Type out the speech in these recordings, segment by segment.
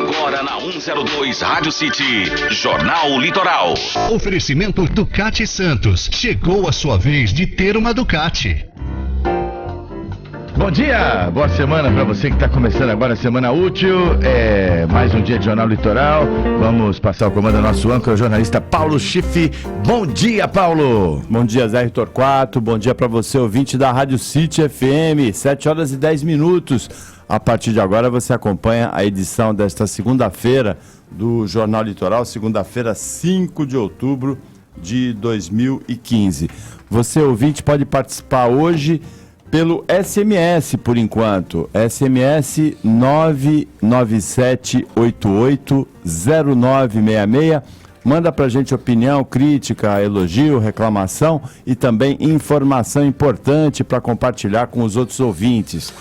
Agora na 102 Rádio City, Jornal Litoral. Oferecimento Ducati Santos. Chegou a sua vez de ter uma Ducati. Bom dia, boa semana para você que está começando agora a semana útil, mais um dia de Jornal Litoral. Vamos passar o comando ao nosso âncora, o jornalista Paulo Schiff. Bom dia, Paulo. Bom dia, Zé Torquato, bom dia para você, ouvinte da Rádio City FM, 7 horas e 10 minutos. A partir de agora você acompanha a edição desta segunda-feira do Jornal Litoral, segunda-feira, 5 de outubro de 2015. Você, ouvinte, pode participar hoje pelo SMS, por enquanto, SMS 997880966. Manda pra gente opinião, crítica, elogio, reclamação e também informação importante para compartilhar com os outros ouvintes.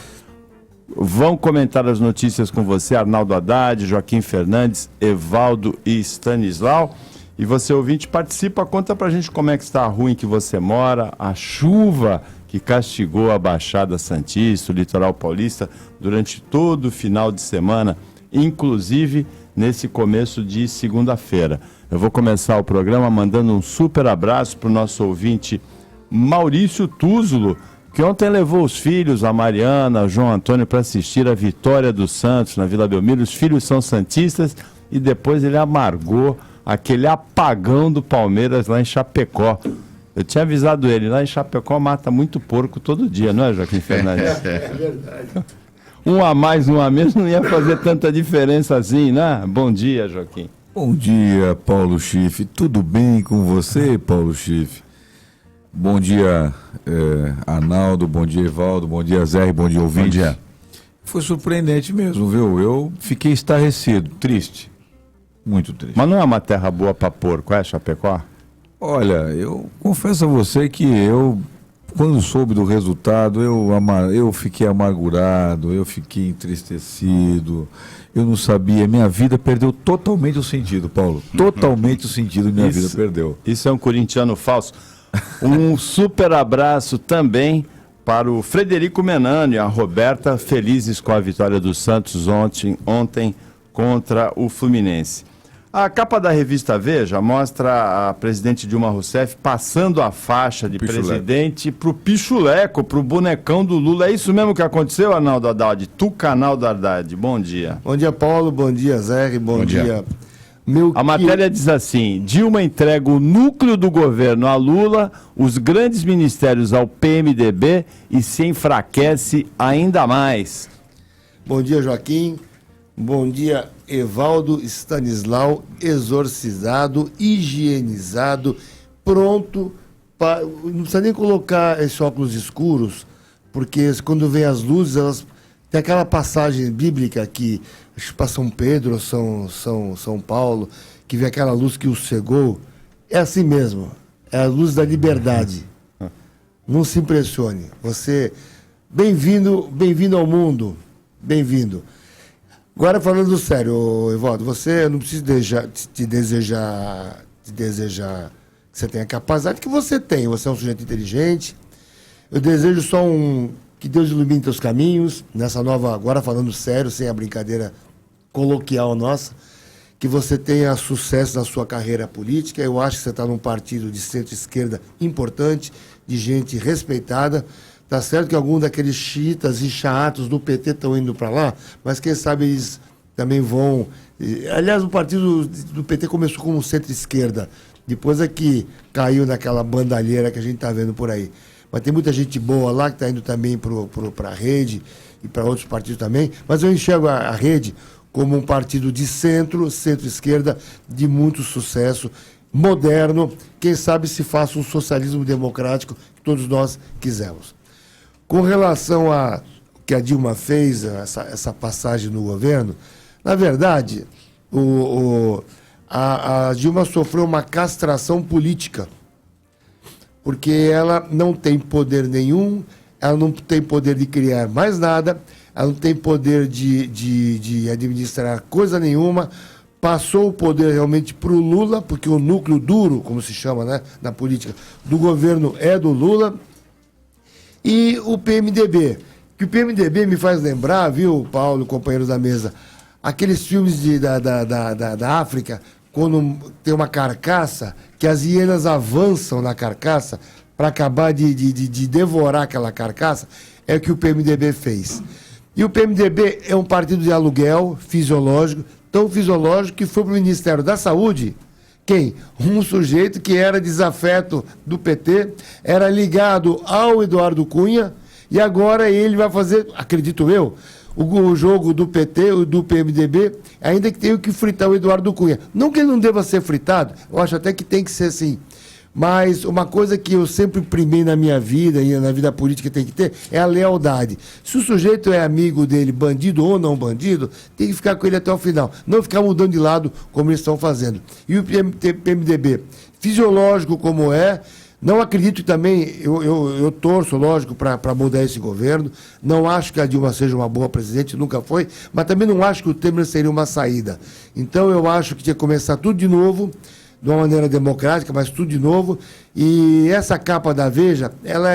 Vão comentar as notícias com você Arnaldo Haddad, Joaquim Fernandes, Evaldo e Stanislau. E você, ouvinte, participa, conta pra gente como é que está a rua em que você mora, a chuva que castigou a Baixada Santista, o litoral paulista, durante todo o final de semana, inclusive nesse começo de segunda-feira. Eu vou começar o programa mandando um super abraço para o nosso ouvinte Maurício Túzulo, que ontem levou os filhos, a Mariana, o João Antônio, para assistir a vitória do Santos na Vila Belmiro. Os filhos são santistas e depois ele amargou aquele apagão do Palmeiras lá em Chapecó. Eu tinha avisado ele, lá em Chapecó mata muito porco todo dia, não é, Joaquim Fernandes? É verdade. Um a mais, um a menos, não ia fazer tanta diferença assim, né? Bom dia, Joaquim. Bom dia, Paulo Schiff. Tudo bem com você, Paulo Schiff? Bom dia, Arnaldo, bom dia, Evaldo, bom dia, Zé, bom dia, ouvinte. Bom dia. Foi surpreendente mesmo, viu? Eu fiquei estarrecido, triste, muito triste. Mas não é uma terra boa para porco, é, Chapecó? Olha, eu confesso a você que quando soube do resultado, eu fiquei amargurado, eu fiquei entristecido, eu não sabia, minha vida perdeu totalmente o sentido, Paulo. Totalmente o sentido minha vida perdeu. Isso é um corintiano falso. Um super abraço também para o Frederico Menano e a Roberta, felizes com a vitória do Santos ontem contra o Fluminense. A capa da revista Veja mostra a presidente Dilma Rousseff passando a faixa de presidente para o pichuleco, para o bonecão do Lula. É isso mesmo que aconteceu, Arnaldo Haddad? Tucanaldo Haddad, bom dia. Bom dia, Paulo, bom dia, Zé, bom dia. A matéria diz assim: Dilma entrega o núcleo do governo a Lula, os grandes ministérios ao PMDB e se enfraquece ainda mais. Bom dia, Joaquim. Bom dia, Evaldo, Stanislau, exorcizado, higienizado, pronto. Não precisa nem colocar esses óculos escuros, porque quando vem as luzes, elas tem aquela passagem bíblica que, acho que para São Pedro ou São Paulo, que vem aquela luz que os cegou. É assim mesmo, é a luz da liberdade. Não se impressione. Você, bem-vindo ao mundo, bem-vindo. Agora, falando sério, Evaldo, você não precisa te desejar que você tenha capacidade, que você tem. Você é um sujeito inteligente. Eu desejo só que Deus ilumine teus caminhos, nessa nova, agora falando sério, sem a brincadeira coloquial nossa, que você tenha sucesso na sua carreira política. Eu acho que você está num partido de centro-esquerda importante, de gente respeitada. Tá certo que alguns daqueles xiitas e chatos do PT estão indo para lá, mas quem sabe eles também vão... Aliás, o partido do PT começou como centro-esquerda, depois é que caiu naquela bandalheira que a gente está vendo por aí. Mas tem muita gente boa lá que está indo também para a Rede e para outros partidos também, mas eu enxergo a Rede como um partido de centro-esquerda, de muito sucesso, moderno, quem sabe se faça um socialismo democrático que todos nós quisemos. Com relação a que a Dilma fez, essa passagem no governo, na verdade, a Dilma sofreu uma castração política, porque ela não tem poder nenhum, ela não tem poder de criar mais nada, ela não tem poder de administrar coisa nenhuma, passou o poder realmente para o Lula, porque o núcleo duro, como se chama, né, na política, do governo é do Lula. E o PMDB, que o PMDB me faz lembrar, viu, Paulo, companheiros da mesa, aqueles filmes da África, quando tem uma carcaça, que as hienas avançam na carcaça para acabar de devorar aquela carcaça, é o que o PMDB fez. E o PMDB é um partido de aluguel fisiológico, tão fisiológico que foi para o Ministério da Saúde. Quem? Um sujeito que era desafeto do PT, era ligado ao Eduardo Cunha, e agora ele vai fazer, acredito eu, o jogo do PT e do PMDB, ainda que tenha que fritar o Eduardo Cunha. Não que ele não deva ser fritado, eu acho até que tem que ser assim. Mas uma coisa que eu sempre primei na minha vida e na vida política tem que ter é a lealdade. Se o sujeito é amigo dele, bandido ou não bandido, tem que ficar com ele até o final. Não ficar mudando de lado como eles estão fazendo. E o PMDB, fisiológico como é, não acredito também, eu torço, lógico, para mudar esse governo. Não acho que a Dilma seja uma boa presidente, nunca foi, mas também não acho que o Temer seria uma saída. Então eu acho que tinha que começar tudo de novo, de uma maneira democrática, mas tudo de novo. E essa capa da Veja, ela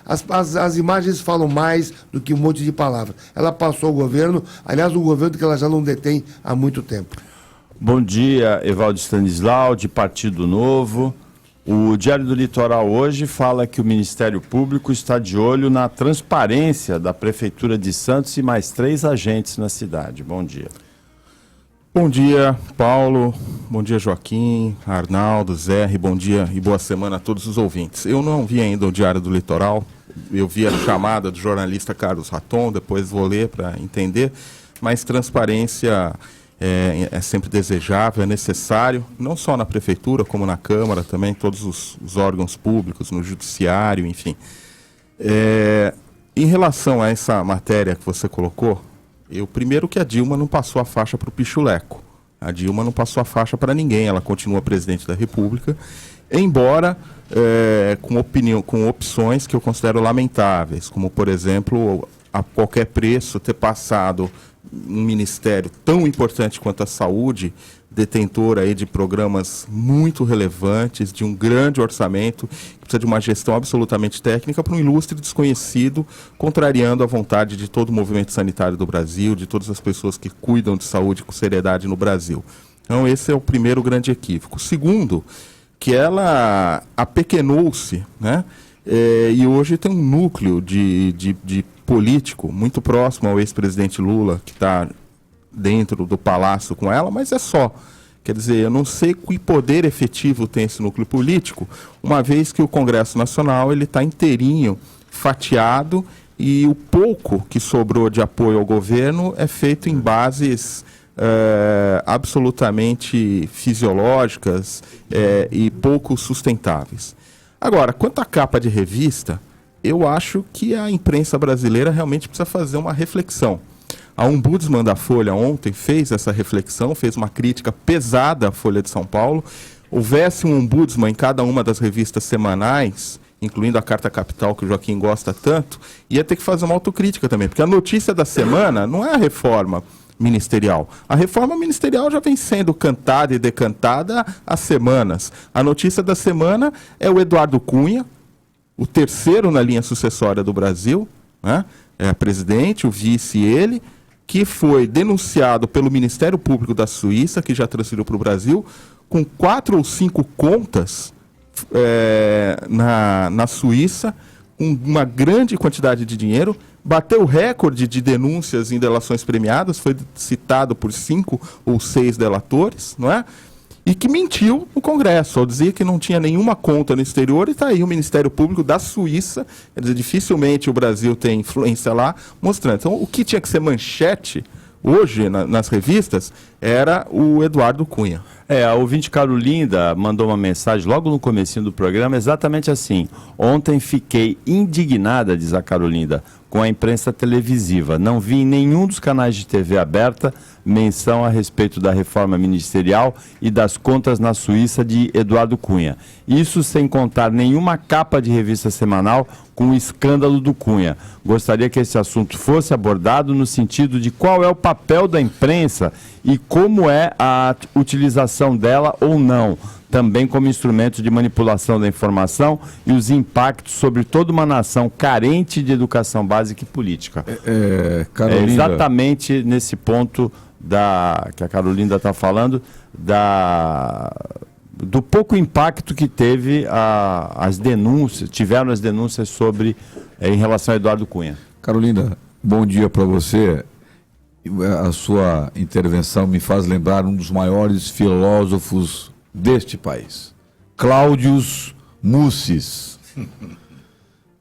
as imagens falam mais do que um monte de palavras. Ela passou o governo, aliás, um governo que ela já não detém há muito tempo. Bom dia, Evaldo Stanislau, de Partido Novo. O Diário do Litoral hoje fala que o Ministério Público está de olho na transparência da Prefeitura de Santos e mais 3 agentes na cidade. Bom dia. Bom dia, Paulo. Bom dia, Joaquim, Arnaldo, Zé. Bom dia e boa semana a todos os ouvintes. Eu não vi ainda o Diário do Litoral. Eu vi a chamada do jornalista Carlos Raton, depois vou ler para entender. Mas transparência é sempre desejável, é necessário, não só na Prefeitura, como na Câmara também, todos os órgãos públicos, no Judiciário, enfim. Em relação a essa matéria que você colocou, primeiro que a Dilma não passou a faixa para o Pichuleco. A Dilma não passou a faixa para ninguém, ela continua presidente da República, embora com opções que eu considero lamentáveis, como, por exemplo, a qualquer preço ter passado um ministério tão importante quanto a saúde, detentor aí de programas muito relevantes, de um grande orçamento, que precisa de uma gestão absolutamente técnica, para um ilustre desconhecido, contrariando a vontade de todo o movimento sanitário do Brasil, de todas as pessoas que cuidam de saúde com seriedade no Brasil. Então esse é o primeiro grande equívoco. Segundo, que ela apequenou-se, né? E hoje tem um núcleo de político muito próximo ao ex-presidente Lula, que está dentro do palácio com ela, mas é só. Quer dizer, eu não sei que poder efetivo tem esse núcleo político, uma vez que o Congresso Nacional está inteirinho, fatiado, e o pouco que sobrou de apoio ao governo é feito em bases absolutamente fisiológicas e pouco sustentáveis. Agora, quanto à capa de revista, eu acho que a imprensa brasileira realmente precisa fazer uma reflexão. A ombudsman da Folha ontem fez essa reflexão, fez uma crítica pesada à Folha de São Paulo. Houvesse um ombudsman em cada uma das revistas semanais, incluindo a Carta Capital, que o Joaquim gosta tanto, ia ter que fazer uma autocrítica também, porque a notícia da semana não é a reforma ministerial. A reforma ministerial já vem sendo cantada e decantada há semanas. A notícia da semana é o Eduardo Cunha, o terceiro na linha sucessória do Brasil, né? É presidente, o vice e ele, que foi denunciado pelo Ministério Público da Suíça, que já transferiu para o Brasil, com 4 ou 5 contas na Suíça, uma grande quantidade de dinheiro, bateu o recorde de denúncias em delações premiadas, foi citado por 5 ou 6 delatores, não é? E que mentiu no Congresso, ao dizer que não tinha nenhuma conta no exterior, e está aí o Ministério Público da Suíça, quer dizer, dificilmente o Brasil tem influência lá, mostrando. Então, o que tinha que ser manchete hoje nas revistas era o Eduardo Cunha. A ouvinte Carolinda mandou uma mensagem logo no comecinho do programa, exatamente assim: ontem fiquei indignada, diz a Carolinda, com a imprensa televisiva. Não vi em nenhum dos canais de TV aberta menção a respeito da reforma ministerial e das contas na Suíça de Eduardo Cunha. Isso sem contar nenhuma capa de revista semanal com o escândalo do Cunha. Gostaria que esse assunto fosse abordado no sentido de qual é o papel da imprensa e como é a utilização dela ou não. também como instrumento de manipulação da informação e os impactos sobre toda uma nação carente de educação básica e política. Carolina, É exatamente nesse ponto que a Carolina está falando, do pouco impacto que teve tiveram as denúncias sobre em relação a Eduardo Cunha. Carolina, bom dia para você. A sua intervenção me faz lembrar um dos maiores filósofos deste país, Cláudius Mussis,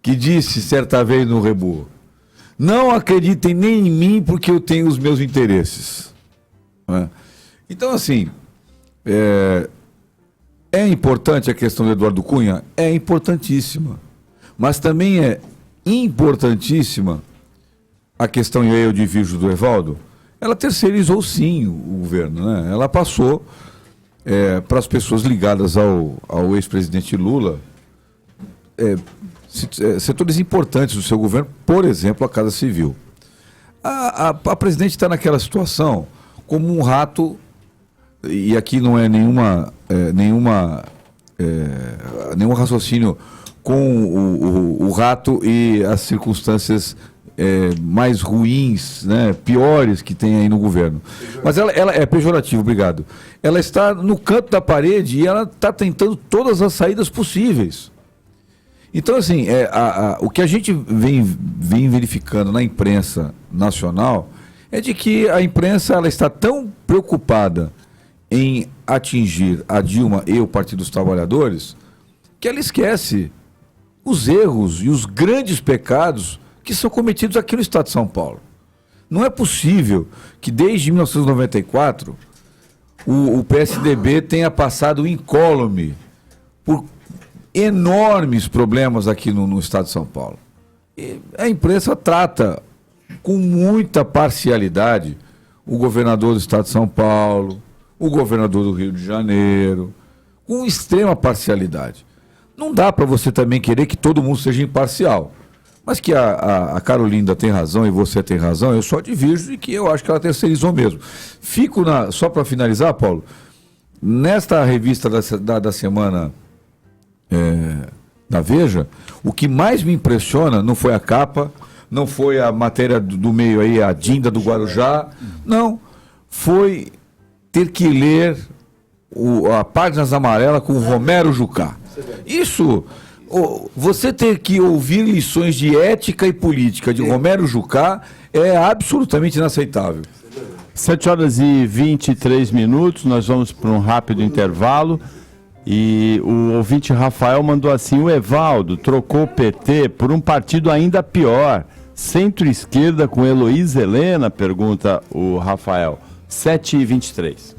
que disse certa vez no Rebu: não acreditem nem em mim porque eu tenho os meus interesses. Então, assim, é importante a questão do Eduardo Cunha? É importantíssima. Mas também é importantíssima a questão, e aí eu divirjo do Evaldo, ela terceirizou sim o governo, né? Ela passou para as pessoas ligadas ao ex-presidente Lula setores importantes do seu governo, por exemplo, a Casa Civil. A presidente está naquela situação como um rato, e aqui não é nenhum raciocínio com o rato e as circunstâncias mais ruins, né, piores que tem aí no governo. Mas ela é pejorativo, obrigado. Ela está no canto da parede e ela está tentando todas as saídas possíveis. Então, assim, o que a gente vem verificando na imprensa nacional é de que a imprensa ela está tão preocupada em atingir a Dilma e o Partido dos Trabalhadores que ela esquece os erros e os grandes pecados que são cometidos aqui no Estado de São Paulo. Não é possível que desde 1994 o PSDB tenha passado incólume por enormes problemas aqui no Estado de São Paulo. E a imprensa trata com muita parcialidade o governador do Estado de São Paulo, o governador do Rio de Janeiro, com extrema parcialidade. Não dá para você também querer que todo mundo seja imparcial. Mas que a Carolina tem razão e você tem razão, eu só divirjo e que eu acho que ela terceirizou mesmo. Fico só para finalizar, Paulo, nesta revista da semana da Veja, o que mais me impressiona não foi a capa, não foi a matéria do meio aí, a Dinda do Guarujá, não, foi ter que ler a Páginas Amarelas com o Romero Jucá. Isso, você ter que ouvir lições de ética e política de Romero Jucá é absolutamente inaceitável. 7h23, nós vamos para um rápido intervalo. E o ouvinte Rafael mandou assim: o Evaldo trocou o PT por um partido ainda pior, centro-esquerda com Heloísa Helena, pergunta o Rafael. 7h23.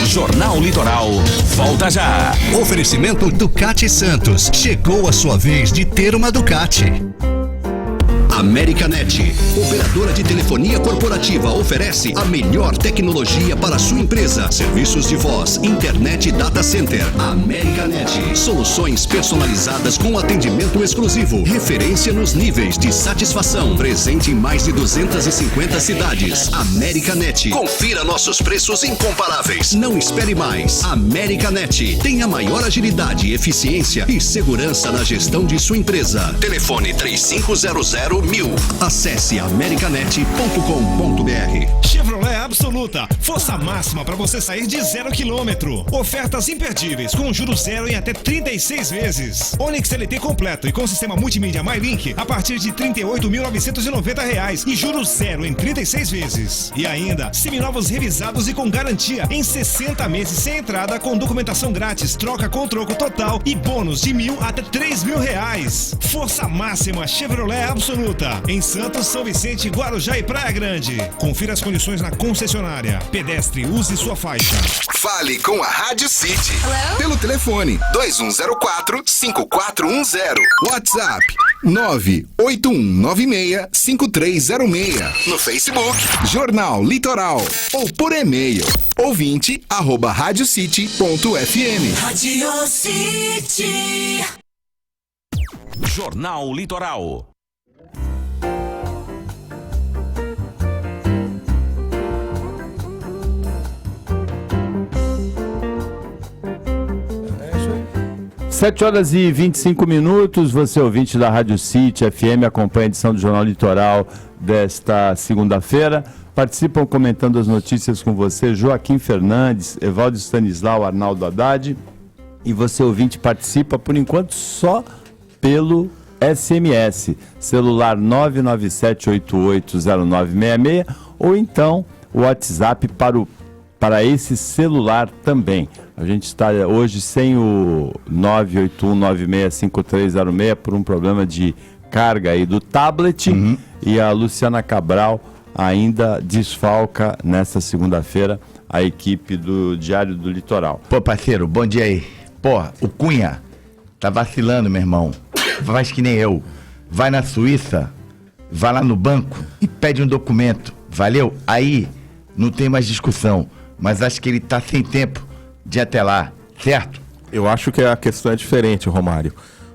Jornal Litoral, volta já. Oferecimento Ducati Santos. Chegou a sua vez de ter uma Ducati. Americanet, operadora de telefonia corporativa, oferece a melhor tecnologia para a sua empresa. Serviços de voz, internet e data center. Americanet, soluções personalizadas com atendimento exclusivo. Referência nos níveis de satisfação. Presente em mais de 250 cidades. Americanet, confira nossos preços incomparáveis. Não espere mais. Americanet, tem a maior agilidade, eficiência e segurança na gestão de sua empresa. Telefone 3500-1000. Acesse americanet.com.br. Chevrolet Absoluta, força máxima para você sair de 0 km. Ofertas imperdíveis com juros zero em até 36 vezes. Onix LT completo e com sistema multimídia MyLink a partir de R$ 38.990 e juros zero em 36 vezes. E ainda, seminovos revisados e com garantia em 60 meses sem entrada, com documentação grátis, troca com troco total e bônus de R$ 1.000 até R$ 3.000. Força máxima Chevrolet Absoluta. Em Santos, São Vicente, Guarujá e Praia Grande. Confira as condições na concessionária. Pedestre, use sua faixa. Fale com a Rádio City. Hello? Pelo telefone 2104-5410. WhatsApp 98196-5306. No Facebook, Jornal Litoral. Ou por e-mail, ouvinte@radiocity.fm. Rádio City. Jornal Litoral. 7 horas e 25 minutos, você ouvinte da Rádio City FM, acompanha a edição do Jornal Litoral desta segunda-feira. Participam comentando as notícias com você Joaquim Fernandes, Evaldo Stanislau, Arnaldo Haddad. E você ouvinte participa, por enquanto, só pelo SMS, celular 997880966 ou então o WhatsApp para esse celular também. A gente está hoje sem o 981965306 por um problema de carga aí do tablet. E a Luciana Cabral ainda desfalca nesta segunda-feira a equipe do Diário do Litoral. Pô, parceiro, bom dia aí. Porra, o Cunha tá vacilando, meu irmão. Faz que nem eu. Vai na Suíça, vai lá no banco e pede um documento. Valeu? Aí não tem mais discussão. Mas acho que ele tá sem tempo de ir até lá, certo? Eu acho que a questão é diferente, Romário.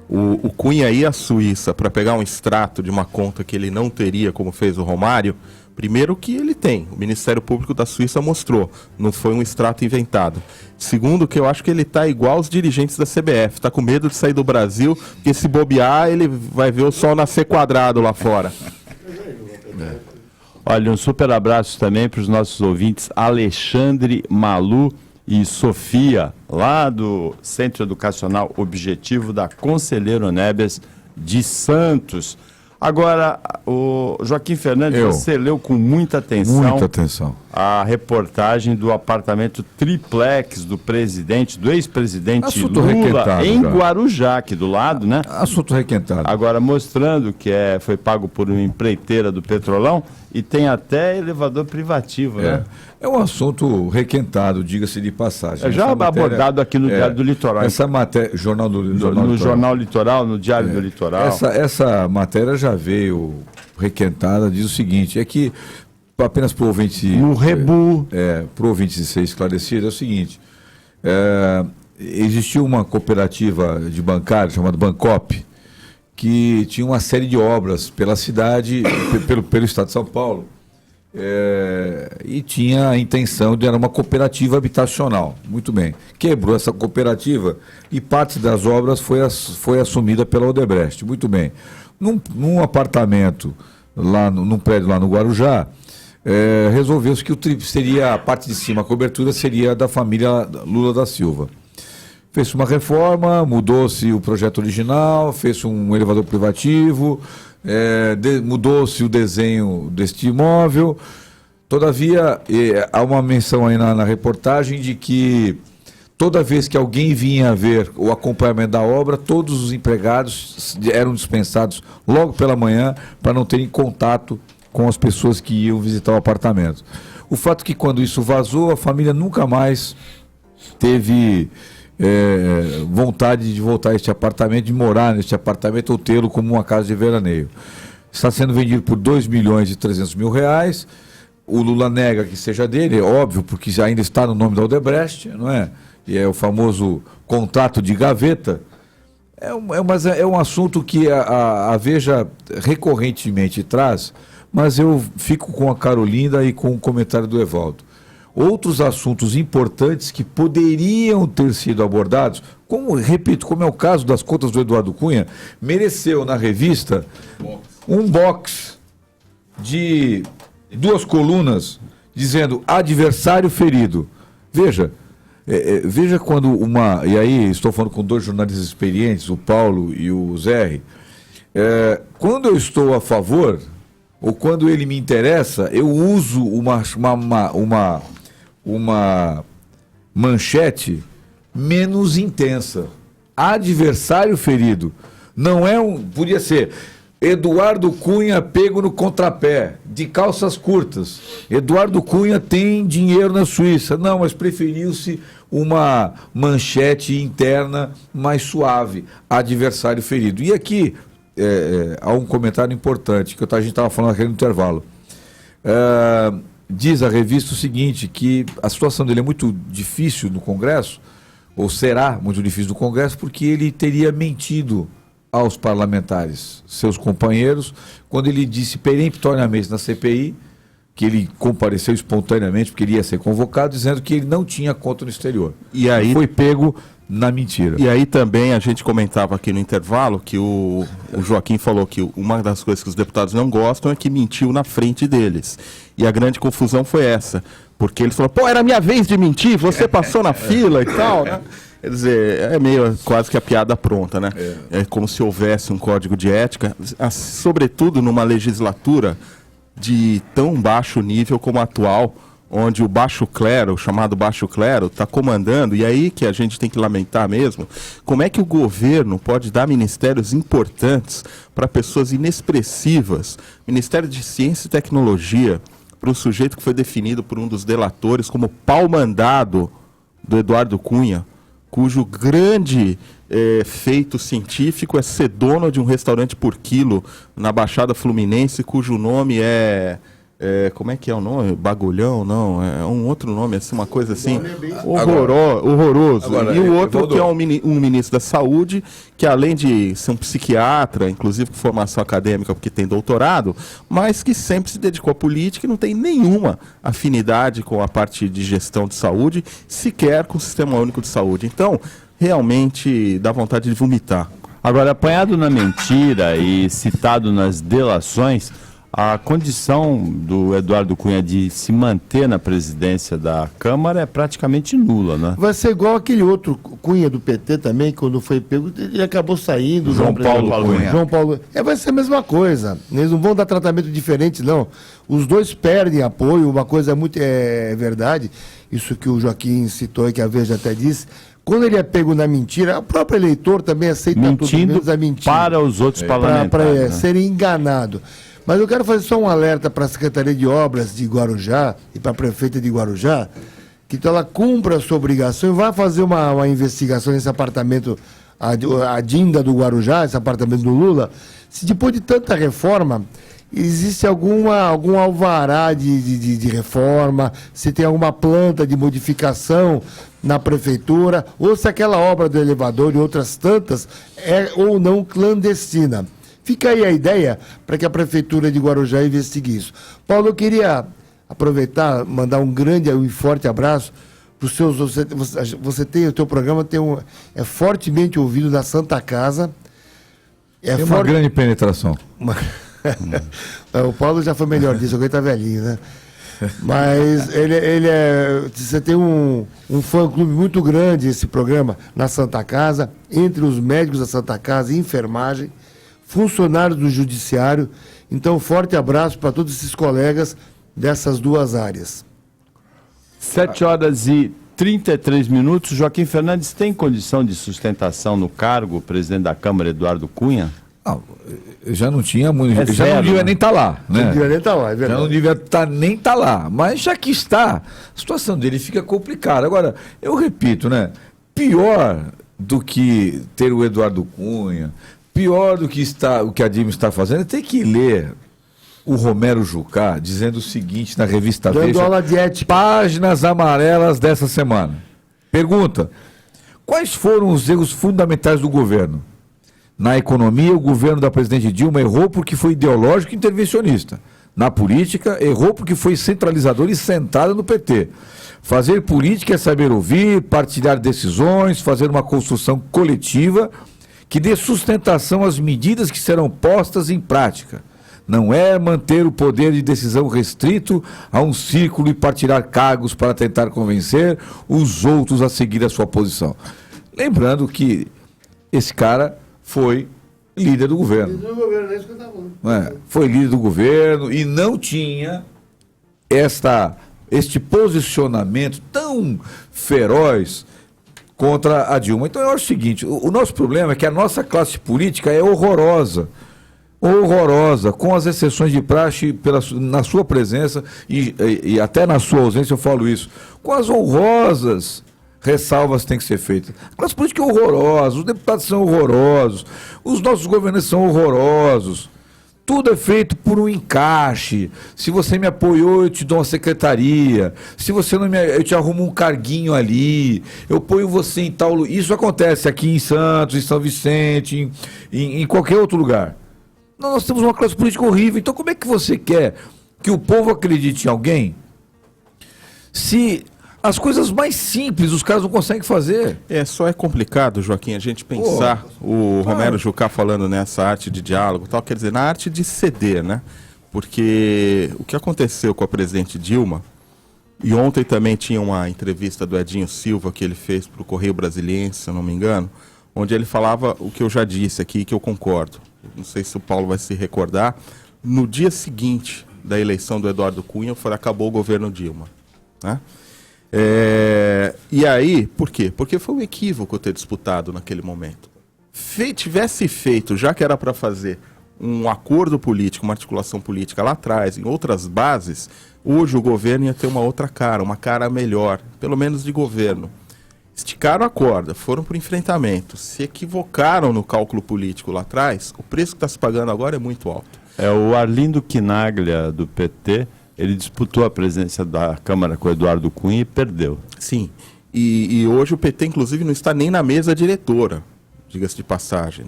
O Cunha ir à Suíça para pegar um extrato de uma conta que ele não teria, como fez o Romário, primeiro que ele tem, o Ministério Público da Suíça mostrou, não foi um extrato inventado. Segundo, que eu acho que ele tá igual os dirigentes da CBF, tá com medo de sair do Brasil, porque se bobear, ele vai ver o sol nascer quadrado lá fora. Olha, um super abraço também para os nossos ouvintes Alexandre, Malu e Sofia, lá do Centro Educacional Objetivo da Conselheiro Nebias de Santos. Agora, o Joaquim Fernandes, você leu com muita atenção a reportagem do apartamento triplex do ex-presidente Lula em Guarujá, aqui do lado, né? Assunto requentado. Agora, mostrando que foi pago por uma empreiteira do Petrolão e tem até elevador privativo, né? É um assunto requentado, diga-se de passagem. Já abordado aqui no Diário do Litoral. Essa matéria, no Jornal Litoral, no Diário do Litoral. Essa matéria já veio requentada, diz o seguinte, é que, apenas para o ouvinte... No Rebu. Para o ouvinte ser esclarecido, é o seguinte, existiu uma cooperativa de bancários chamada Bancop, que tinha uma série de obras pela cidade, pelo estado de São Paulo, e tinha a intenção de era uma cooperativa habitacional. Muito bem. Quebrou essa cooperativa e parte das obras foi assumida pela Odebrecht. Muito bem. Num apartamento, num prédio lá no Guarujá, resolveu-se que seria a parte de cima, a cobertura seria da família Lula da Silva. Fez uma reforma, mudou-se o projeto original, fez um elevador privativo, mudou-se o desenho deste imóvel. Todavia, há uma menção aí na reportagem de que toda vez que alguém vinha ver o acompanhamento da obra, todos os empregados eram dispensados logo pela manhã para não terem contato com as pessoas que iam visitar o apartamento. O fato é que quando isso vazou, a família nunca mais teve vontade de voltar a este apartamento, de morar neste apartamento ou tê-lo como uma casa de veraneio. Está sendo vendido por R$2.300.000. O Lula nega que seja dele, é óbvio, porque ainda está no nome da Odebrecht, não é? E é o famoso contrato de gaveta. Mas é um assunto que a Veja recorrentemente traz, mas eu fico com a Carolina e com o comentário do Evaldo. Outros assuntos importantes que poderiam ter sido abordados, como é o caso das contas do Eduardo Cunha, mereceu na revista um box de 2 colunas dizendo adversário ferido. Veja quando e aí estou falando com 2 jornalistas experientes, o Paulo e o Zé, quando eu estou a favor, ou quando ele me interessa, eu uso uma manchete menos intensa. Adversário ferido. Não podia ser Eduardo Cunha pego no contrapé, de calças curtas. Eduardo Cunha tem dinheiro na Suíça. Não, mas preferiu-se uma manchete interna mais suave. Adversário ferido. E aqui há um comentário importante, que a gente estava falando aqui no intervalo. Diz a revista o seguinte, que a situação dele é muito difícil no Congresso, ou será muito difícil no Congresso, porque ele teria mentido aos parlamentares, seus companheiros, quando ele disse peremptoriamente na CPI que ele compareceu espontaneamente, porque ele ia ser convocado, dizendo que ele não tinha conta no exterior. E aí foi pego na mentira. E aí também a gente comentava aqui no intervalo que o Joaquim falou que uma das coisas que os deputados não gostam é que mentiu na frente deles. E a grande confusão foi essa, porque ele falou, pô, era minha vez de mentir, você passou na fila e tal, né? Quer dizer, é meio quase que a piada pronta, né? É como se houvesse um código de ética, sobretudo numa legislatura de tão baixo nível como a atual, onde o baixo clero, o chamado baixo clero, está comandando, e aí que a gente tem que lamentar mesmo, como é que o governo pode dar ministérios importantes para pessoas inexpressivas, Ministério de Ciência e Tecnologia, para um sujeito que foi definido por um dos delatores como pau-mandado do Eduardo Cunha, cujo grande feito científico é ser dono de um restaurante por quilo na Baixada Fluminense, cujo nome como é que é o nome? Bagulhão? Não, é um outro nome, assim, uma coisa assim, horroroso. Agora, e o outro Evaldo, que é um ministro da Saúde, que além de ser um psiquiatra, inclusive com formação acadêmica, porque tem doutorado, mas que sempre se dedicou à política e não tem nenhuma afinidade com a parte de gestão de saúde, sequer com o Sistema Único de Saúde. Então, realmente dá vontade de vomitar. Agora, apanhado na mentira e citado nas delações, a condição do Eduardo Cunha de se manter na presidência da Câmara é praticamente nula, né? Vai ser igual aquele outro Cunha do PT também, quando foi pego, ele acabou saindo. João Paulo Cunha. João Paulo. Vai ser a mesma coisa. Eles não vão dar tratamento diferente, não. Os dois perdem apoio, uma coisa muito verdade, isso que o Joaquim citou e que a Veja até disse. Quando ele é pego na mentira, o próprio eleitor também aceita tudo menos a mentira. Para os outros parlamentares. Para ser enganado. Mas eu quero fazer só um alerta para a Secretaria de Obras de Guarujá e para a Prefeita de Guarujá, que então ela cumpra a sua obrigação e vai fazer uma investigação nesse apartamento, a Dinda do Guarujá, esse apartamento do Lula, se depois de tanta reforma, existe algum alvará de reforma, se tem alguma planta de modificação na Prefeitura, ou se aquela obra do elevador e outras tantas é ou não clandestina. Fica aí a ideia para que a Prefeitura de Guarujá investigue isso. Paulo, eu queria aproveitar, mandar um grande e forte abraço para os seus... Você tem, o teu programa é fortemente ouvido na Santa Casa. Tem uma grande penetração. O Paulo já foi melhor disso, ele está velhinho, né? Mas você tem um fã-clube muito grande, esse programa, na Santa Casa, entre os médicos da Santa Casa e enfermagem, funcionários do Judiciário. Então, forte abraço para todos esses colegas dessas duas áreas. 7h33. Joaquim Fernandes tem condição de sustentação no cargo, presidente da Câmara, Eduardo Cunha? Não, já não tinha muito. Já não devia nem estar lá. Né? Não devia nem estar lá, é verdade. Já não devia nem estar lá. Mas já que está, a situação dele fica complicada. Agora, eu repito, né? Pior do que ter o Eduardo Cunha, pior do que o que a Dilma está fazendo, é ter que ler o Romero Jucá dizendo o seguinte na revista Veja, aula de ética. Páginas amarelas dessa semana. Pergunta: quais foram os erros fundamentais do governo? Na economia, o governo da presidente Dilma errou porque foi ideológico e intervencionista. Na política, errou porque foi centralizador e centrado no PT. Fazer política é saber ouvir, partilhar decisões, fazer uma construção coletiva que dê sustentação às medidas que serão postas em prática. Não é manter o poder de decisão restrito a um círculo e partilhar cargos para tentar convencer os outros a seguir a sua posição. Lembrando que esse cara foi líder do governo. Foi líder do governo e não tinha este posicionamento tão feroz contra a Dilma. Então eu acho o seguinte, o nosso problema é que a nossa classe política é horrorosa, com as exceções de praxe na sua presença e até na sua ausência eu falo isso, com as honrosas ressalvas que têm que ser feitas. A classe política é horrorosa, os deputados são horrorosos, os nossos governantes são horrorosos. Tudo é feito por um encaixe. Se você me apoiou, eu te dou uma secretaria. Se você não eu te arrumo um carguinho ali. Eu ponho você em tal... Isso acontece aqui em Santos, em São Vicente, em qualquer outro lugar. Nós temos uma classe política horrível. Então como é que você quer que o povo acredite em alguém se as coisas mais simples os caras não conseguem fazer? Só é complicado, Joaquim, a gente pensar o Romero Jucá falando nessa arte de diálogo, tal, quer dizer, na arte de ceder, né? Porque o que aconteceu com a presidente Dilma, e ontem também tinha uma entrevista do Edinho Silva que ele fez para o Correio Brasiliense, se eu não me engano, onde ele falava o que eu já disse aqui, que eu concordo. Não sei se o Paulo vai se recordar. No dia seguinte da eleição do Eduardo Cunha, acabou o governo Dilma, né? E aí, por quê? Porque foi um equívoco ter disputado naquele momento. Tivesse feito, já que era para fazer um acordo político, uma articulação política lá atrás, em outras bases, hoje o governo ia ter uma outra cara, uma cara melhor, pelo menos de governo. Esticaram a corda, foram para o enfrentamento, se equivocaram no cálculo político lá atrás, o preço que está se pagando agora é muito alto. O Arlindo Quinaglia, do PT, ele disputou a presidência da Câmara com o Eduardo Cunha e perdeu. Sim, e hoje o PT, inclusive, não está nem na mesa diretora, diga-se de passagem.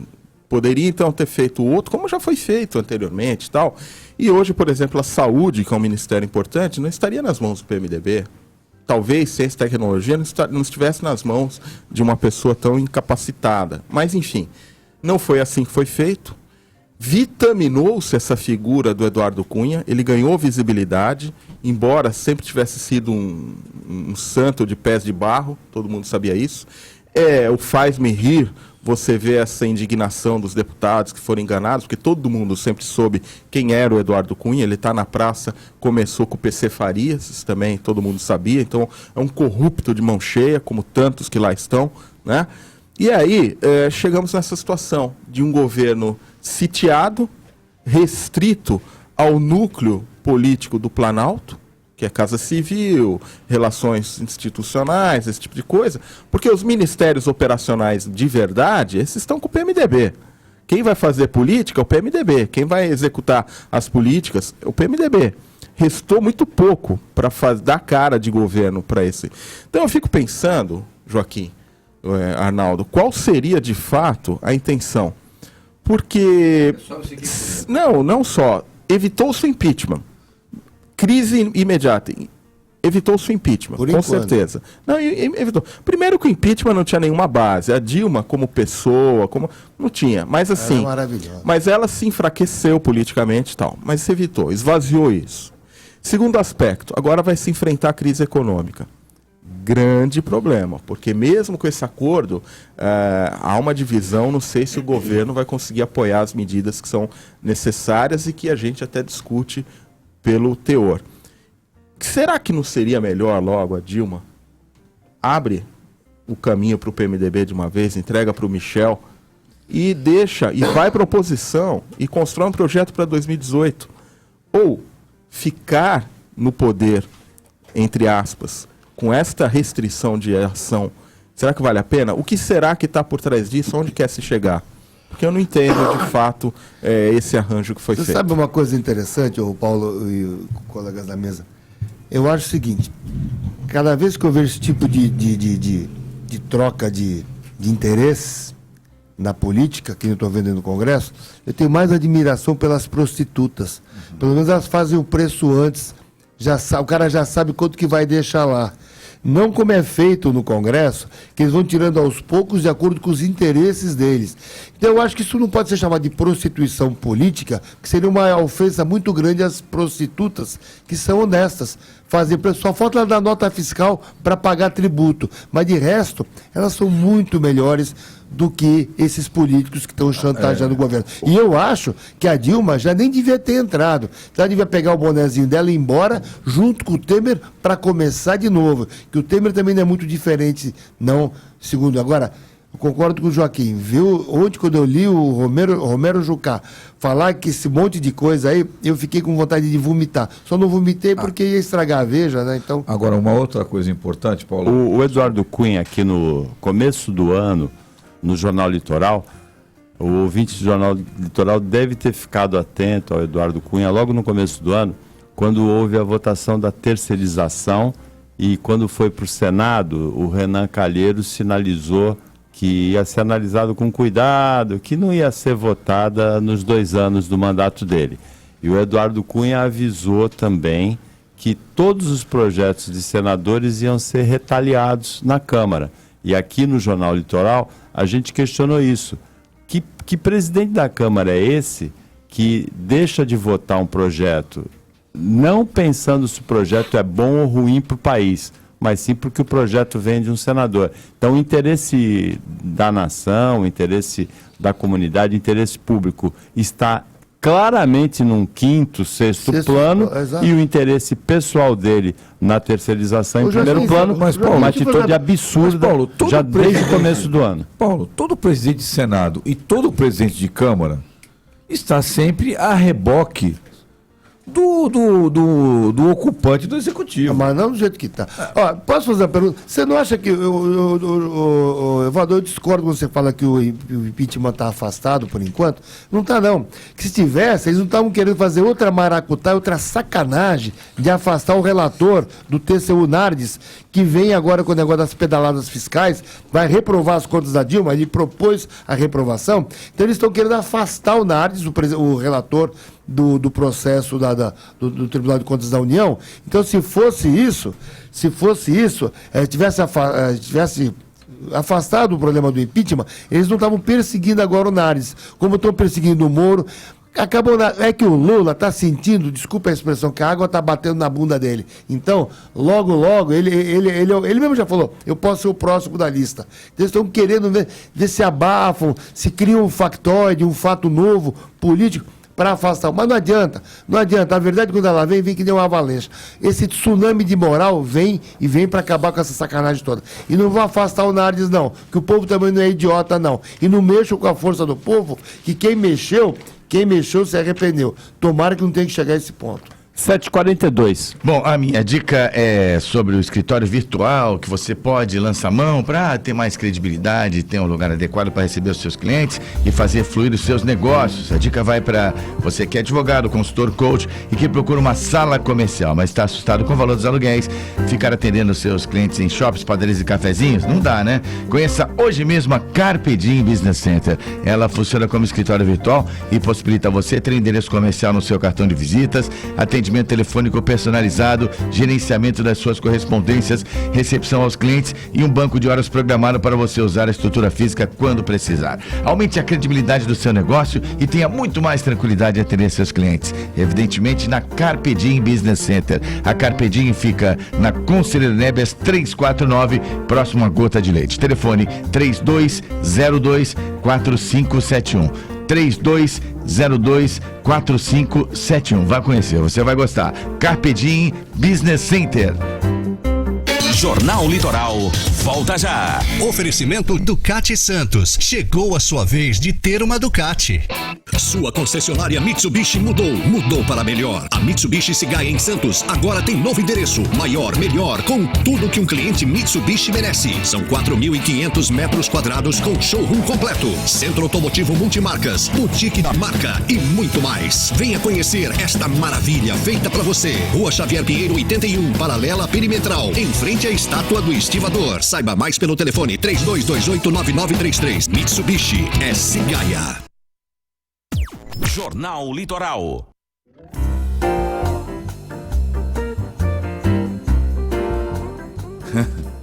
Poderia, então, ter feito outro, como já foi feito anteriormente e tal. E hoje, por exemplo, a saúde, que é um ministério importante, não estaria nas mãos do PMDB. Talvez ciência e tecnologia não estivesse nas mãos de uma pessoa tão incapacitada. Mas, enfim, não foi assim que foi feito. Vitaminou-se essa figura do Eduardo Cunha, ele ganhou visibilidade, embora sempre tivesse sido um santo de pés de barro, todo mundo sabia isso. O faz-me rir, você vê essa indignação dos deputados que foram enganados, porque todo mundo sempre soube quem era o Eduardo Cunha, ele está na praça, começou com o PC Farias, isso também todo mundo sabia, então é um corrupto de mão cheia, como tantos que lá estão, né? E aí, chegamos nessa situação de um governo sitiado, restrito ao núcleo político do Planalto, que é Casa Civil, relações institucionais, esse tipo de coisa, porque os ministérios operacionais de verdade, esses estão com o PMDB. Quem vai fazer política é o PMDB, quem vai executar as políticas é o PMDB. Restou muito pouco para dar cara de governo para esse. Então eu fico pensando, Joaquim, Arnaldo, qual seria de fato a intenção? Porque, não só, evitou-se o impeachment, crise imediata, evitou-se o impeachment, com certeza. Não, evitou. Primeiro que o impeachment não tinha nenhuma base, a Dilma como pessoa, não tinha, mas assim, mas ela se enfraqueceu politicamente e tal, mas se evitou, esvaziou isso. Segundo aspecto, agora vai se enfrentar a crise econômica. Grande problema, porque mesmo com esse acordo, há uma divisão, não sei se o governo vai conseguir apoiar as medidas que são necessárias e que a gente até discute pelo teor. Será que não seria melhor logo a Dilma abre o caminho para o PMDB de uma vez, entrega para o Michel e vai para a oposição e constrói um projeto para 2018? Ou ficar no poder, entre aspas, com esta restrição de ação, será que vale a pena? O que será que está por trás disso? Onde quer se chegar? Porque eu não entendo, de fato, esse arranjo que foi feito. Você sabe uma coisa interessante, o Paulo e os colegas da mesa? Eu acho o seguinte, cada vez que eu vejo esse tipo de troca de interesses na política, que eu estou vendo no Congresso, eu tenho mais admiração pelas prostitutas. Pelo menos elas fazem o preço antes, o cara já sabe quanto que vai deixar lá. Não como é feito no Congresso, que eles vão tirando aos poucos de acordo com os interesses deles. Então eu acho que isso não pode ser chamado de prostituição política, que seria uma ofensa muito grande às prostitutas, que são honestas. Só falta ela dar nota fiscal para pagar tributo. Mas de resto, elas são muito melhores do que esses políticos que estão chantageando o governo. E eu acho que a Dilma já nem devia ter entrado. Ela devia pegar o bonezinho dela e ir embora, junto com o Temer, para começar de novo. Que o Temer também não é muito diferente, não, segundo. Agora, eu concordo com o Joaquim, viu? Ontem, quando eu li o Romero Jucá falar que esse monte de coisa aí, eu fiquei com vontade de vomitar. Só não vomitei porque ia estragar a Veja, né? Então... Agora, uma outra coisa importante, Paulo. O Eduardo Cunha, aqui no começo do ano, no Jornal Litoral, o ouvinte do Jornal Litoral deve ter ficado atento ao Eduardo Cunha logo no começo do ano, quando houve a votação da terceirização e quando foi para o Senado, o Renan Calheiros sinalizou que ia ser analisado com cuidado, que não ia ser votada nos 2 anos do mandato dele. E o Eduardo Cunha avisou também que todos os projetos de senadores iam ser retaliados na Câmara. E aqui no Jornal Litoral, a gente questionou isso. Que presidente da Câmara é esse que deixa de votar um projeto não pensando se o projeto é bom ou ruim para o país, mas sim porque o projeto vem de um senador? Então, o interesse da nação, o interesse da comunidade, o interesse público está claramente num quinto, sexto plano, e o interesse pessoal dele na terceirização em primeiro plano, uma atitude absurda, Paulo, já desde o começo do ano. Paulo, todo presidente de Senado e todo presidente de Câmara está sempre a reboque do ocupante do executivo. Mas não do jeito que está. Posso fazer uma pergunta? Você não acha que Evandro, eu discordo quando você fala que o impeachment está afastado por enquanto? Não está, não. Que se tivesse, eles não estavam querendo fazer outra maracutaia, outra sacanagem de afastar o relator do TCU Nardes, que vem agora com o negócio das pedaladas fiscais, vai reprovar as contas da Dilma, ele propôs a reprovação. Então eles estão querendo afastar o Nardes, o relator do processo do Tribunal de Contas da União. Então, se fosse isso, tivesse afastado o problema do impeachment, eles não estavam perseguindo agora o Nardes, como estão perseguindo o Moro. É que o Lula está sentindo, desculpa a expressão, que a água está batendo na bunda dele. Então, logo, ele mesmo já falou, eu posso ser o próximo da lista. Eles estão querendo ver se abafam, se cria um factoide, um fato novo, político, para afastar. Mas não adianta. A verdade, quando ela vem que nem uma avalanche. Esse tsunami de moral vem para acabar com essa sacanagem toda. E não vão afastar o Nardes, não. Que o povo também não é idiota, não. E não mexam com a força do povo, que quem mexeu se arrependeu. Tomara que não tenha que chegar a esse ponto. 7h42. Bom, a minha dica é sobre o escritório virtual, que você pode lançar mão para ter mais credibilidade, ter um lugar adequado para receber os seus clientes e fazer fluir os seus negócios. A dica vai para você que é advogado, consultor, coach e que procura uma sala comercial, mas está assustado com o valor dos aluguéis. Ficar atendendo os seus clientes em shoppings, padarias e cafezinhos? Não dá, né? Conheça hoje mesmo a Carpe Diem Business Center. Ela funciona como escritório virtual e possibilita você ter endereço comercial no seu cartão de visitas, atendimento telefônico personalizado, gerenciamento das suas correspondências, recepção aos clientes e um banco de horas programado para você usar a estrutura física quando precisar. Aumente a credibilidade do seu negócio e tenha muito mais tranquilidade em atender seus clientes. Evidentemente, na Carpe Diem Business Center. A Carpe Diem fica na Conselheiro Nebias 349, próximo à Gota de Leite. Telefone 3202-4571. 3202-4571. Vá conhecer, você vai gostar. Carpe Diem Business Center. Jornal Litoral, volta já. Oferecimento Ducati Santos. Chegou a sua vez de ter uma Ducati. Sua concessionária Mitsubishi mudou para melhor. A Mitsubishi Sigaia em Santos agora tem novo endereço, maior, melhor, com tudo que um cliente Mitsubishi merece. São 4.500 metros quadrados com showroom completo, centro automotivo multimarcas, boutique da marca e muito mais. Venha conhecer esta maravilha feita para você. Rua Xavier Pinheiro 81, paralela perimetral, em frente à estátua do estivador. Saiba mais pelo telefone 3228-9933. Mitsubishi é Sigaia. Jornal Litoral.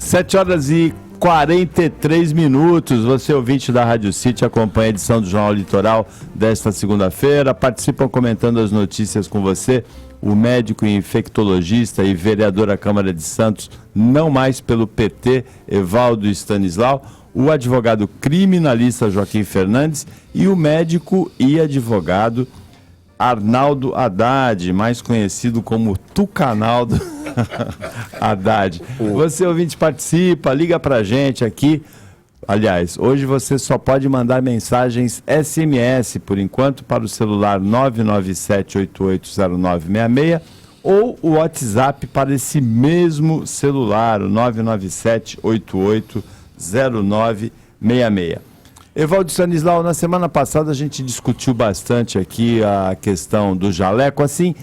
7h43. Você, ouvinte da Rádio City, acompanha a edição do Jornal Litoral desta segunda-feira. Participam comentando as notícias com você o médico infectologista e vereador da Câmara de Santos, não mais pelo PT, Evaldo Stanislau, o advogado criminalista Joaquim Fernandes e o médico e advogado Arnaldo Haddad, mais conhecido como Tucanaldo Haddad. Você, ouvinte, participa, liga pra gente aqui. Aliás, hoje você só pode mandar mensagens SMS, por enquanto, para o celular 997-880966 ou o WhatsApp para esse mesmo celular, o 997-880966. Evaldo Stanislau, na semana passada a gente discutiu bastante aqui a questão do jaleco, assim,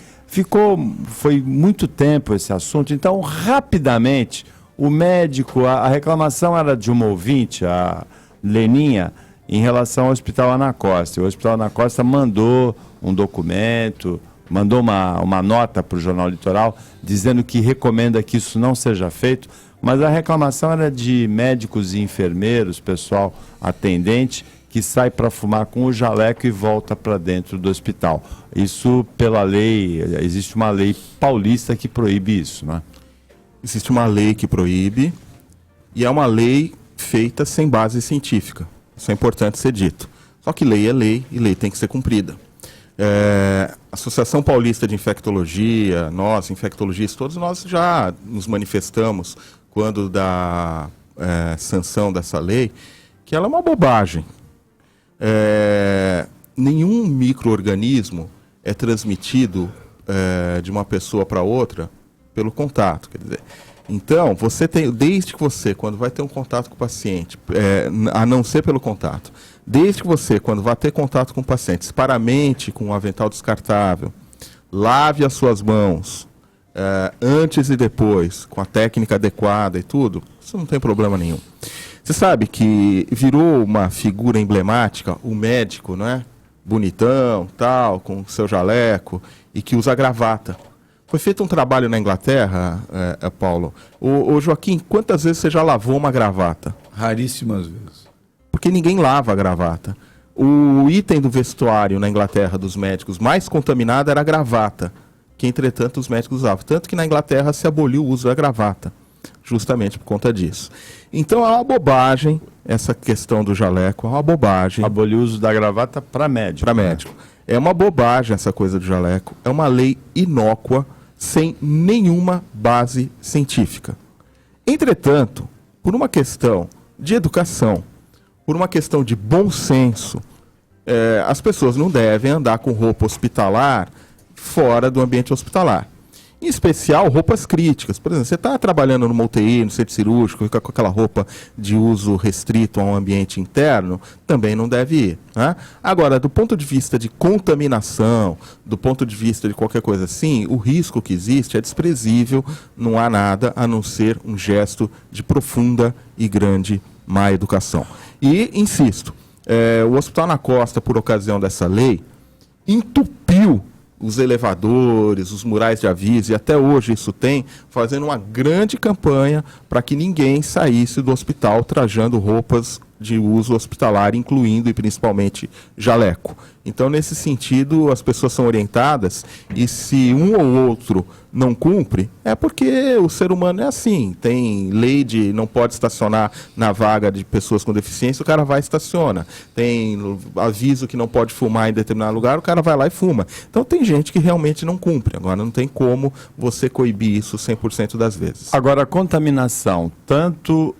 foi muito tempo esse assunto, então rapidamente o médico, a reclamação era de uma ouvinte, a Leninha, em relação ao Hospital Ana Costa. O Hospital Ana Costa mandou um documento, mandou uma nota para o Jornal Litoral dizendo que recomenda que isso não seja feito, mas a reclamação era de médicos e enfermeiros, pessoal atendente, que sai para fumar com o jaleco e volta para dentro do hospital. Isso pela lei, existe uma lei paulista que proíbe isso, né? Existe uma lei que proíbe e é uma lei feita sem base científica. Isso é importante ser dito. Só que lei é lei e lei tem que ser cumprida. A Associação Paulista de Infectologia, nós, infectologistas, todos nós já nos manifestamos quando da sanção dessa lei, que ela é uma bobagem. Nenhum micro-organismo é transmitido de uma pessoa para outra pelo contato, quer dizer. Então, você tem, desde que você, quando vai ter um contato com o paciente, a não ser pelo contato, desde que você, quando vai ter contato com o paciente, separamente com um avental descartável, lave as suas mãos antes e depois, com a técnica adequada e tudo, isso não tem problema nenhum. Você sabe que virou uma figura emblemática, o médico, não é? Bonitão, tal, com seu jaleco, e que usa gravata. Foi feito um trabalho na Inglaterra, Paulo. Ô Joaquim, quantas vezes você já lavou uma gravata? Raríssimas vezes. Porque ninguém lava a gravata. O item do vestuário na Inglaterra dos médicos mais contaminado era a gravata, que entretanto os médicos usavam. Tanto que na Inglaterra se aboliu o uso da gravata, justamente por conta disso. Então é uma bobagem essa questão do jaleco, é uma bobagem. Aboliu o uso da gravata para médico. Para médico. É uma bobagem essa coisa do jaleco, é uma lei inócua, sem nenhuma base científica. Entretanto, por uma questão de educação, por uma questão de bom senso, as pessoas não devem andar com roupa hospitalar fora do ambiente hospitalar. Em especial, roupas críticas. Por exemplo, você está trabalhando numa UTI, no centro cirúrgico, fica com aquela roupa de uso restrito a um ambiente interno, também não deve ir, né? Agora, do ponto de vista de contaminação, do ponto de vista de qualquer coisa assim, o risco que existe é desprezível, não há nada a não ser um gesto de profunda e grande má educação. E, insisto, o Hospital na Costa, por ocasião dessa lei, entupiu os elevadores, os murais de aviso, e até hoje isso tem, fazendo uma grande campanha para que ninguém saísse do hospital trajando roupas de uso hospitalar, incluindo e principalmente jaleco. Então, nesse sentido, as pessoas são orientadas, e se um ou outro não cumpre, é porque o ser humano é assim. Tem lei de não pode estacionar na vaga de pessoas com deficiência, o cara vai e estaciona. Tem aviso que não pode fumar em determinado lugar, o cara vai lá e fuma. Então, tem gente que realmente não cumpre. Agora, não tem como você coibir isso 100% das vezes. Agora, a contaminação, tanto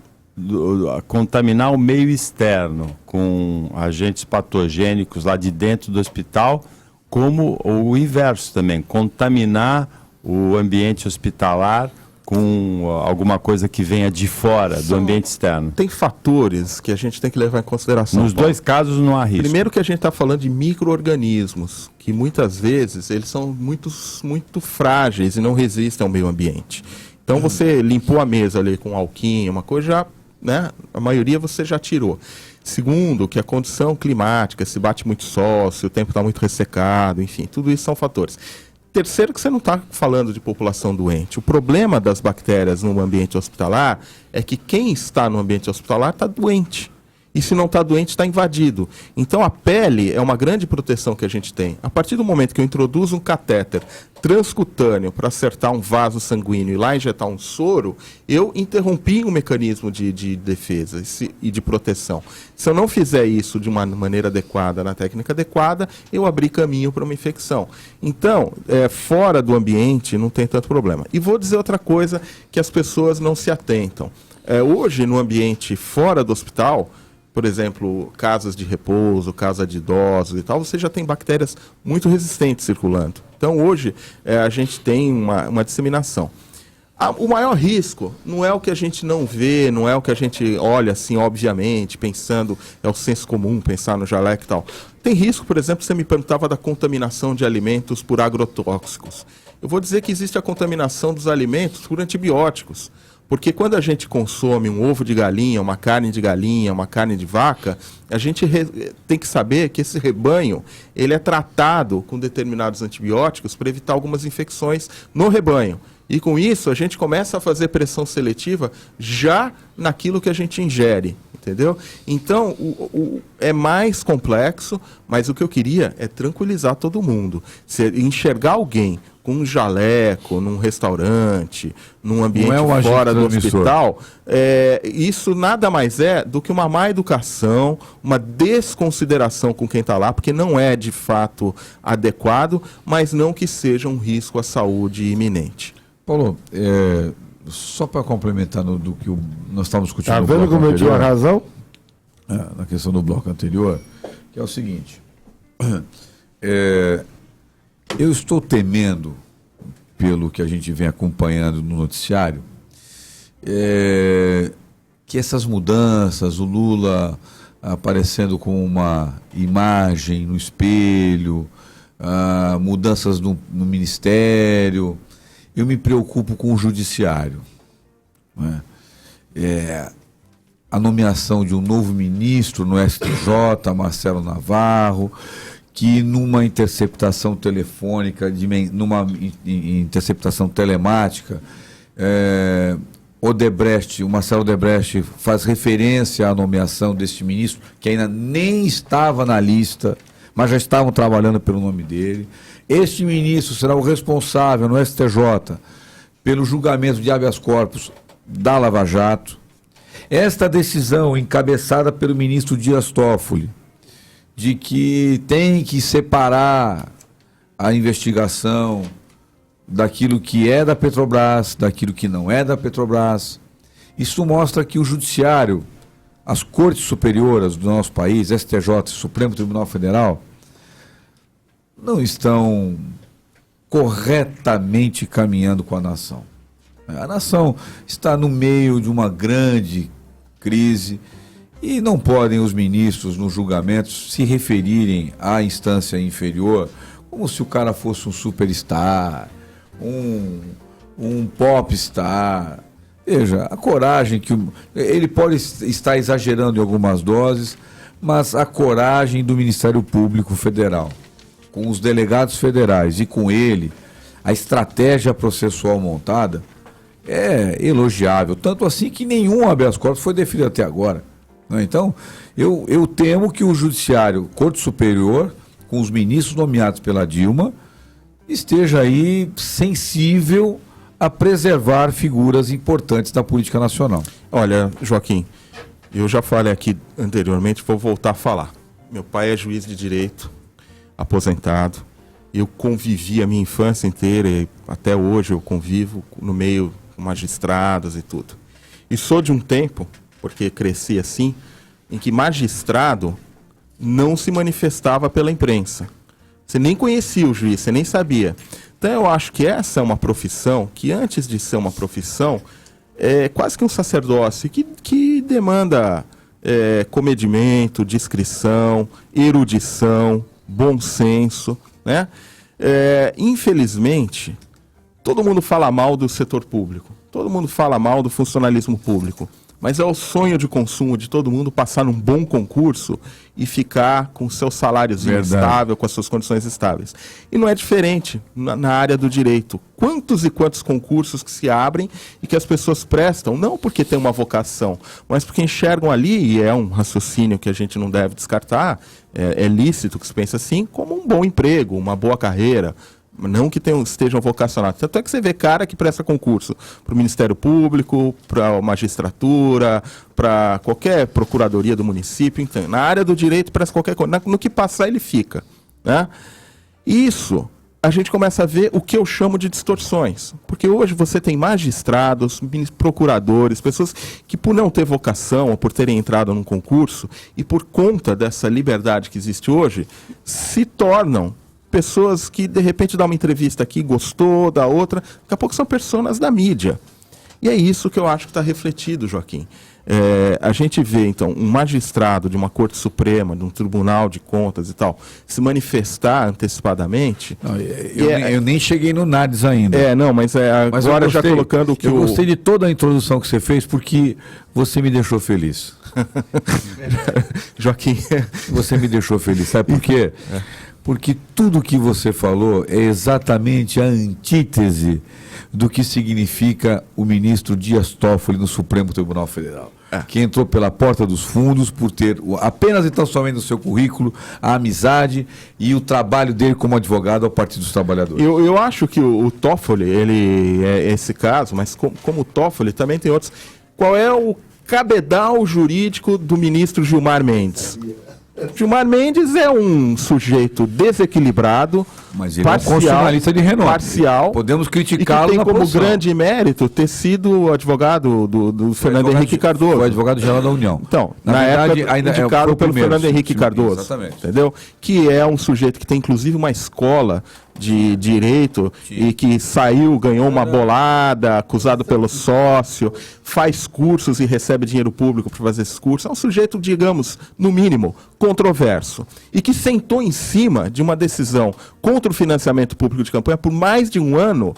contaminar o meio externo com agentes patogênicos lá de dentro do hospital, como o inverso também, contaminar o ambiente hospitalar com alguma coisa que venha de fora do ambiente externo. Tem fatores que a gente tem que levar em consideração. Nos dois casos não há risco. Primeiro que a gente está falando de micro-organismos, que muitas vezes eles são muito frágeis e não resistem ao meio ambiente. Então você limpou a mesa ali com alquinho, uma coisa já, né, a maioria você já tirou. Segundo, que a condição climática, se bate muito sol, se o tempo está muito ressecado, enfim, tudo isso são fatores. Terceiro, que você não está falando de população doente. O problema das bactérias no ambiente hospitalar é que quem está no ambiente hospitalar está doente. E se não está doente, está invadido. Então a pele é uma grande proteção que a gente tem. A partir do momento que eu introduzo um catéter transcutâneo para acertar um vaso sanguíneo e lá injetar um soro, eu interrompi um mecanismo de defesa e de proteção. Se eu não fizer isso de uma maneira adequada, na técnica adequada, eu abri caminho para uma infecção. Então, fora do ambiente não tem tanto problema. E vou dizer outra coisa que as pessoas não se atentam. Hoje, no ambiente fora do hospital, por exemplo, casas de repouso, casa de idosos e tal, você já tem bactérias muito resistentes circulando. Então, hoje, a gente tem uma disseminação. O maior risco não é o que a gente não vê, não é o que a gente olha assim, obviamente, pensando, é o senso comum, pensar no jaleco e tal. Tem risco, por exemplo, você me perguntava da contaminação de alimentos por agrotóxicos. Eu vou dizer que existe a contaminação dos alimentos por antibióticos. Porque quando a gente consome um ovo de galinha, uma carne de vaca, a gente tem que saber que esse rebanho ele é tratado com determinados antibióticos para evitar algumas infecções no rebanho. E com isso a gente começa a fazer pressão seletiva já naquilo que a gente ingere, entendeu? Então é mais complexo, mas o que eu queria é tranquilizar todo mundo. Se enxergar alguém com um jaleco, num restaurante, num ambiente fora do hospital, isso nada mais é do que uma má educação, uma desconsideração com quem está lá, porque não é de fato adequado, mas não que seja um risco à saúde iminente. Paulo, só para complementar do que nós estávamos discutindo no bloco anterior. Está vendo como eu tinha razão? Na questão do bloco anterior, que é o seguinte. Eu estou temendo, pelo que a gente vem acompanhando no noticiário, que essas mudanças, o Lula aparecendo com uma imagem no espelho, mudanças no ministério, eu me preocupo com o judiciário. Não é? A nomeação de um novo ministro no STJ, Marcelo Navarro, que numa interceptação telefônica, numa interceptação telemática, o Marcelo Odebrecht faz referência à nomeação deste ministro, que ainda nem estava na lista, mas já estavam trabalhando pelo nome dele. Este ministro será o responsável no STJ pelo julgamento de habeas corpus da Lava Jato. Esta decisão, encabeçada pelo ministro Dias Toffoli, de que tem que separar a investigação daquilo que é da Petrobras, daquilo que não é da Petrobras. Isso mostra que o judiciário, as cortes superiores do nosso país, STJ, Supremo Tribunal Federal, não estão corretamente caminhando com a nação. A nação está no meio de uma grande crise e não podem os ministros, nos julgamentos, se referirem à instância inferior como se o cara fosse um superstar, um popstar. Veja, a coragem que... Ele pode estar exagerando em algumas doses, mas a coragem do Ministério Público Federal, com os delegados federais e com ele, a estratégia processual montada é elogiável. Tanto assim que nenhum habeas corpus foi definido até agora. Então, eu temo que o Judiciário, Corte Superior, com os ministros nomeados pela Dilma, esteja aí sensível a preservar figuras importantes da política nacional. Olha, Joaquim, eu já falei aqui anteriormente, vou voltar a falar. Meu pai é juiz de direito, aposentado. Eu convivi a minha infância inteira e até hoje eu convivo no meio com magistrados e tudo. E sou de um tempo, porque cresci assim, em que magistrado não se manifestava pela imprensa. Você nem conhecia o juiz, você nem sabia. Então eu acho que essa é uma profissão que, antes de ser uma profissão, é quase que um sacerdócio que demanda comedimento, discrição, erudição, bom senso, né? Infelizmente, todo mundo fala mal do setor público, todo mundo fala mal do funcionalismo público, mas é o sonho de consumo de todo mundo passar num bom concurso e ficar com seu saláriozinho estável, com as suas condições estáveis. E não é diferente na área do direito. Quantos e quantos concursos que se abrem e que as pessoas prestam, não porque tem uma vocação, mas porque enxergam ali, e é um raciocínio que a gente não deve descartar, é lícito que se pense assim, como um bom emprego, uma boa carreira, não que estejam vocacionados. Tanto é que você vê cara que presta concurso para o Ministério Público, para a magistratura, para qualquer procuradoria do município. Então, na área do direito, presta qualquer coisa. No que passar, ele fica. Né? Isso, a gente começa a ver o que eu chamo de distorções. Porque hoje você tem magistrados, procuradores, pessoas que, por não ter vocação ou por terem entrado num concurso, e por conta dessa liberdade que existe hoje, se tornam pessoas que, de repente, dá uma entrevista aqui, gostou, da outra, daqui a pouco são pessoas da mídia. E é isso que eu acho que está refletido, Joaquim. A gente vê, então, um magistrado de uma Corte Suprema, de um Tribunal de Contas e tal, se manifestar antecipadamente... Não, eu nem cheguei no NADES ainda. Mas agora já colocando que eu gostei de toda a introdução que você fez, porque você me deixou feliz. Joaquim... Você me deixou feliz, sabe por quê? Porque tudo que você falou é exatamente a antítese do que significa o ministro Dias Toffoli no Supremo Tribunal Federal. Que entrou pela porta dos fundos por ter apenas e tão somente no seu currículo a amizade e o trabalho dele como advogado ao Partido dos Trabalhadores. Eu acho que o Toffoli, ele é esse caso, mas como o Toffoli também tem outros. Qual é o cabedal jurídico do ministro Gilmar Mendes? Gilmar Mendes é um sujeito desequilibrado, mas ele parcial, é um constitucionalista de renome. Parcial. Podemos criticá-lo. E que tem como posição. Grande mérito ter sido advogado do Fernando Henrique Cardoso. Foi advogado-geral da União. Então, na verdade, época, ainda indicado pelo Fernando Henrique Cardoso. Exatamente. Entendeu? Que é um sujeito que tem inclusive uma escola de direito e que ganhou uma bolada, acusado pelo sócio, faz cursos e recebe dinheiro público para fazer esses cursos. É um sujeito, digamos, no mínimo, controverso. E que sentou em cima de uma decisão contra o financiamento público de campanha por mais de um ano,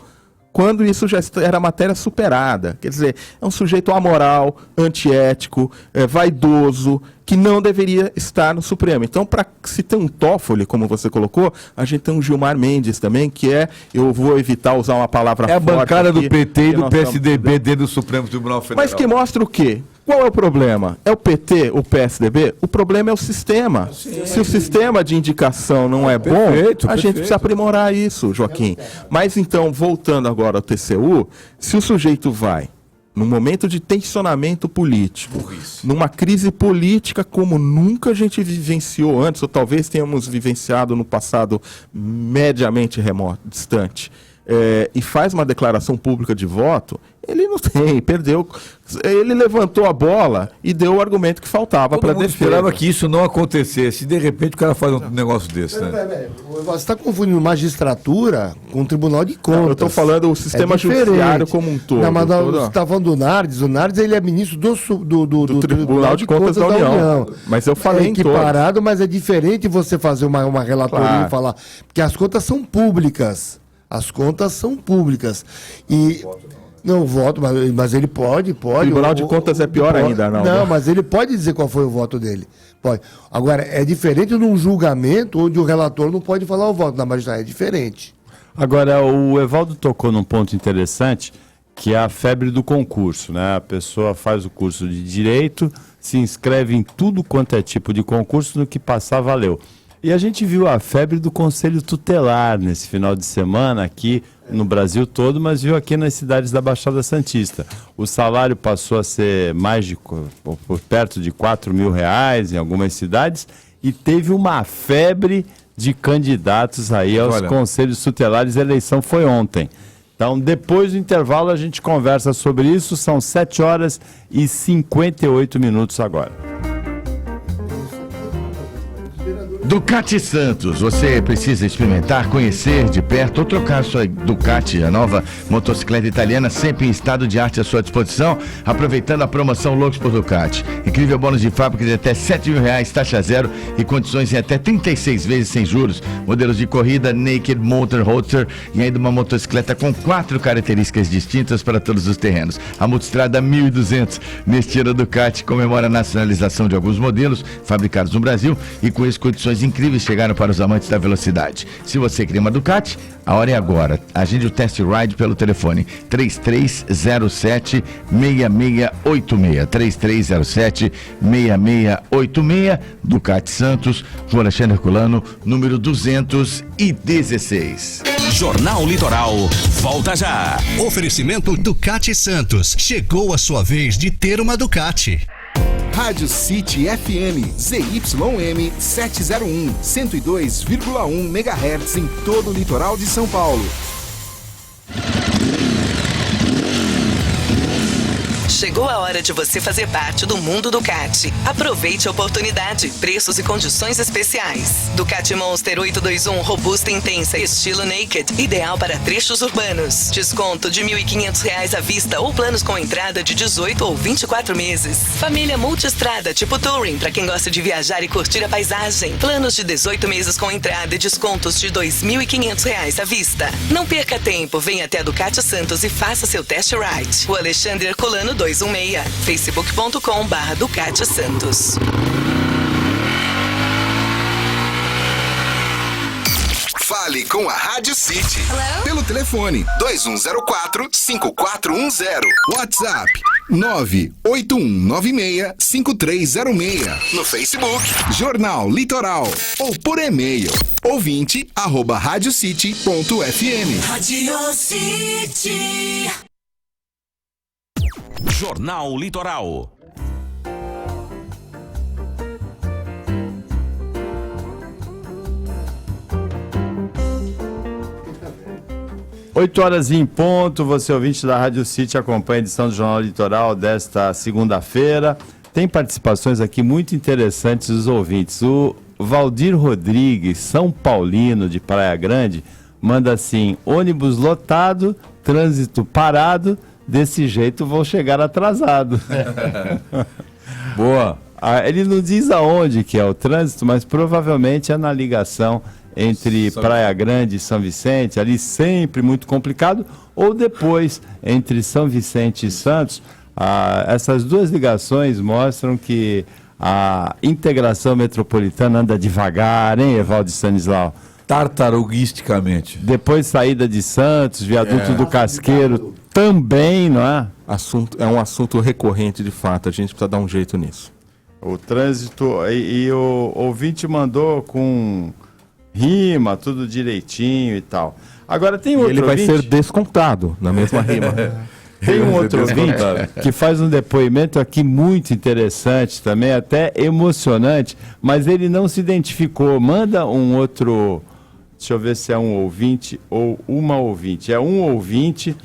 quando isso já era matéria superada. Quer dizer, é um sujeito amoral, antiético, vaidoso, que não deveria estar no Supremo. Então, para se ter um Toffoli, como você colocou, a gente tem um Gilmar Mendes também, que eu vou evitar usar uma palavra forte. É a bancada aqui, do PT e do PSDB dentro do Supremo Tribunal Federal. Mas que mostra o quê? Qual é o problema? É o PT, o PSDB? O problema é o sistema. Se o sistema de indicação não é bom, a gente precisa aprimorar isso, Joaquim. Mas então, voltando agora ao TCU, se o sujeito vai num momento de tensionamento político, numa crise política como nunca a gente vivenciou antes, ou talvez tenhamos vivenciado no passado mediamente remoto, distante, e faz uma declaração pública de voto, ele não tem, perdeu. Ele levantou a bola e deu o argumento que faltava para defesa. Esperava que isso não acontecesse. De repente o cara faz um negócio desse, né? Você está confundindo magistratura com o Tribunal de Contas. Não, eu estou falando o sistema judiciário como um todo. Não, mas você está falando do Nardes. O Nardes ele é ministro do Tribunal de Contas da União. Mas eu falei em todos. Equiparado, mas é diferente você fazer uma relatoria e falar. Porque as contas são públicas. As contas são públicas. E... Não, voto, mas ele pode. O Tribunal de Contas é pior ainda, não. Não, mas ele pode dizer qual foi o voto dele. Pode. Agora, é diferente num julgamento onde o relator não pode falar o voto da magistrada. É diferente. Agora, o Evaldo tocou num ponto interessante, que é a febre do concurso, né? A pessoa faz o curso de Direito, se inscreve em tudo quanto é tipo de concurso, no que passar valeu. E a gente viu a febre do Conselho Tutelar nesse final de semana aqui no Brasil todo, mas viu aqui nas cidades da Baixada Santista. O salário passou a ser por perto de R$4.000 em algumas cidades e teve uma febre de candidatos aí aos Conselhos Tutelares. A eleição foi ontem. Então, depois do intervalo, a gente conversa sobre isso. São 7h58 agora. Ducati Santos, você precisa experimentar, conhecer de perto ou trocar sua Ducati, a nova motocicleta italiana, sempre em estado de arte à sua disposição, aproveitando a promoção Loucos por Ducati. Incrível bônus de fábrica de até R$7.000, taxa zero e condições em até 36 vezes sem juros. Modelos de corrida, Naked, Motor, Roadster e ainda uma motocicleta com 4 características distintas para todos os terrenos. A Multistrada 1200, neste ano Ducati comemora a nacionalização de alguns modelos fabricados no Brasil e com isso condições incríveis chegaram para os amantes da velocidade. Se você quer uma Ducati, a hora é agora. Agende o test ride pelo telefone 3307-6686. 3307-6686. Ducati Santos, Rua Alexandre Herculano, número 216. Jornal Litoral, volta já. Oferecimento Ducati Santos. Chegou a sua vez de ter uma Ducati. Rádio City FM, ZYM 701, 102,1 MHz em todo o litoral de São Paulo. Chegou a hora de você fazer parte do mundo Ducati. Aproveite a oportunidade, preços e condições especiais. Ducati Monster 821 robusta e intensa, estilo naked, ideal para trechos urbanos. Desconto de R$ 1.500 à vista ou planos com entrada de 18 ou 24 meses. Família multistrada tipo Touring, para quem gosta de viajar e curtir a paisagem. Planos de 18 meses com entrada e descontos de R$ 2.500 à vista. Não perca tempo, venha até a Ducati Santos e faça seu test ride. O Alexandre Herculano 216, facebook.com/Ducati Santos. Fale com a Rádio City. Hello? Pelo telefone 2104-5410. WhatsApp 98196-5306. No Facebook, Jornal Litoral. Ou por e-mail, ouvinte@radiocity.fm. Rádio City. Jornal Litoral. Oito horas em ponto, você ouvinte da Rádio City acompanha a edição do Jornal Litoral desta segunda-feira. Tem participações aqui muito interessantes dos ouvintes. O Valdir Rodrigues, São Paulino de Praia Grande, manda assim: ônibus lotado, trânsito parado, desse jeito vou chegar atrasado. Boa. Ele não diz aonde que é o trânsito, mas provavelmente é na ligação entre Praia Grande e São Vicente, ali sempre muito complicado, ou depois entre São Vicente e Santos. Essas duas ligações mostram que a integração metropolitana anda devagar, hein, Evaldo Stanislau? Tartaruguisticamente. Depois saída de Santos, viaduto do Casqueiro, também, não é? É um assunto recorrente de fato, a gente precisa dar um jeito nisso. O trânsito, e o ouvinte mandou com rima, tudo direitinho e tal. Agora tem outro ele vai ouvinte... ser descontado na mesma rima. Tem um outro ouvinte que faz um depoimento aqui muito interessante também, até emocionante, mas ele não se identificou. Manda um outro, deixa eu ver se é um ouvinte ou uma ouvinte. É um ouvinte,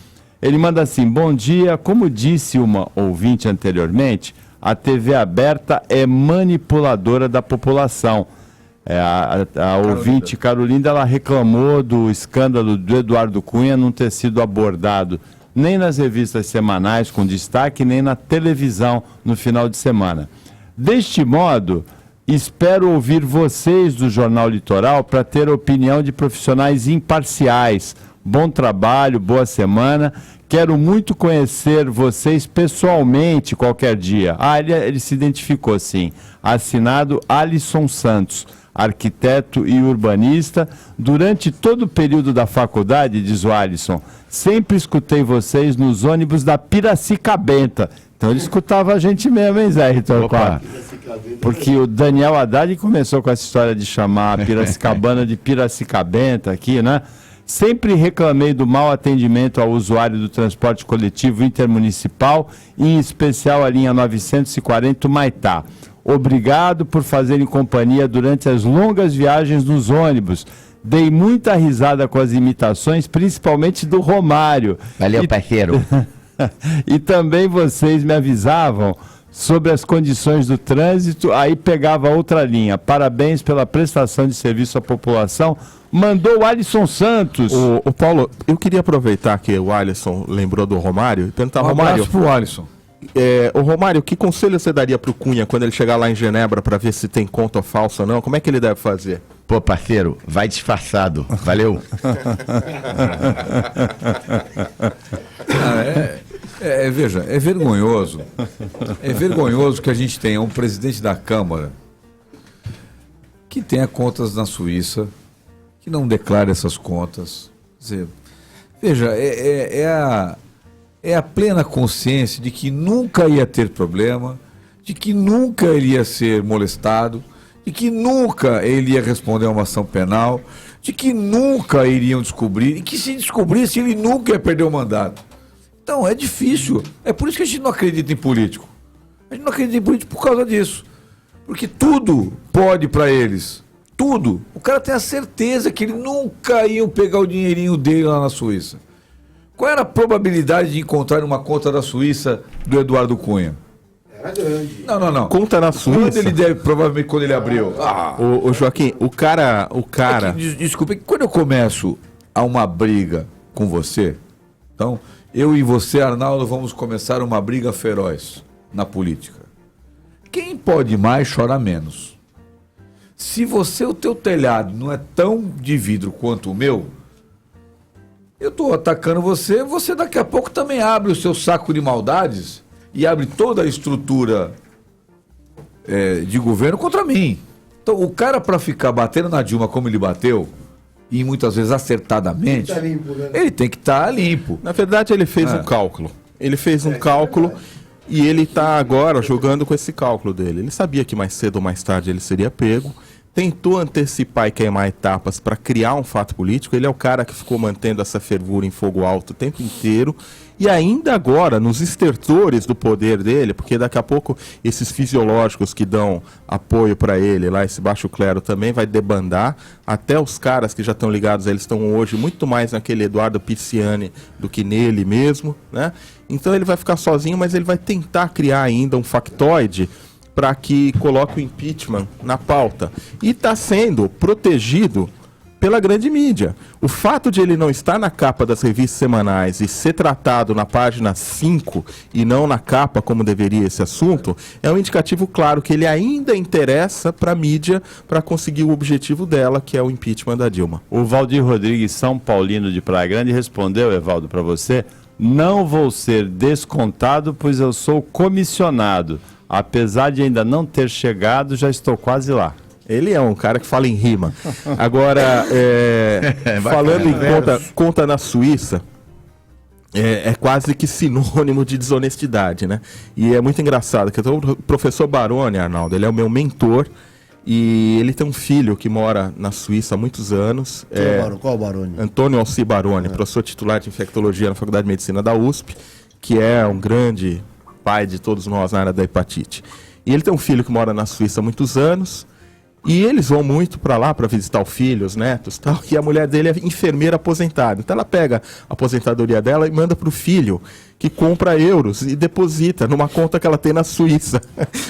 ele manda assim: bom dia, como disse uma ouvinte anteriormente, a TV aberta é manipuladora da população. A ouvinte Carolinda, ela reclamou do escândalo do Eduardo Cunha não ter sido abordado nem nas revistas semanais com destaque, nem na televisão no final de semana. Deste modo, espero ouvir vocês do Jornal Litoral para ter opinião de profissionais imparciais. Bom trabalho, boa semana. Quero muito conhecer vocês pessoalmente qualquer dia. Ele se identificou, sim. Assinado Alisson Santos, arquiteto e urbanista. Durante todo o período da faculdade, diz o Alisson, sempre escutei vocês nos ônibus da Piracicabenta. Então ele escutava a gente mesmo, hein, Zé Torquato? Porque o Daniel Haddad começou com essa história de chamar a Piracicabana de Piracicabenta aqui, né? Sempre reclamei do mau atendimento ao usuário do transporte coletivo intermunicipal, em especial a linha 940 Humaitá. Obrigado por fazerem companhia durante as longas viagens nos ônibus. Dei muita risada com as imitações, principalmente do Romário. Valeu, parceiro. E também vocês me avisavam sobre as condições do trânsito, aí pegava outra linha. Parabéns pela prestação de serviço à população. Mandou o Alisson Santos. O Paulo, eu queria aproveitar que o Alisson lembrou do Romário e perguntar, Romário, pro Alisson. Ô Romário, que conselho você daria pro Cunha quando ele chegar lá em Genebra para ver se tem conta falsa ou não? Como é que ele deve fazer? Pô, parceiro, vai disfarçado. Valeu. Veja, é vergonhoso. É vergonhoso que a gente tenha um presidente da Câmara que tenha contas na Suíça, que não declare essas contas. Quer dizer, veja, é a plena consciência de que nunca ia ter problema, de que nunca iria ser molestado, de que nunca ele ia responder a uma ação penal, de que nunca iriam descobrir, e que se descobrisse ele nunca ia perder o mandato. Então é difícil, é por isso que a gente não acredita em político. A gente não acredita em político por causa disso, porque tudo pode para eles, tudo. O cara tem a certeza que eles nunca iam pegar o dinheirinho dele lá na Suíça. Qual era a probabilidade de encontrar uma conta da Suíça do Eduardo Cunha? Era grande. Não. Conta na Suíça. Quando ele deve, provavelmente quando ele abriu. Ô Joaquim, o cara... Desculpa, quando eu começo a uma briga com você, então, eu e você, Arnaldo, vamos começar uma briga feroz na política. Quem pode mais, chora menos. Se o teu telhado não é tão de vidro quanto o meu, eu estou atacando você, você daqui a pouco também abre o seu saco de maldades e abre toda a estrutura de governo contra mim. Então, o cara, para ficar batendo na Dilma como ele bateu, e muitas vezes acertadamente, ele tem que estar limpo. Na verdade, ele fez um cálculo. Ele fez um cálculo e ele está agora jogando com esse cálculo dele. Ele sabia que mais cedo ou mais tarde ele seria pego. Tentou antecipar e queimar etapas para criar um fato político. Ele é o cara que ficou mantendo essa fervura em fogo alto o tempo inteiro. E ainda agora, nos estertores do poder dele, porque daqui a pouco esses fisiológicos que dão apoio para ele, lá esse baixo clero também vai debandar. Até os caras que já estão ligados a ele estão hoje muito mais naquele Eduardo Pisciani do que nele mesmo, né? Então ele vai ficar sozinho, mas ele vai tentar criar ainda um factoide para que coloque o impeachment na pauta. E está sendo protegido pela grande mídia. O fato de ele não estar na capa das revistas semanais e ser tratado na página 5 e não na capa como deveria esse assunto, é um indicativo claro que ele ainda interessa para a mídia para conseguir o objetivo dela, que é o impeachment da Dilma. O Valdir Rodrigues, São Paulino de Praia Grande, respondeu, Evaldo, para você: não vou ser descontado, pois eu sou comissionado. Apesar de ainda não ter chegado, já estou quase lá. Ele é um cara que fala em rima. Agora, falando em conta na Suíça, é quase que sinônimo de desonestidade, né? E é muito engraçado, que o professor Baroni, Arnaldo, ele é o meu mentor, e ele tem um filho que mora na Suíça há muitos anos. Qual Baroni? Antônio Alci Baroni, professor titular de infectologia na Faculdade de Medicina da USP, que é um grande pai de todos nós na área da hepatite. E ele tem um filho que mora na Suíça há muitos anos, e eles vão muito para lá para visitar o filho, os netos e tal, e a mulher dele é enfermeira aposentada. Então ela pega a aposentadoria dela e manda para o filho, que compra euros e deposita numa conta que ela tem na Suíça.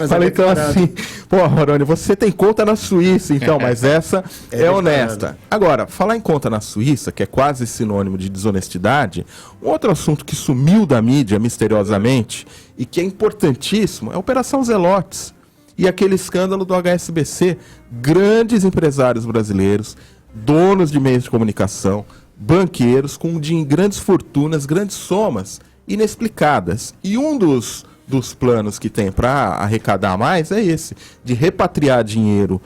Falei então assim, pô, Maroni, você tem conta na Suíça, então, mas essa é honesta. Agora, falar em conta na Suíça, que é quase sinônimo de desonestidade, um outro assunto que sumiu da mídia misteriosamente e que é importantíssimo é a Operação Zelotes. E aquele escândalo do HSBC, grandes empresários brasileiros, donos de meios de comunicação, banqueiros com grandes fortunas, grandes somas inexplicadas. E um dos planos que tem para arrecadar mais é esse, de repatriar dinheiro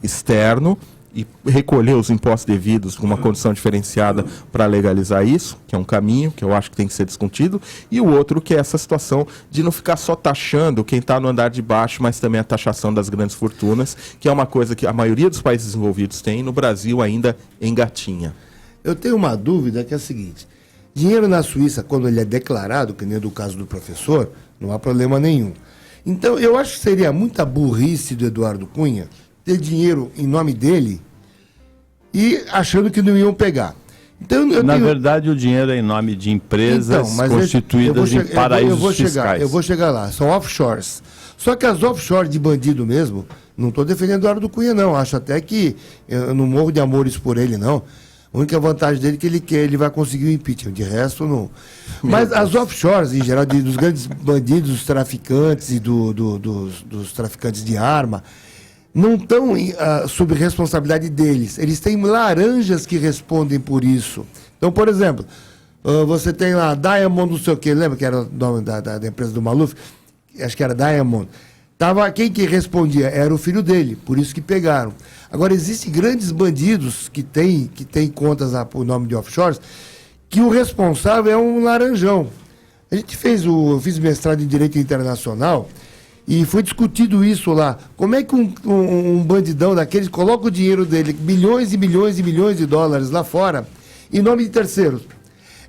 externo e recolher os impostos devidos com uma condição diferenciada para legalizar isso, que é um caminho que eu acho que tem que ser discutido, e o outro que é essa situação de não ficar só taxando quem está no andar de baixo, mas também a taxação das grandes fortunas, que é uma coisa que a maioria dos países desenvolvidos tem, no Brasil ainda engatinha. Eu tenho uma dúvida que é a seguinte: dinheiro na Suíça, quando ele é declarado, que nem do caso do professor, não há problema nenhum. Então, eu acho que seria muita burrice do Eduardo Cunha ter dinheiro em nome dele e achando que não iam pegar. Então, na verdade, o dinheiro é em nome de empresas constituídas em paraísos fiscais. Eu vou chegar lá. São offshores. Só que as offshores de bandido mesmo, não estou defendendo o Eduardo Cunha, não. Acho até que eu não morro de amores por ele, não. A única vantagem dele é que ele vai conseguir o impeachment. De resto, não. Mas as offshores, em geral, dos grandes bandidos, dos traficantes e dos traficantes de arma, não estão sob responsabilidade deles. Eles têm laranjas que respondem por isso. Então, por exemplo, você tem lá Diamond, não sei o quê, lembra que era o nome da empresa do Maluf? Acho que era Diamond. Quem que respondia? Era o filho dele, por isso que pegaram. Agora, existem grandes bandidos que têm contas por nome de offshores, que o responsável é um laranjão. A gente eu fiz mestrado em Direito Internacional, e foi discutido isso lá. Como é que um bandidão daqueles coloca o dinheiro dele, bilhões e bilhões e bilhões de dólares lá fora, em nome de terceiros?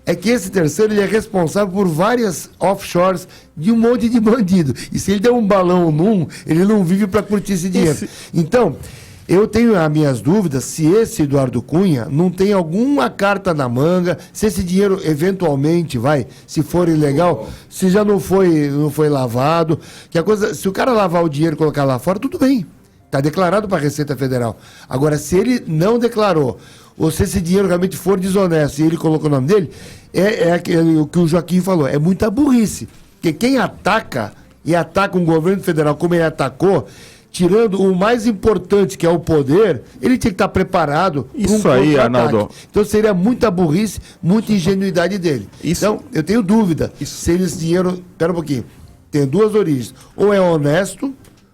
É que esse terceiro ele é responsável por várias offshores de um monte de bandido. E se ele der um balão ele não vive para curtir esse dinheiro. Então, Eu tenho as minhas dúvidas se esse Eduardo Cunha não tem alguma carta na manga, se esse dinheiro eventualmente se for ilegal, se já não foi lavado, que a coisa, se o cara lavar o dinheiro e colocar lá fora, tudo bem. Está declarado para a Receita Federal. Agora, se ele não declarou, ou se esse dinheiro realmente for desonesto e ele colocou o nome dele, o que o Joaquim falou, é muita burrice. Porque quem ataca um governo federal como ele atacou, tirando o mais importante, que é o poder, ele tinha que estar preparado para um aí, Arnaldo. Então seria muita burrice, muita ingenuidade dele. Então, eu tenho dúvida se esse dinheiro... Espera um pouquinho. Tem duas origens. Ou é honesto,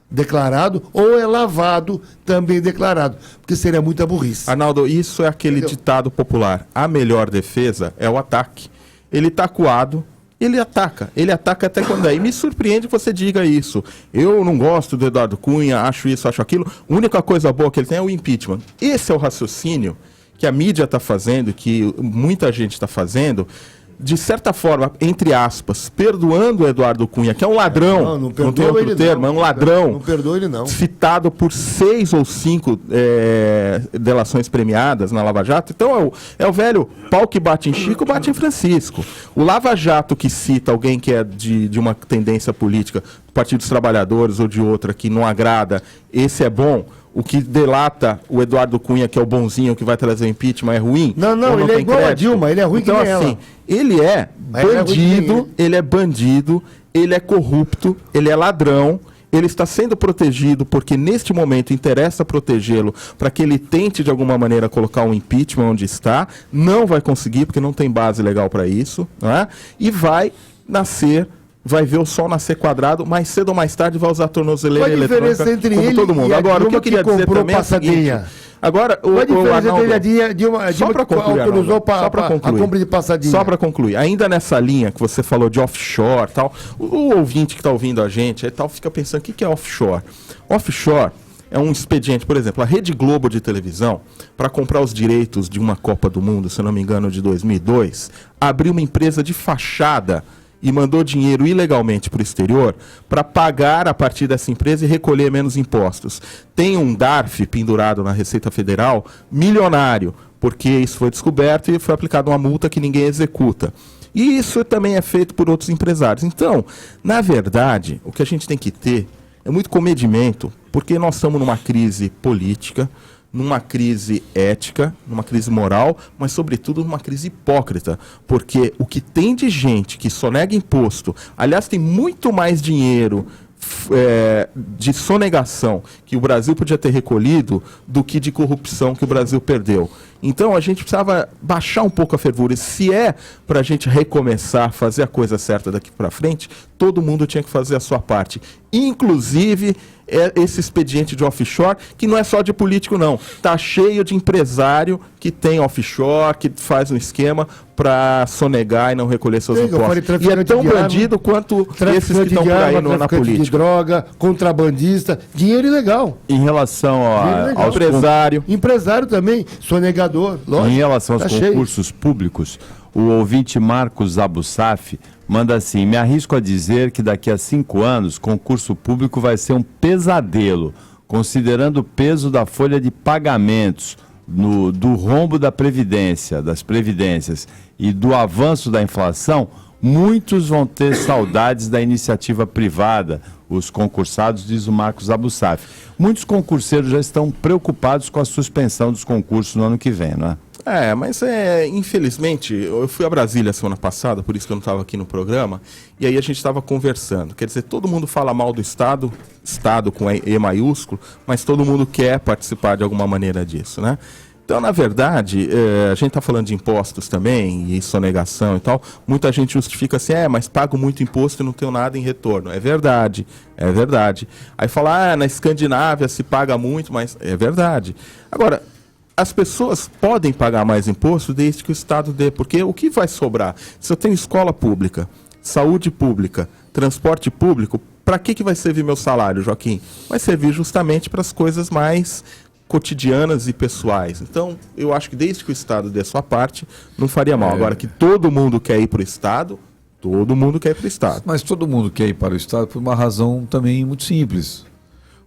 declarado, ou é lavado, também declarado. Porque seria muita burrice. Arnaldo, isso é aquele ditado popular. A melhor defesa é o ataque. Ele está acuado. Ele ataca até quando é. E me surpreende que você diga isso. Eu não gosto do Eduardo Cunha, acho isso, acho aquilo. A única coisa boa que ele tem é o impeachment. Esse é o raciocínio que a mídia está fazendo, que muita gente está fazendo, de certa forma, entre aspas, perdoando o Eduardo Cunha, que é um ladrão, não tem outro termo, é um ladrão. Não perdoa ele, não. Citado por 6 ou 5 delações premiadas na Lava Jato. Então é o velho pau que bate em Chico, bate em Francisco. O Lava Jato que cita alguém que é de uma tendência política, do Partido dos Trabalhadores ou de outra, que não agrada, esse é bom. O que delata o Eduardo Cunha, que é o bonzinho que vai trazer o impeachment, é ruim? Não, ele é igual a Dilma, ele é ruim então, que nem assim, ela. Ele é bandido, ele é corrupto, ele é ladrão, ele está sendo protegido porque neste momento interessa protegê-lo para que ele tente de alguma maneira colocar um impeachment onde está, não vai conseguir porque não tem base legal para isso, né? E vai ver o sol nascer quadrado, mais cedo ou mais tarde vai usar a tornozeleira eletrônica. Qual a diferença entre como ele todo mundo. e a Agora, o que eu queria dizer também passadinha? é o seguinte, agora, qual a diferença entre Arnaldo, só para concluir, autorizou a compra de passadinha? Só para concluir, ainda nessa linha que você falou de offshore, tal, o ouvinte que está ouvindo a gente, fica pensando, o que é offshore? Offshore é um expediente, por exemplo, a Rede Globo de televisão, para comprar os direitos de uma Copa do Mundo, se eu não me engano, de 2002, abriu uma empresa de fachada e mandou dinheiro ilegalmente para o exterior para pagar a partir dessa empresa e recolher menos impostos. Tem um DARF pendurado na Receita Federal milionário, porque isso foi descoberto e foi aplicada uma multa que ninguém executa. E isso também é feito por outros empresários. Então, na verdade, o que a gente tem que ter é muito comedimento, porque nós estamos numa crise política, numa crise ética, numa crise moral, mas sobretudo numa crise hipócrita, porque o que tem de gente que sonega imposto, aliás, tem muito mais dinheiro de sonegação que o Brasil podia ter recolhido do que de corrupção que o Brasil perdeu. Então a gente precisava baixar um pouco a fervura. E se é para a gente recomeçar, fazer a coisa certa daqui para frente, todo mundo tinha que fazer a sua parte. Inclusive esse expediente de offshore, que não é só de político não. Está cheio de empresário que tem offshore, que faz um esquema para sonegar e não recolher seus impostos. E é tão bandido quanto esses que estão por aí na política. De droga, contrabandista, dinheiro ilegal. Em relação ao empresário também, sonegador, lógico. Em relação aos concursos públicos, o ouvinte Marcos Abussaf manda assim: me arrisco a dizer que daqui a 5 anos concurso público vai ser um pesadelo, considerando o peso da folha de pagamentos, do rombo das previdências e do avanço da inflação. Muitos vão ter saudades da iniciativa privada, os concursados, diz o Marcos Abussaf. Muitos concurseiros já estão preocupados com a suspensão dos concursos no ano que vem, não é? Mas infelizmente, eu fui a Brasília semana passada, por isso que eu não estava aqui no programa, e aí a gente estava conversando. Quer dizer, todo mundo fala mal do Estado com E maiúsculo, mas todo mundo quer participar de alguma maneira disso, né? Então, na verdade, a gente está falando de impostos também, e sonegação e tal. Muita gente justifica assim, mas pago muito imposto e não tenho nada em retorno. É verdade. Aí fala, na Escandinávia se paga muito, mas é verdade. Agora, as pessoas podem pagar mais imposto desde que o Estado dê, porque o que vai sobrar? Se eu tenho escola pública, saúde pública, transporte público, para que vai servir meu salário, Joaquim? Vai servir justamente para as coisas mais cotidianas e pessoais. Então, eu acho que desde que o Estado dê a sua parte, não faria mal. Agora que todo mundo quer ir para o Estado, todo mundo quer ir para o Estado. Mas todo mundo quer ir para o Estado por uma razão também muito simples.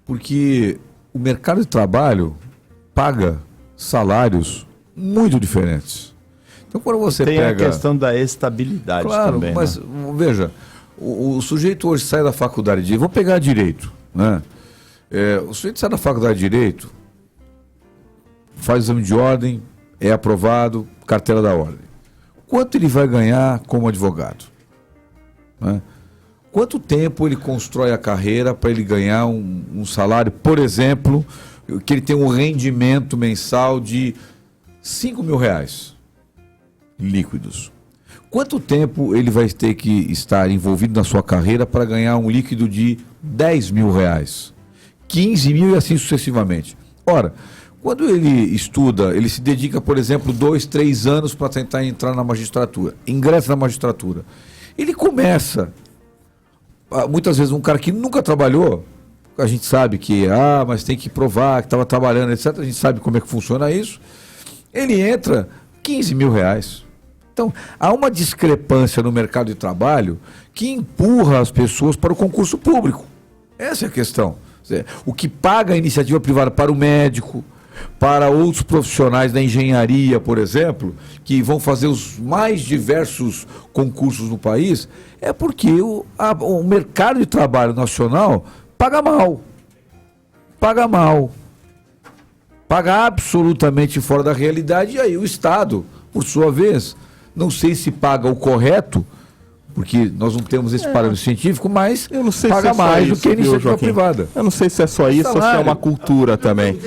Porque o mercado de trabalho paga salários muito diferentes. Então, quando você Tem pega... a questão da estabilidade também. Mas, veja, o sujeito hoje sai da faculdade de... Vou pegar direito, né? O sujeito sai da faculdade de direito, faz exame de ordem, é aprovado, carteira da ordem. Quanto ele vai ganhar como advogado? Né? Quanto tempo ele constrói a carreira para ele ganhar um salário, por exemplo, que ele tem um rendimento mensal de R$5.000 líquidos? Quanto tempo ele vai ter que estar envolvido na sua carreira para ganhar um líquido de R$10.000, 15.000 e assim sucessivamente? Ora, quando ele estuda, ele se dedica, por exemplo, 2, 3 anos para tentar entrar na magistratura, ingressa na magistratura. Ele começa, muitas vezes um cara que nunca trabalhou, a gente sabe que, mas tem que provar que estava trabalhando, etc. A gente sabe como é que funciona isso. Ele entra R$15.000. Então, há uma discrepância no mercado de trabalho que empurra as pessoas para o concurso público. Essa é a questão. O que paga a iniciativa privada para o médico, para outros profissionais da engenharia, por exemplo, que vão fazer os mais diversos concursos no país, é porque o mercado de trabalho nacional paga mal. Paga mal. Paga absolutamente fora da realidade. E aí o Estado, por sua vez, não sei se paga o correto, porque nós não temos esse parâmetro científico, mas eu não sei paga se é mais isso, do que a iniciativa privada. Eu não sei se é só isso ou se é uma cultura também.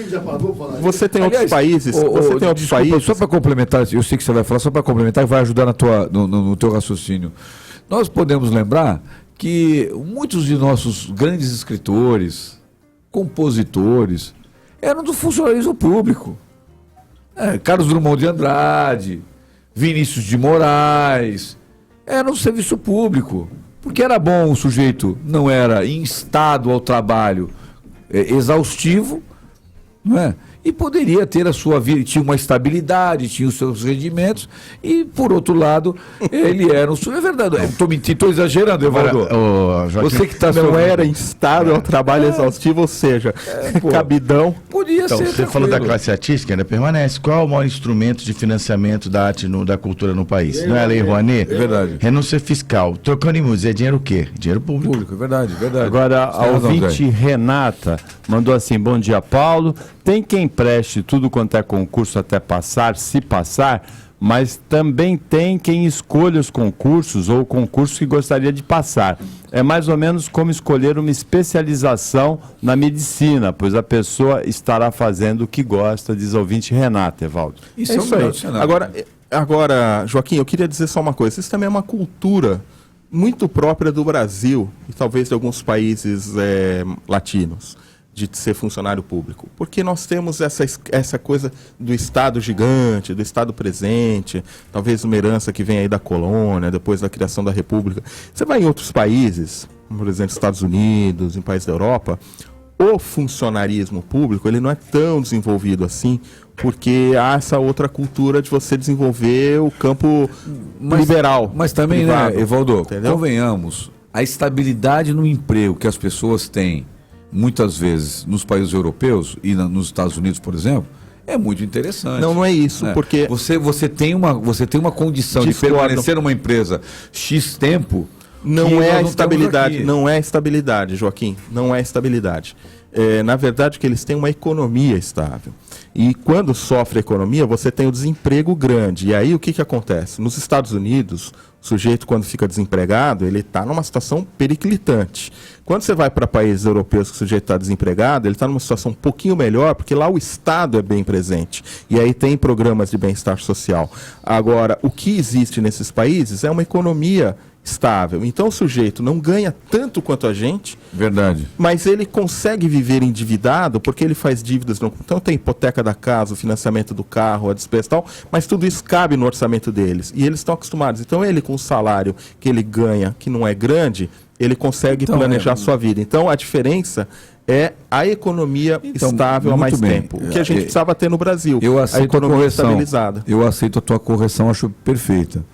Você tem outros países. Você tem outros países. Só para complementar, eu sei que você vai falar, só para complementar e vai ajudar no teu raciocínio. Nós podemos lembrar que muitos de nossos grandes escritores, compositores, eram do funcionalismo público. Carlos Drummond de Andrade, Vinícius de Moraes, era um serviço público, porque era bom, o sujeito não era instado ao trabalho exaustivo, não é? E poderia ter a sua vida, tinha uma estabilidade, tinha os seus rendimentos, e por outro lado, ele era um... É verdade, estou exagerando, Evaldo. Você que está não era instado ao trabalho exaustivo, ou seja, cabidão. Podia ser. Você falou da classe artística, ainda permanece. Qual é o maior instrumento de financiamento da arte, da cultura no país? Não é a Lei Rouanet? É verdade. Renúncia fiscal. Trocando em música, é dinheiro o quê? Dinheiro público. É verdade, verdade. Agora, a ouvinte Renata mandou assim: bom dia, Paulo. Tem quem preste tudo quanto é concurso até passar, se passar, mas também tem quem escolha os concursos ou concursos que gostaria de passar. É mais ou menos como escolher uma especialização na medicina, pois a pessoa estará fazendo o que gosta, diz a ouvinte Renata, Evaldo. Isso aí. Agora, Joaquim, eu queria dizer só uma coisa. Isso também é uma cultura muito própria do Brasil e talvez de alguns países latinos, de ser funcionário público, porque nós temos essa coisa do Estado gigante, do Estado presente, talvez uma herança que vem aí da colônia, depois da criação da República. Você vai em outros países, por exemplo, Estados Unidos, em países da Europa, o funcionarismo público ele não é tão desenvolvido assim, porque há essa outra cultura de você desenvolver o campo liberal. Mas também, privado, né, Evaldo, entendeu? Convenhamos, a estabilidade no emprego que as pessoas têm muitas vezes nos países europeus e nos Estados Unidos, por exemplo, é muito interessante. Não é isso, porque... Você tem uma condição de permanecer numa empresa X tempo... Não é a estabilidade, não é estabilidade, Joaquim, não é estabilidade. Na verdade, que eles têm uma economia estável. E quando sofre a economia, você tem o desemprego grande. E aí o que acontece? Nos Estados Unidos, o sujeito, quando fica desempregado, ele está numa situação periclitante. Quando você vai para países europeus que o sujeito está desempregado, ele está numa situação um pouquinho melhor, porque lá o Estado é bem presente. E aí tem programas de bem-estar social. Agora, o que existe nesses países é uma economia estável. Então o sujeito não ganha tanto quanto a gente. Verdade. Mas ele consegue viver endividado porque ele faz dívidas. Então tem hipoteca da casa, o financiamento do carro, a despesa e tal, mas tudo isso cabe no orçamento deles. E eles estão acostumados. Então ele, com o salário que ele ganha, que não é grande, ele consegue planejar a sua vida. Então a diferença é a economia estável há mais tempo. O que a gente precisava ter no Brasil. Eu aceito a economia a correção. estabilizada. Eu aceito a tua correção, acho perfeita.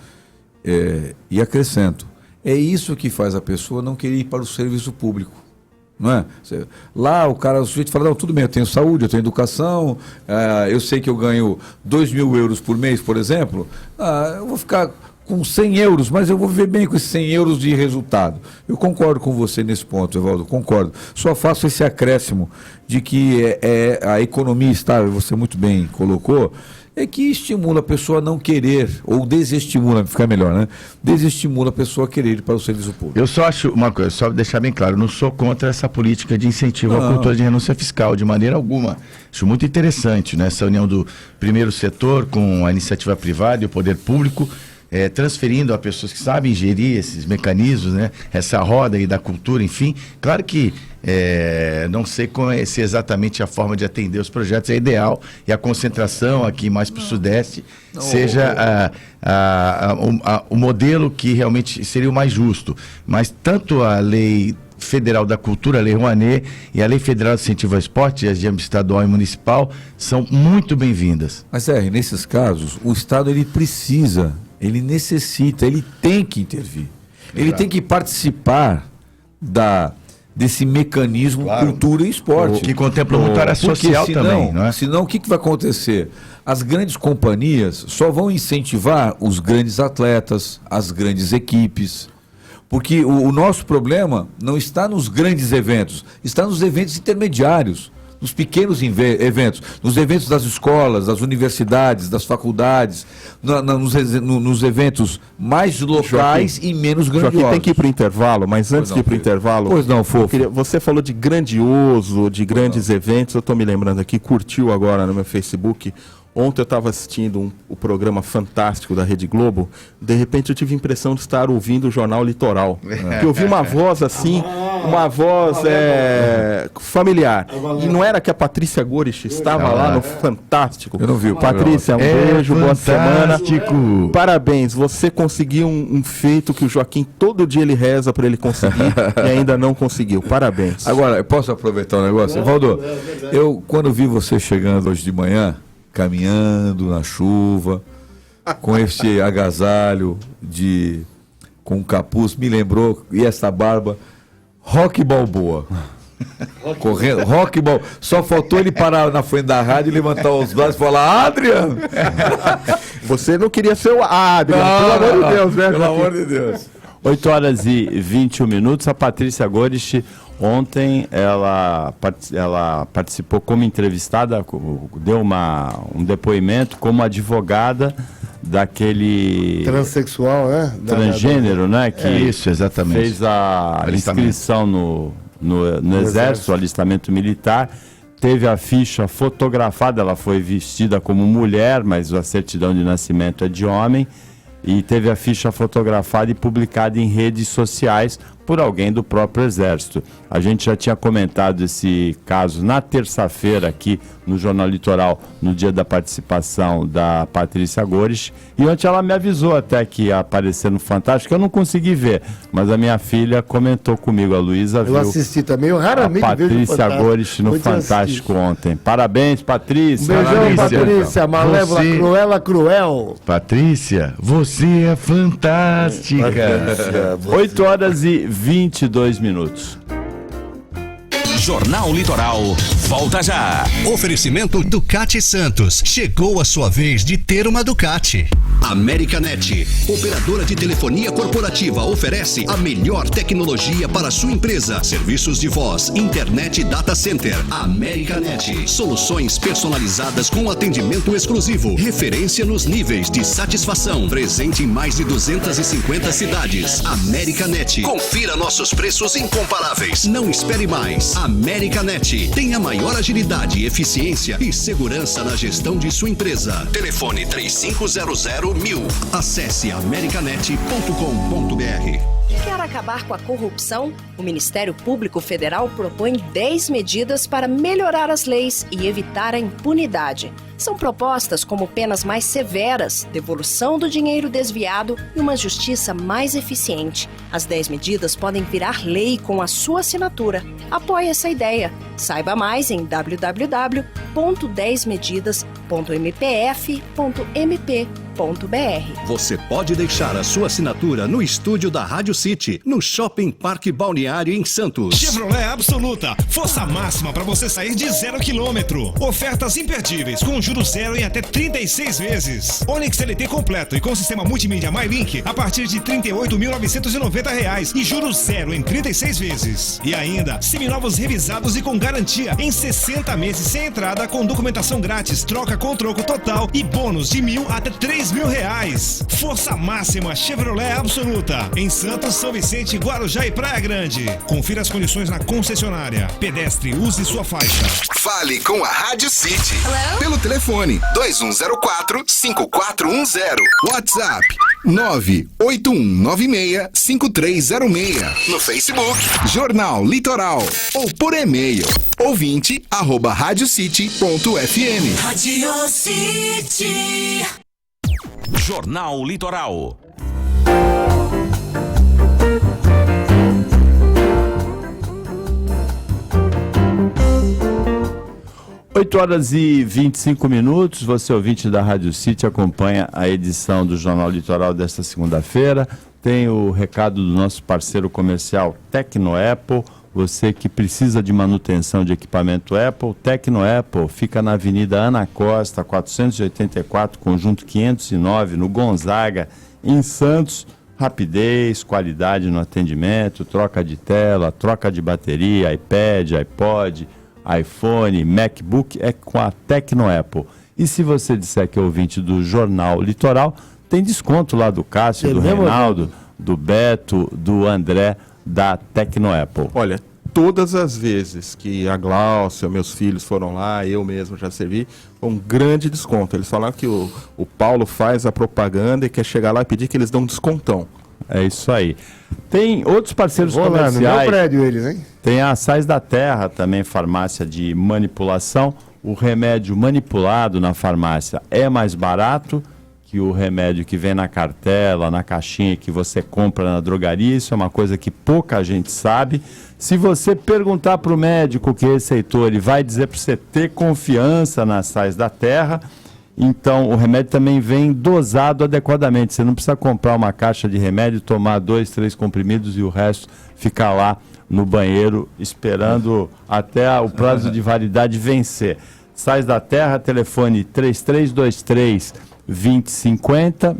E acrescento, é isso que faz a pessoa não querer ir para o serviço público. Não é? Lá o sujeito fala, não, tudo bem, eu tenho saúde, eu tenho educação, eu sei que eu ganho 2.000 euros por mês, por exemplo, eu vou ficar com 100 euros, mas eu vou viver bem com esses 100 euros de resultado. Eu concordo com você nesse ponto, Evaldo, concordo. Só faço esse acréscimo de que a economia estável, você muito bem colocou, é que estimula a pessoa a não querer, ou desestimula, fica melhor, né? Desestimula a pessoa a querer ir para o serviço público. Eu só acho uma coisa, só deixar bem claro, eu não sou contra essa política de incentivo à cultura de renúncia fiscal, de maneira alguma. Acho muito interessante, né? Essa união do primeiro setor com a iniciativa privada e o poder público, transferindo a pessoas que sabem gerir esses mecanismos, né? Essa roda aí da cultura, enfim. Claro que não sei se exatamente a forma de atender os projetos é ideal, e a concentração aqui mais para o Sudeste seja o modelo que realmente seria o mais justo. Mas tanto a lei federal da cultura, a lei Rouanet, e a lei federal de incentivo ao esporte, as de âmbito estadual e municipal, são muito bem-vindas. Mas nesses casos, o Estado ele precisa, ele necessita, ele tem que intervir. Ele tem que participar desse mecanismo cultura e esporte. Que contempla muito a área social também, não é? Senão, o que vai acontecer? As grandes companhias só vão incentivar os grandes atletas, as grandes equipes. Porque o nosso problema não está nos grandes eventos, está nos eventos intermediários, nos pequenos eventos, nos eventos das escolas, das universidades, das faculdades, nos eventos mais locais e menos grandiosos. Joaquim, tem que ir para o intervalo, mas antes de ir para o intervalo... Pois não, Fofo. Você falou de grandioso, de grandes eventos, eu estou me lembrando aqui, curtiu agora no meu Facebook. Ontem eu estava assistindo o programa fantástico da Rede Globo, de repente eu tive a impressão de estar ouvindo o Jornal Litoral. Que eu vi uma voz assim, uma voz familiar. E não era que a Patrícia Gorish estava lá no Fantástico? Eu não vi o Patrícia, um beijo, boa semana. Parabéns, você conseguiu um feito que o Joaquim todo dia ele reza para ele conseguir e ainda não conseguiu. Parabéns. Agora, eu posso aproveitar um negócio? Evaldo, eu quando vi você chegando hoje de manhã, caminhando na chuva, com esse agasalho com capuz, me lembrou, e essa barba, Rock Balboa. Correndo, Rock Balboa. Só faltou ele parar na frente da rádio e levantar os braços e falar, Adriano! Você não queria ser o Adriano, pelo amor de Deus, né? Pelo amor de Deus. 8 horas e 21 minutos, a Patrícia Gorish, ontem, ela participou como entrevistada, deu um depoimento como advogada daquele... Transsexual, né? Transgênero, né? Que isso, exatamente. Fez a inscrição no Exército, alistamento militar, teve a ficha fotografada, ela foi vestida como mulher, mas a certidão de nascimento é de homem, e teve a ficha fotografada e publicada em redes sociais por alguém do próprio Exército. A gente já tinha comentado esse caso na terça-feira aqui no Jornal Litoral, no dia da participação da Patrícia Gorish, e ontem ela me avisou até que ia aparecer no Fantástico. Eu não consegui ver, mas a minha filha comentou comigo, a Luísa viu. Eu assisti também, eu raramente vejo Patrícia Gorish no Fantástico ontem. Parabéns, Patrícia. Um beijão, Patrícia, malévola, cruel. Patrícia, você é fantástica. 8 horas e 22 minutos. Jornal Litoral, volta já. Oferecimento Ducati Santos. Chegou a sua vez de ter uma Ducati. Americanet, operadora de telefonia corporativa, oferece a melhor tecnologia para a sua empresa. Serviços de voz, internet e data center. Americanet, soluções personalizadas com atendimento exclusivo. Referência nos níveis de satisfação. Presente em mais de 250 cidades. Americanet, confira nossos preços incomparáveis. Não espere mais. Americanet tem a maior agilidade, eficiência e segurança na gestão de sua empresa. Telefone 3500-1000. Acesse americanet.com.br. Quer acabar com a corrupção? O Ministério Público Federal propõe 10 medidas para melhorar as leis e evitar a impunidade. São propostas como penas mais severas, devolução do dinheiro desviado e uma justiça mais eficiente. As 10 medidas podem virar lei com a sua assinatura. Apoie essa ideia. Saiba mais em www.10medidas.mpf.mp.br. Você pode deixar a sua assinatura no estúdio da Rádio City, no Shopping Parque Balneário em Santos. Chevrolet Absoluta, força máxima para você sair de 0 km. Ofertas imperdíveis com juros zero em até 36 vezes. Onix LT completo e com sistema multimídia MyLink a partir de R$ 38.990 e juros zero em 36 vezes. E ainda, seminovos revisados e com garantia em 60 meses sem entrada, com documentação grátis, troca com troco total e bônus de R$ 1.000 até R$ 3.000. Força máxima Chevrolet Absoluta. Em Santos, São Vicente, Guarujá e Praia Grande. Confira as condições na concessionária. Pedestre, use sua faixa. Fale com a Rádio City. Hello? Pelo telefone 2104-5410. WhatsApp 981965306. No Facebook, Jornal Litoral. Ou por e-mail, ouvinte@radiocity.fm. Rádio City. Jornal Litoral. 8h25, você ouvinte da Rádio City acompanha a edição do Jornal Litoral desta segunda-feira. Tem o recado do nosso parceiro comercial Tecnoapple. Você que precisa de manutenção de equipamento Apple, Tecnoapple fica na Avenida Ana Costa, 484, conjunto 509, no Gonzaga, em Santos. Rapidez, qualidade no atendimento, troca de tela, troca de bateria, iPad, iPod, iPhone, MacBook, é com a Tecnoapple. E se você disser que é ouvinte do Jornal Litoral, tem desconto lá do Cássio, do Reinaldo, do Beto, do André, da Tecnoapple. Olha, todas as vezes que a Glaucia, meus filhos foram lá, eu mesmo já servi, foi um grande desconto. Eles falaram que o Paulo faz a propaganda e quer chegar lá e pedir que eles dão um descontão. É isso aí. Tem outros parceiros comerciais. Lá no meu prédio eles, hein? Tem a Sais da Terra, também farmácia de manipulação. O remédio manipulado na farmácia é mais barato que o remédio que vem na cartela, na caixinha que você compra na drogaria. Isso é uma coisa que pouca gente sabe. Se você perguntar para o médico que receitou, ele vai dizer para você ter confiança nas Sais da Terra. Então, o remédio também vem dosado adequadamente. Você não precisa comprar uma caixa de remédio, tomar 2, 3 comprimidos e o resto ficar lá no banheiro esperando até o prazo de validade vencer. Sais da Terra, telefone 3323-2050.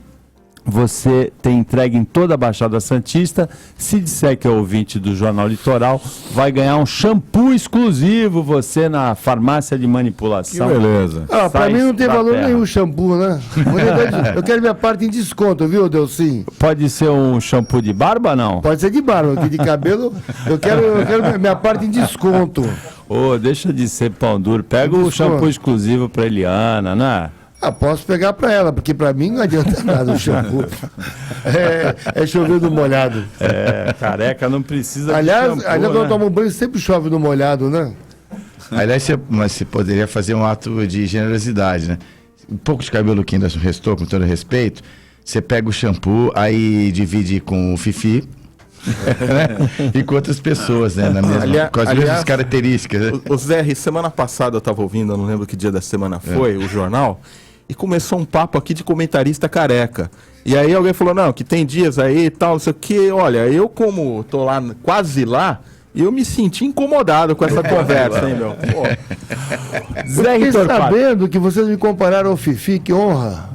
Você tem entrega em toda a Baixada Santista. Se disser que é ouvinte do Jornal Litoral, vai ganhar um shampoo exclusivo você na farmácia de manipulação. Que beleza. Pra mim não tem valor nenhum o shampoo, né? Eu quero minha parte em desconto, viu, Delcim? Pode ser um shampoo de barba, não? Pode ser de barba, aqui de cabelo. Eu quero minha parte em desconto. Ô, deixa de ser pão duro. Pega o shampoo exclusivo pra Eliana, né? Posso pegar pra ela, porque pra mim não adianta nada o shampoo. É chover no molhado. Careca não precisa de shampoo, né? Aliás, quando toma um banho sempre chove no molhado, né? Aliás, você poderia fazer um ato de generosidade, né? Um pouco de cabelo que ainda restou, com todo respeito, você pega o shampoo, aí divide com o Fifi, né? E com outras pessoas, né? Com as mesmas características. Né? O Zé, semana passada eu estava ouvindo, eu não lembro que dia da semana foi, o jornal, e começou um papo aqui de comentarista careca. E aí alguém falou, não, que tem dias aí e tal, não sei o que. Olha, eu como tô lá, quase lá, eu me senti incomodado com essa conversa, hein, meu? Zé, eu fiquei sabendo que vocês me compararam ao Fifi, que honra.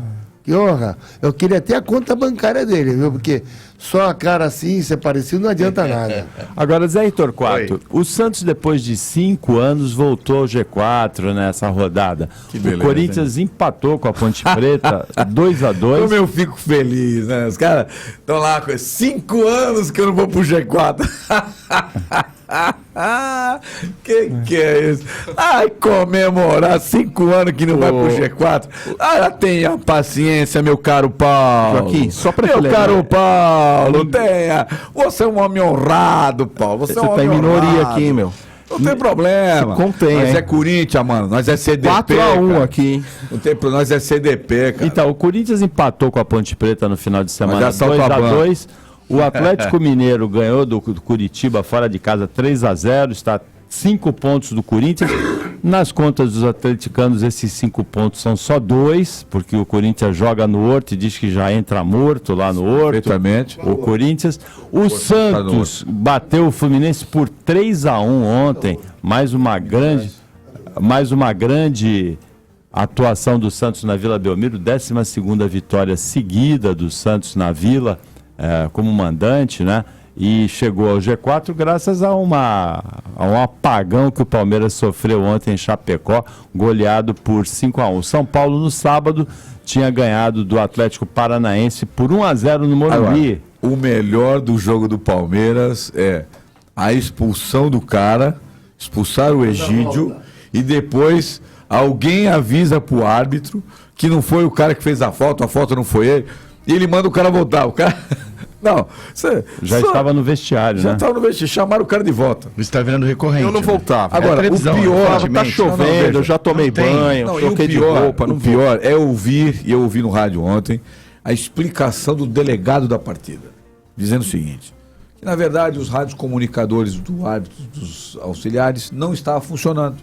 Que honra. Eu queria até a conta bancária dele, viu? Porque só a cara assim, ser parecido, não adianta nada. Agora, Zé Torquato, o Santos, depois de 5 anos, voltou ao G4 nessa rodada. Beleza, o Corinthians empatou com a Ponte Preta 2-2. Como eu fico feliz, né? Os caras estão lá com 5 anos que eu não vou pro G4. Que é isso? Ai, comemorar 5 anos que não vai pro G4. Tenha paciência, meu caro Paulo. Aqui, só pra meu caro Paulo, tenha. Você é um homem honrado, Paulo. Você é um tá homem em minoria honrado. aqui, meu. Não tem problema. Contém, nós hein? é Corinthians, mano. Nós é CDP. 4-1 aqui, hein? Não tem problema, nós é CDP, cara. Então, o Corinthians empatou com a Ponte Preta no final de semana, Mas já saltou a 2-2. O Atlético Mineiro ganhou do Curitiba fora de casa 3-0, está 5 pontos do Corinthians. Nas contas dos atleticanos, esses 5 pontos são só 2, porque o Corinthians joga no Horto e diz que já entra morto lá no Horto. Perfeitamente. O Corinthians. O Santos bateu o Fluminense por 3-1 ontem. Mais uma grande atuação do Santos na Vila Belmiro, 12ª vitória seguida do Santos na Vila, como mandante, né? E chegou ao G4 graças a um apagão que o Palmeiras sofreu ontem em Chapecó, goleado por 5-1. São Paulo, no sábado, tinha ganhado do Atlético Paranaense por 1-0 no Morumbi. Agora, o melhor do jogo do Palmeiras é a expulsão do cara, expulsar o Egídio, e depois alguém avisa pro árbitro que não foi o cara que fez a falta não foi ele, e ele manda o cara voltar. O cara... Não, estava no vestiário, já né? estava no vestiário, chamaram o cara de volta. Isso está virando recorrente. Eu não voltava. Agora, o pior, tá chovendo, eu já tomei banho, troquei de roupa. O pior é ouvir, e eu ouvi no rádio ontem, a explicação do delegado da partida, dizendo o seguinte, que na verdade os rádios comunicadores do árbitro, dos auxiliares, não estavam funcionando.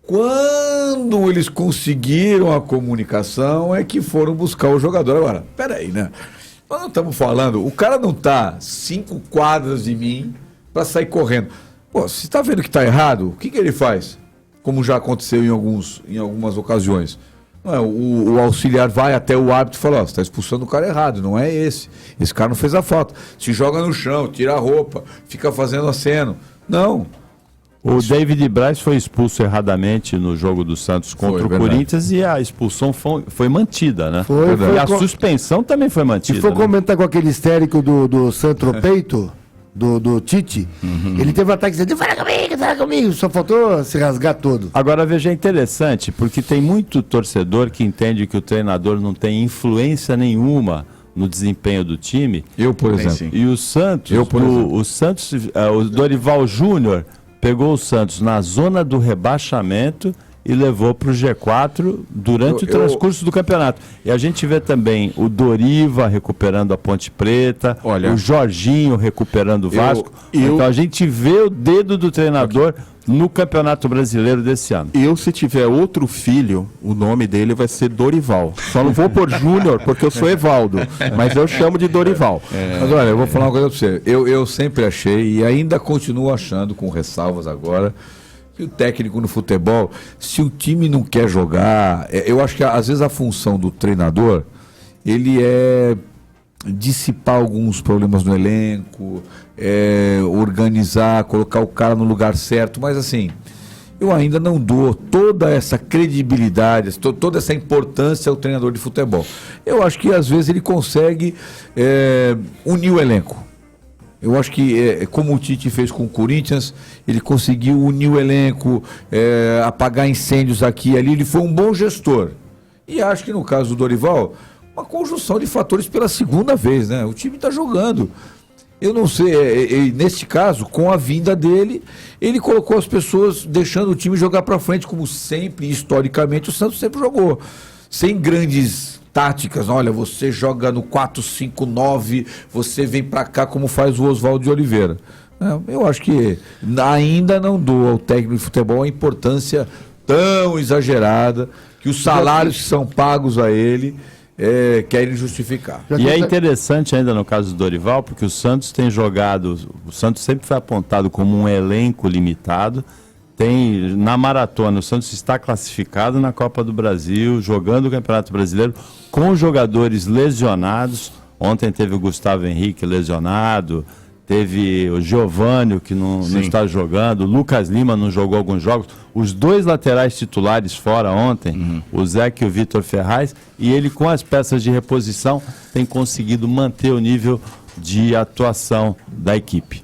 Quando eles conseguiram a comunicação é que foram buscar o jogador. Agora, peraí, né? Nós não estamos falando, o cara não está 5 quadras de mim para sair correndo. Pô, se está vendo que está errado, o que ele faz? Como já aconteceu em algumas ocasiões. Não é, o auxiliar vai até o árbitro e fala, você está expulsando o cara errado, não é esse. Esse cara não fez a falta. Se joga no chão, tira a roupa, fica fazendo aceno. Não. O David Braz foi expulso erradamente no jogo do Santos contra o Corinthians e a expulsão foi mantida, né? E a suspensão também foi mantida. Se for comentar com aquele histérico do Santropeito, do Tite, ele teve um ataque dizendo, fala comigo, só faltou se rasgar todo. Agora veja, é interessante, porque tem muito torcedor que entende que o treinador não tem influência nenhuma no desempenho do time. Eu, por exemplo. E o Santos, o Dorival Júnior pegou o Santos na zona do rebaixamento e levou para o G4 durante o transcurso do campeonato. E a gente vê também o Doriva recuperando a Ponte Preta, o Jorginho recuperando o Vasco. Então a gente vê o dedo do treinador no Campeonato Brasileiro desse ano. Se tiver outro filho, o nome dele vai ser Dorival. Só não vou pôr Júnior, porque eu sou Evaldo, mas eu chamo de Dorival. Mas olha, eu vou falar uma coisa para você. Eu sempre achei, e ainda continuo achando, com ressalvas agora, que o técnico no futebol, se o time não quer jogar, eu acho que às vezes a função do treinador, ele é dissipar alguns problemas no elenco, organizar, colocar o cara no lugar certo, mas assim, eu ainda não dou toda essa credibilidade, toda essa importância ao treinador de futebol. Eu acho que às vezes ele consegue unir o elenco. Eu acho que, como o Tite fez com o Corinthians, ele conseguiu unir o elenco, apagar incêndios aqui e ali, ele foi um bom gestor. E acho que no caso do Dorival, uma conjunção de fatores pela segunda vez, né? O time está jogando. Eu não sei, neste caso, com a vinda dele, ele colocou as pessoas deixando o time jogar para frente, como sempre, historicamente, o Santos sempre jogou. Sem grandes táticas, olha, você joga no 4-5-9, você vem para cá como faz o Oswaldo de Oliveira. Eu acho que ainda não dou ao técnico de futebol a importância tão exagerada que os salários que são pagos a ele querem justificar. E é interessante ainda no caso do Dorival, porque o Santos tem jogado, o Santos sempre foi apontado como um elenco limitado. Na maratona, o Santos está classificado na Copa do Brasil, jogando o Campeonato Brasileiro com jogadores lesionados. Ontem teve o Gustavo Henrique lesionado, teve o Giovânio que não está jogando, o Lucas Lima não jogou alguns jogos, os 2 laterais titulares fora ontem, o Zeca e o Vitor Ferraz, e ele com as peças de reposição tem conseguido manter o nível de atuação da equipe.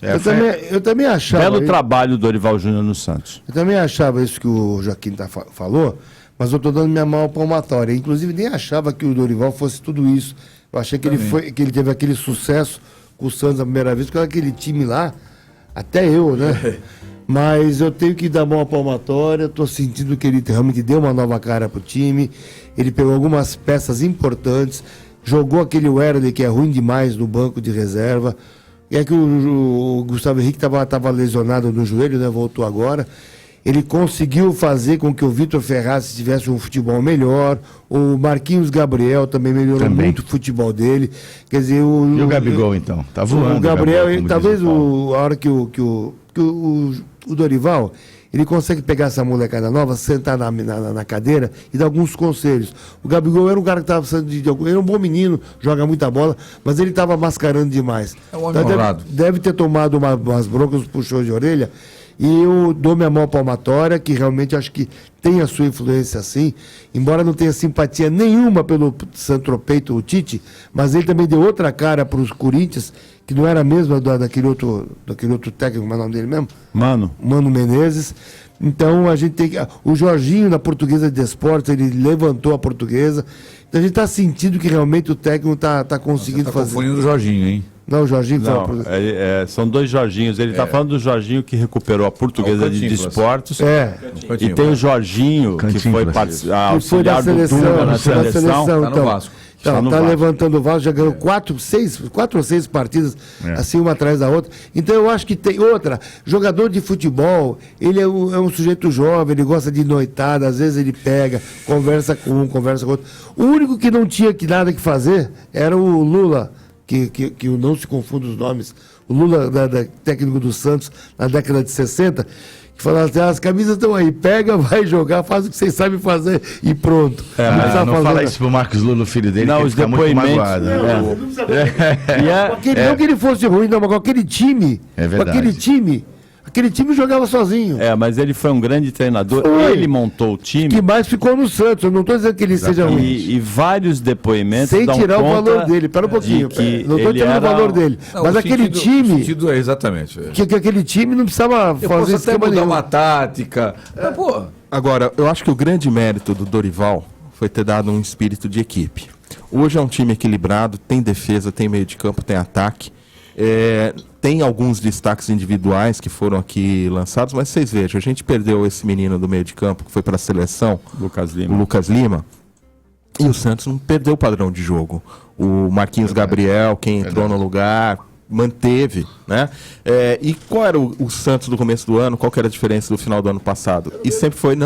Eu também achava... Belo trabalho do Dorival Júnior no Santos. Eu também achava isso que o Joaquim falou, mas eu estou dando minha mão palmatória. Inclusive nem achava que o Dorival fosse tudo isso. Eu achei que ele teve aquele sucesso com o Santos a primeira vez, porque aquele time lá, até eu, né? Mas eu tenho que dar uma palmatória, estou sentindo que ele realmente deu uma nova cara pro time, ele pegou algumas peças importantes, jogou aquele Werley que é ruim demais no banco de reserva, e é que o Gustavo Henrique estava lesionado no joelho, né? Voltou agora. Ele conseguiu fazer com que o Vitor Ferraz tivesse um futebol melhor, o Marquinhos Gabriel também melhorou muito o futebol dele. Quer dizer, e o Gabigol, então? Tá voando. O Gabriel, talvez a hora que o Dorival, ele consegue pegar essa molecada nova, sentar na cadeira e dar alguns conselhos. O Gabigol era um cara que estava precisando ele é um bom menino, joga muita bola, mas ele estava mascarando demais. É um homem honrado. Deve ter tomado umas broncas, puxões de orelha. E eu dou minha mão palmatória, que realmente acho que tem a sua influência sim, embora não tenha simpatia nenhuma pelo Santropeito, o Tite, mas ele também deu outra cara para os Corinthians, que não era a mesma daquele outro técnico, como é o nome dele mesmo? Mano Menezes. Então a gente tem que... O Jorginho, na Portuguesa de Esportes, ele levantou a Portuguesa. Então a gente está sentindo que realmente o técnico está conseguindo fazer. Você está confundindo o Jorginho, hein? Não, o Jorginho não, são dois Jorginhos. Ele está falando do Jorginho que recuperou a Portuguesa de Esportes. E tem o Jorginho, que foi auxiliar do Dunga na seleção. Está no Vasco. Está levantando o Vasco, já ganhou 4 ou 6 partidas, assim, uma atrás da outra. Então eu acho que tem outra. Jogador de futebol, ele é um sujeito jovem, ele gosta de noitada, às vezes ele pega, conversa com um, conversa com outro. O único que não tinha nada que fazer era o Lula, que não se confunda os nomes, o Lula, técnico do Santos, na década de 60, que falava assim, as camisas estão aí, pega, vai jogar, faz o que vocês sabem fazer e pronto. Não fala isso pro Marcos Lula, o filho dele, não, que os fica muito magoado. Não que ele fosse ruim, não, mas com aquele time, aquele time jogava sozinho. Mas ele foi um grande treinador. Ele montou o time. Que mais ficou no Santos. Eu não estou dizendo que ele seja ruim. E vários depoimentos sem tirar o valor dele. Espera um pouquinho. Não estou tirando o valor dele. Não, mas aquele time. O sentido é exatamente. Que aquele time não precisava fazer isso. Até mudar uma tática. Agora, eu acho que o grande mérito do Dorival foi ter dado um espírito de equipe. Hoje é um time equilibrado, tem defesa, tem meio de campo, tem ataque. Tem alguns destaques individuais que foram aqui lançados, mas vocês vejam, a gente perdeu esse menino do meio de campo que foi para a seleção, o Lucas Lima, e o Santos não perdeu o padrão de jogo. O Marquinhos Gabriel, quem entrou no lugar, manteve, né? E qual era o Santos do começo do ano? Qual que era a diferença do final do ano passado? E sempre foi,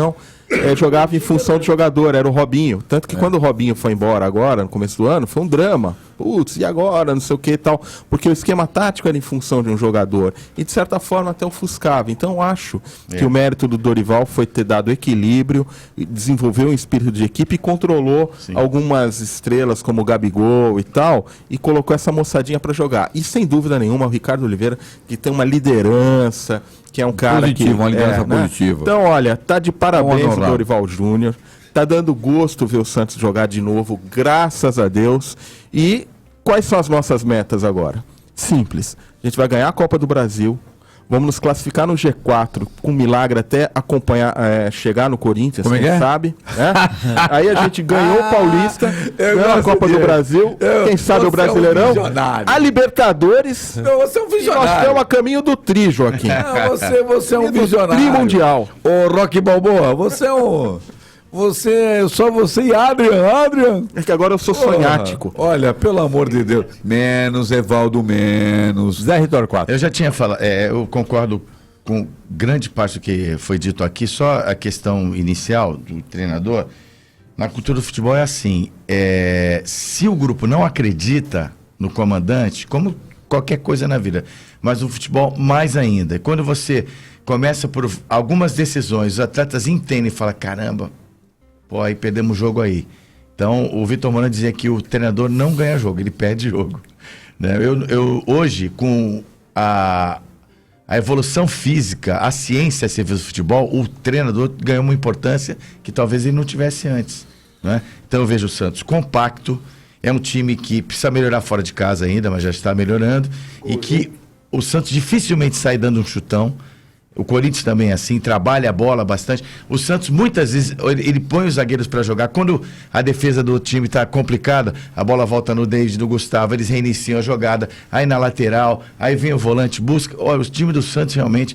jogava em função do jogador, era o Robinho. Tanto que quando o Robinho foi embora agora, no começo do ano, foi um drama. Putz, e agora? Não sei o que e tal. Porque o esquema tático era em função de um jogador. E, de certa forma, até ofuscava. Então, eu acho que o mérito do Dorival foi ter dado equilíbrio, desenvolveu um espírito de equipe e controlou algumas estrelas, como o Gabigol e tal, e colocou essa moçadinha para jogar. E, sem dúvida nenhuma, o Ricardo Oliveira, que tem uma liderança, que é um cara uma liderança positiva. Então, olha, tá de parabéns o Dorival Júnior. Tá dando gosto ver o Santos jogar de novo, graças a Deus. E quais são as nossas metas agora? Simples. A gente vai ganhar a Copa do Brasil. Vamos nos classificar no G4, com milagre até acompanhar, chegar no Corinthians, quem sabe. Né? Aí a gente ganhou o Paulista, ganhou a Copa do Brasil, quem sabe o Brasileirão, a Libertadores. Você é um visionário. Nós estamos a caminho do tri, Joaquim. Você é um visionário. Tri mundial. Ô, Rocky Balboa, você é um... Só você e Adrian. É que agora eu sou sonhático. Olha, pelo amor de Deus. Menos, Evaldo, menos. Zé Ritorquato. Eu já tinha falado, eu concordo com grande parte do que foi dito aqui, só a questão inicial do treinador. Na cultura do futebol é assim, se o grupo não acredita no comandante, como qualquer coisa na vida, mas no futebol mais ainda. Quando você começa por algumas decisões, os atletas entendem e falam, caramba, aí perdemos o jogo aí. Então, o Vitor Moura dizia que o treinador não ganha jogo, ele perde jogo. Né? Eu hoje, com a evolução física, a ciência a serviço do futebol, o treinador ganhou uma importância que talvez ele não tivesse antes. Né? Então, eu vejo o Santos compacto, é um time que precisa melhorar fora de casa ainda, mas já está melhorando, e que o Santos dificilmente sai dando um chutão. O Corinthians também é assim, trabalha a bola bastante. O Santos, muitas vezes, ele põe os zagueiros para jogar. Quando a defesa do time está complicada, a bola volta no David, no Gustavo, eles reiniciam a jogada. Aí na lateral, aí vem o volante, busca. Olha, o time do Santos realmente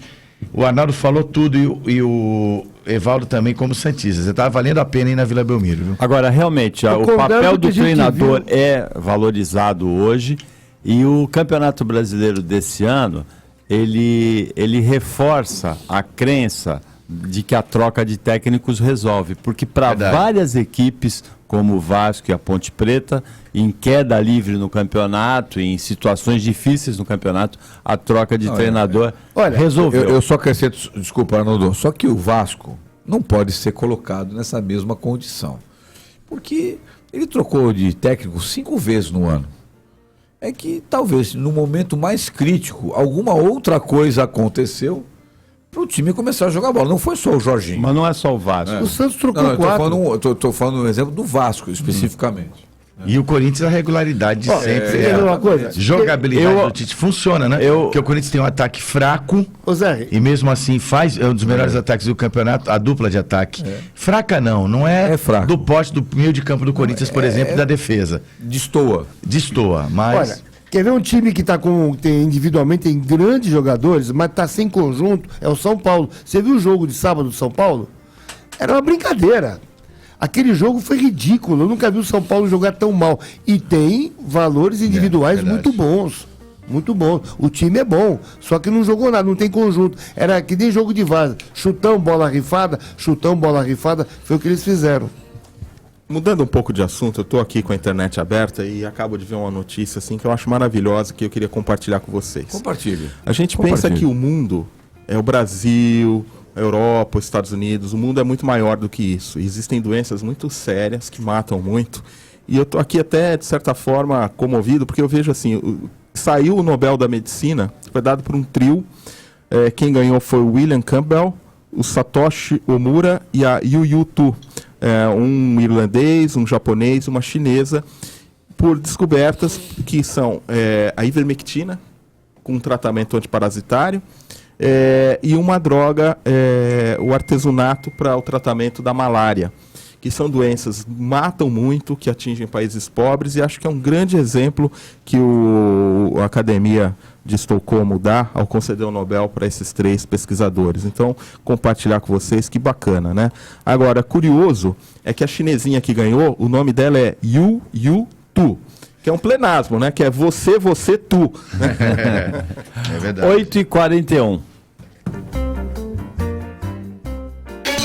O Arnaldo falou tudo e o Evaldo também como santista. Você tá valendo a pena ir na Vila Belmiro, viu? Agora, realmente, o papel do treinador é valorizado hoje e o Campeonato Brasileiro desse ano, ele reforça a crença de que a troca de técnicos resolve, porque para várias equipes, como o Vasco e a Ponte Preta, em queda livre no campeonato, em situações difíceis no campeonato, a troca de treinador resolveu. Eu só acrescento, desculpa, Arnaldo, só que o Vasco não pode ser colocado nessa mesma condição, porque ele trocou de técnico 5 vezes no ano. É que talvez no momento mais crítico alguma outra coisa aconteceu para o time começar a jogar bola. Não foi só o Jorginho. Mas não é só o Vasco. O Santos trocou 4. Estou falando um exemplo do Vasco, especificamente. E o Corinthians, a regularidade de sempre. Uma coisa. Jogabilidade do Tite funciona, né? Porque o Corinthians tem um ataque fraco e mesmo assim faz um dos melhores ataques do campeonato, a dupla de ataque. Fraca não é do poste do meio de campo do Corinthians, por exemplo, da defesa. Destoa, mas... Olha, quer ver um time que tem individualmente tem grandes jogadores, mas está sem conjunto? É o São Paulo. Você viu o jogo de sábado do São Paulo? Era uma brincadeira. Aquele jogo foi ridículo. Eu nunca vi o São Paulo jogar tão mal. E tem valores individuais muito bons. Muito bons. O time é bom. Só que não jogou nada, não tem conjunto. Era que nem jogo de vaza. Chutão, bola rifada. Foi o que eles fizeram. Mudando um pouco de assunto, eu estou aqui com a internet aberta e acabo de ver uma notícia assim que eu acho maravilhosa, que eu queria compartilhar com vocês. Compartilhe. A gente pensa que o mundo é o Brasil, a Europa, os Estados Unidos. O mundo é muito maior do que isso. Existem doenças muito sérias que matam muito. E eu estou aqui até, de certa forma, comovido, porque eu vejo assim, saiu o Nobel da Medicina, foi dado por um trio. Quem ganhou foi o William Campbell, o Satoshi Omura e a Yu Tu. Um irlandês, um japonês, uma chinesa, por descobertas que são a ivermectina, com um tratamento antiparasitário, e uma droga, o artesunato, para o tratamento da malária, que são doenças que matam muito, que atingem países pobres, e acho que é um grande exemplo que a Academia de Estocolmo dá ao conceder o Nobel para esses 3 pesquisadores. Então, compartilhar com vocês, que bacana, né? Agora, curioso é que a chinesinha que ganhou, o nome dela é Yu Tu, que é um plenasmo, né? Que é você, tu. É verdade. 8h41.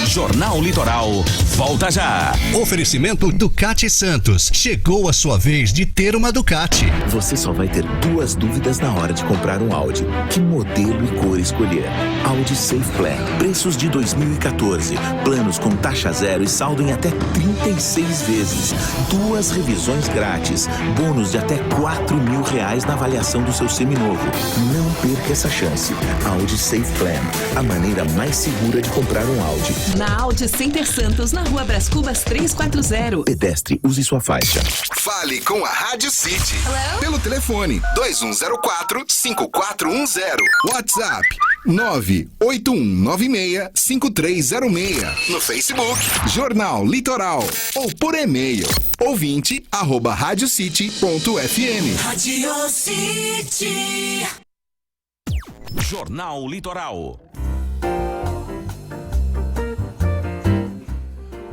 Jornal Litoral volta já. Oferecimento Ducati Santos. Chegou a sua vez de ter uma Ducati. Você só vai ter 2 dúvidas na hora de comprar um Audi. Que modelo e cor escolher? Audi Safe Plan. Preços de 2014. Planos com taxa zero e saldo em até 36 vezes. 2 revisões grátis. Bônus de até R$4.000 na avaliação do seu seminovo. Não perca essa chance. Audi Safe Plan. A maneira mais segura de comprar um Audi. Na Audi Center Santos, na Rua Brás Cubas 340. Pedestre, use sua faixa. Fale com a Rádio City. Hello? Pelo telefone 2104-5410. WhatsApp 98196-5306. No Facebook, Jornal Litoral. Ou por e-mail, ouvinte@radiocity.fm. Rádio City. Jornal Litoral.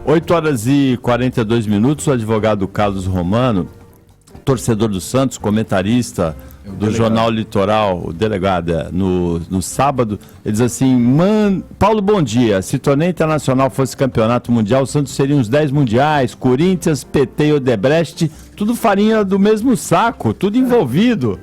8h42, o advogado Carlos Romano, torcedor do Santos, comentarista do Jornal Litoral, o delegado, no sábado, ele diz assim: Paulo, bom dia, se torneio internacional fosse campeonato mundial, o Santos seria uns 10 mundiais, Corinthians, PT e Odebrecht, tudo farinha do mesmo saco, tudo envolvido.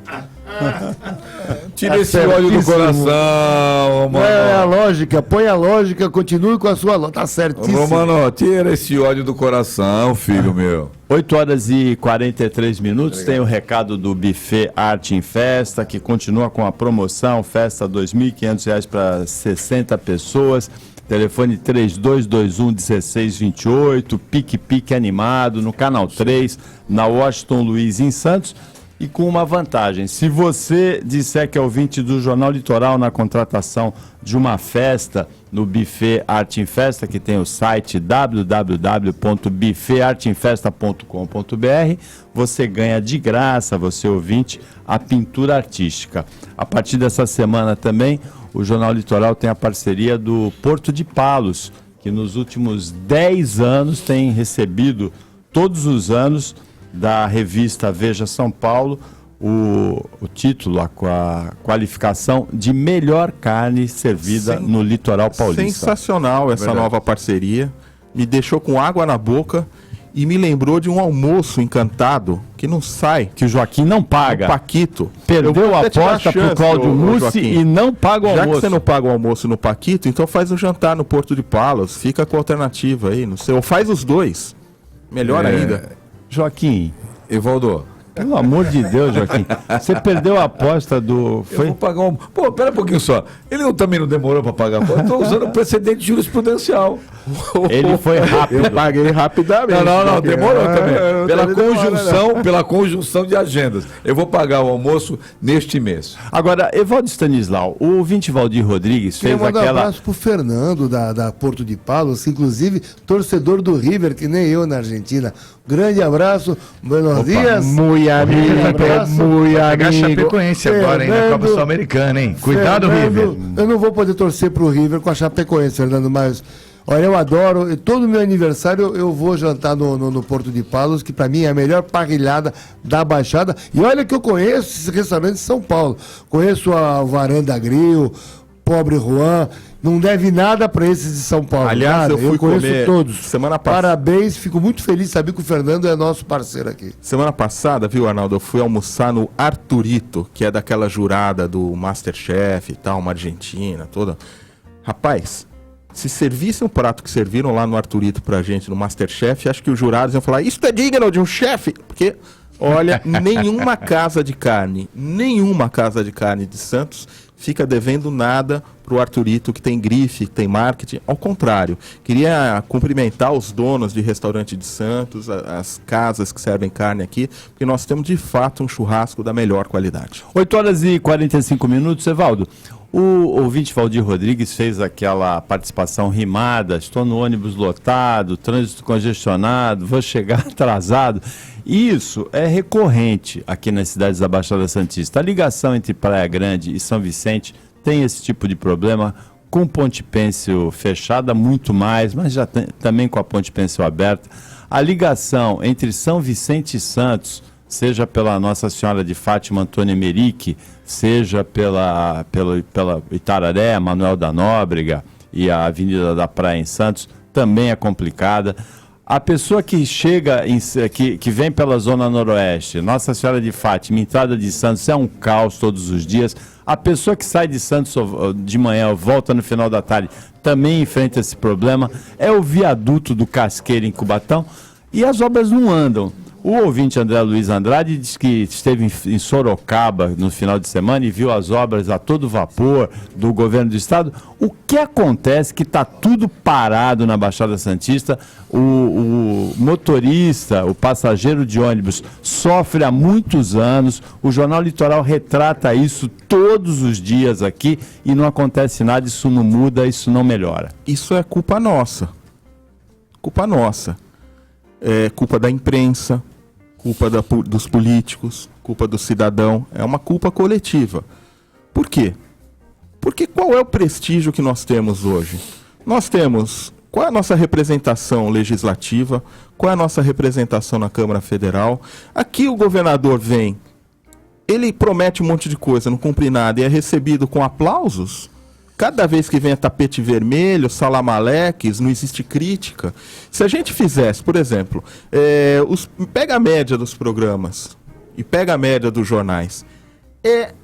Tira esse ódio do coração, mano. É a lógica, põe a lógica, continue com a sua lógica, tá certíssimo. Romano, tira esse ódio do coração, filho meu. 8h43, tem o recado do Buffet Arte em Festa, que continua com a promoção, festa R$ 2.500 para 60 pessoas. Telefone 3221-1628, Pique animado, no Canal 3, na Washington Luiz, em Santos. e com uma vantagem. Se você disser que é ouvinte do Jornal Litoral na contratação de uma festa no Buffet Arte em Festa, que tem o site www.buffetarteinfesta.com.br, você ganha de graça, você ouvinte, a pintura artística. A partir dessa semana também, o Jornal Litoral tem a parceria do Porto de Palos, que nos últimos 10 anos tem recebido, todos os anos, da revista Veja São Paulo, o título, a qualificação de melhor carne servida no litoral paulista. Sensacional essa nova parceria, me deixou com água na boca e me lembrou de um almoço encantado que não sai. Que o Joaquim não paga. O Paquito. Perdeu a aposta pro Cláudio Mussi e não paga o almoço. Já que você não paga o almoço no Paquito, então faz um jantar no Porto de Palos, fica com a alternativa aí, não sei, ou faz os dois, melhor ainda. Joaquim, Evaldo, pelo amor de Deus, Joaquim, você perdeu a aposta do... Eu vou pagar um... Pô, pera um pouquinho só. Ele também não demorou para pagar a aposta. Eu estou usando o precedente jurisprudencial. Ele foi rápido. Eu paguei rapidamente. Não, demorou também. Pela conjunção de agendas. Eu vou pagar o almoço neste mês. Agora, Evaldo Stanislau, o ouvinte Valdir Rodrigues fez aquela... aquela... Um abraço pro Fernando, da Porto de Palos, inclusive torcedor do River, que nem eu na Argentina. Grande abraço, buenos dias. Muito amigo, muito amigo. Chapecoense agora, hein, na Copa Sul-Americana, hein? Cuidado, River. Eu não vou poder torcer pro River com a Chapecoense, Fernando, mas... Olha, eu adoro, todo meu aniversário eu vou jantar no Porto de Palos, que pra mim é a melhor parrilhada da Baixada. E olha que eu conheço esse restaurante de São Paulo. Conheço a Varanda Grill, Pobre Juan, não deve nada pra esses de São Paulo. Aliás, nada. eu fui conheço comer todos. Semana passada. Parabéns, fico muito feliz de saber que o Fernando é nosso parceiro aqui. Semana passada, viu, Arnaldo, eu fui almoçar no Arturito, que é daquela jurada do Masterchef e tal, uma argentina toda. Rapaz... Se servisse um prato que serviram lá no Arturito pra gente, no Masterchef, acho que os jurados iam falar, isso é digno de um chefe? Porque, olha, nenhuma casa de carne de Santos fica devendo nada pro Arturito, que tem grife, que tem marketing. Ao contrário, queria cumprimentar os donos de restaurante de Santos, as casas que servem carne aqui, porque nós temos de fato um churrasco da melhor qualidade. 8h45, Evaldo. O ouvinte Valdir Rodrigues fez aquela participação rimada, estou no ônibus lotado, trânsito congestionado, vou chegar atrasado. Isso é recorrente aqui nas cidades da Baixada Santista. A ligação entre Praia Grande e São Vicente tem esse tipo de problema, com Ponte Pêncil fechada muito mais, mas já também com a Ponte Pêncil aberta. A ligação entre São Vicente e Santos, seja pela Nossa Senhora de Fátima Antônia Emerick, seja pela Itararé, Manuel da Nóbrega e a Avenida da Praia em Santos, também é complicada. A pessoa que chega, que vem pela Zona Noroeste, Nossa Senhora de Fátima, entrada de Santos, é um caos todos os dias. A pessoa que sai de Santos de manhã, volta no final da tarde, também enfrenta esse problema. É o viaduto do Casqueiro em Cubatão e as obras não andam. O ouvinte André Luiz Andrade diz que esteve em Sorocaba no final de semana e viu as obras a todo vapor do governo do estado. O que acontece que está tudo parado na Baixada Santista? O motorista, o passageiro de ônibus sofre há muitos anos. O Jornal Litoral retrata isso todos os dias aqui e não acontece nada, isso não muda, isso não melhora. Isso é culpa nossa. Culpa nossa. É culpa da imprensa, culpa dos políticos, culpa do cidadão. É uma culpa coletiva. Por quê? Porque qual é o prestígio que nós temos hoje? Nós temos... Qual é a nossa representação legislativa? Qual é a nossa representação na Câmara Federal? Aqui o governador vem, ele promete um monte de coisa, não cumpre nada e é recebido com aplausos? Cada vez que vem a tapete vermelho, salamaleques, não existe crítica. Se a gente fizesse, por exemplo, pega a média dos programas e pega a média dos jornais, é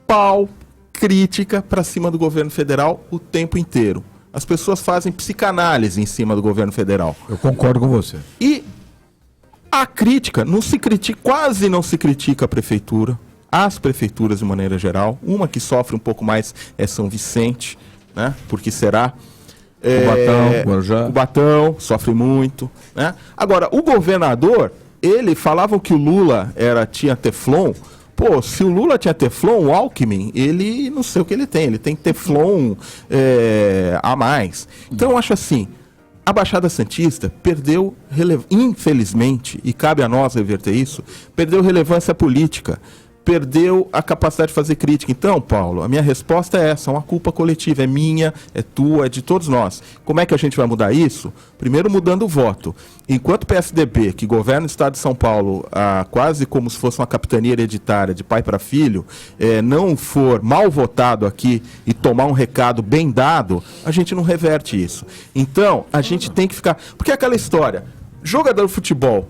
pau, crítica para cima do governo federal o tempo inteiro. As pessoas fazem psicanálise em cima do governo federal. Eu concordo com você. E a crítica, quase não se critica a prefeitura. As prefeituras de maneira geral, uma que sofre um pouco mais é São Vicente, né? Porque será Cubatão, Guarujá. Cubatão sofre muito, né? Agora, o governador Ele falavam que o Lula tinha Teflon. Pô, se o Lula tinha Teflon, o Alckmin, ele não sei o que ele tem Teflon a mais. Então eu acho assim, a Baixada Santista perdeu, infelizmente, e cabe a nós reverter isso, perdeu relevância política, perdeu a capacidade de fazer crítica. Então, Paulo, a minha resposta é essa, uma culpa coletiva, é minha, é tua, é de todos nós. Como é que a gente vai mudar isso? Primeiro mudando o voto. Enquanto o PSDB, que governa o estado de São Paulo quase como se fosse uma capitania hereditária de pai para filho, não for mal votado aqui e tomar um recado bem dado, a gente não reverte isso. Então, a gente tem que ficar... Porque é aquela história, jogador de futebol,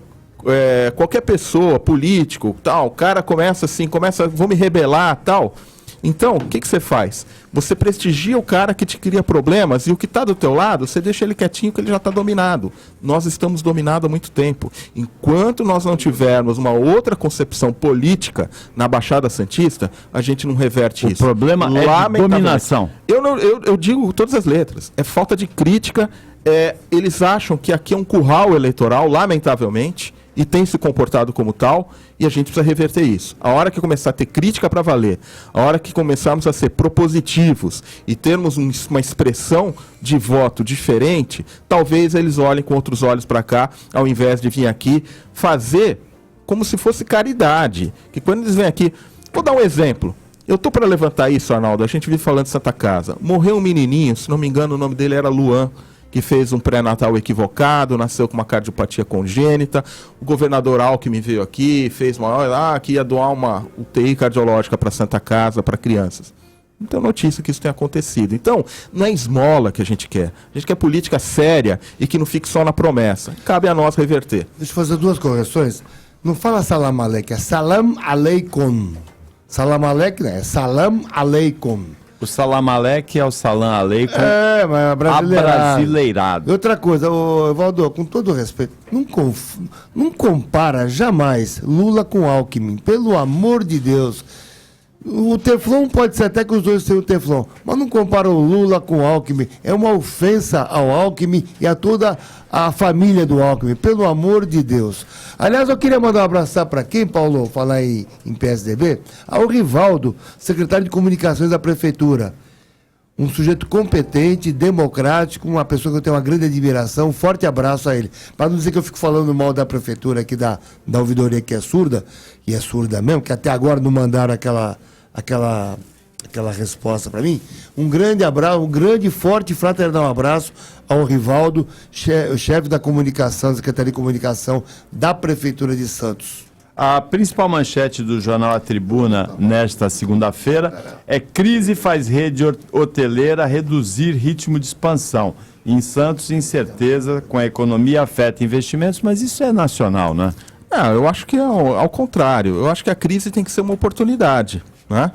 qualquer pessoa, político, tal, o cara começa, vou me rebelar, tal. Então, o que você faz? Você prestigia o cara que te cria problemas e o que está do teu lado, você deixa ele quietinho que ele já está dominado. Nós estamos dominados há muito tempo. Enquanto nós não tivermos uma outra concepção política na Baixada Santista, a gente não reverte isso. O problema é de dominação. Eu digo todas as letras. É falta de crítica. Eles acham que aqui é um curral eleitoral, lamentavelmente, e tem se comportado como tal, e a gente precisa reverter isso. A hora que começar a ter crítica para valer, a hora que começarmos a ser propositivos e termos uma expressão de voto diferente, talvez eles olhem com outros olhos para cá, ao invés de vir aqui fazer como se fosse caridade. Que quando eles vêm aqui... Vou dar um exemplo. Eu tô para levantar isso, Arnaldo. A gente vive falando de Santa Casa. Morreu um menininho, se não me engano o nome dele era Luan, que fez um pré-natal equivocado, nasceu com uma cardiopatia congênita. O governador Alckmin veio aqui, fez que ia doar uma UTI cardiológica para Santa Casa, para crianças. Não tem notícia que isso tenha acontecido. Então, não é esmola que a gente quer. A gente quer política séria e que não fique só na promessa. Cabe a nós reverter. Deixa eu fazer duas correções. Não fala salam aleik, é salam aleikum. Salam aleik, né? É salam aleikum. O salam aleik é o salam aleikum mas abrasileirado. Outra coisa, Valdo, com todo respeito, não compara jamais Lula com Alckmin, pelo amor de Deus. O Teflon pode ser até que os dois tenham o Teflon, mas não compara o Lula com o Alckmin. É uma ofensa ao Alckmin e a toda a família do Alckmin, pelo amor de Deus. Aliás, eu queria mandar um abraço para quem, Paulo, falar em PSDB? Ao Rivaldo, secretário de Comunicações da Prefeitura. Um sujeito competente, democrático, uma pessoa que eu tenho uma grande admiração. Um forte abraço a ele. Para não dizer que eu fico falando mal da Prefeitura aqui da ouvidoria que é surda, e é surda mesmo, que até agora não mandaram aquela resposta para mim. Um grande abraço, um grande, forte e fraternal abraço ao Rivaldo, chefe da comunicação, Secretaria de Comunicação da Prefeitura de Santos. A principal manchete do jornal A Tribuna nesta segunda-feira é: crise faz rede hoteleira reduzir ritmo de expansão. Em Santos, incerteza com a economia afeta investimentos, mas isso é nacional, né? Eu acho que é ao contrário. Eu acho que a crise tem que ser uma oportunidade, né?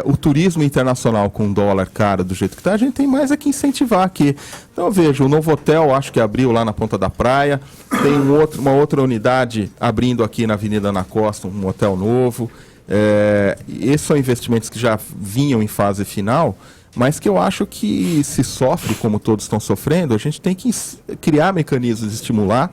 O turismo internacional com dólar caro do jeito que está, a gente tem mais que incentivar aqui. Então eu vejo, o Novotel acho que abriu lá na Ponta da Praia, tem uma outra unidade abrindo aqui na Avenida Ana Costa, um hotel novo. Esses são investimentos que já vinham em fase final, mas que eu acho que se sofre como todos estão sofrendo, a gente tem que criar mecanismos de estimular,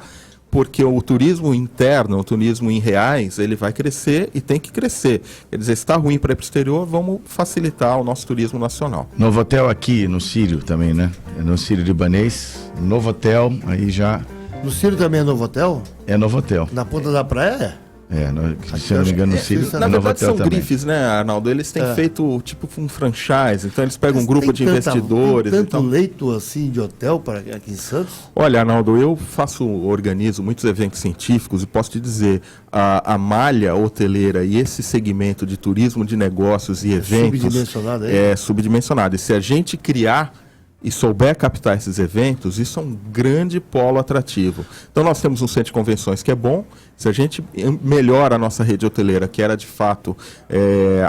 porque o turismo interno, o turismo em reais, ele vai crescer e tem que crescer. Quer dizer, se está ruim para ir para o exterior, vamos facilitar o nosso turismo nacional. Novotel aqui no Sírio também, né? No Sírio libanês, Novotel, aí já... No Sírio também é Novotel? É Novotel. Na Ponta da Praia? Se eu não me engano, no Sírio, na verdade são grifes, né, Arnaldo? Eles têm feito tipo um franchise, então eles pegam um grupo de investidores. Tem tanto leito assim de hotel aqui em Santos? Olha, Arnaldo, eu organizo muitos eventos científicos e posso te dizer, a malha hoteleira e esse segmento de turismo de negócios e eventos subdimensionado, subdimensionado. E se a gente criar e souber captar esses eventos, isso é um grande polo atrativo. Então nós temos um centro de convenções que é bom. Se a gente melhora a nossa rede hoteleira, que era de fato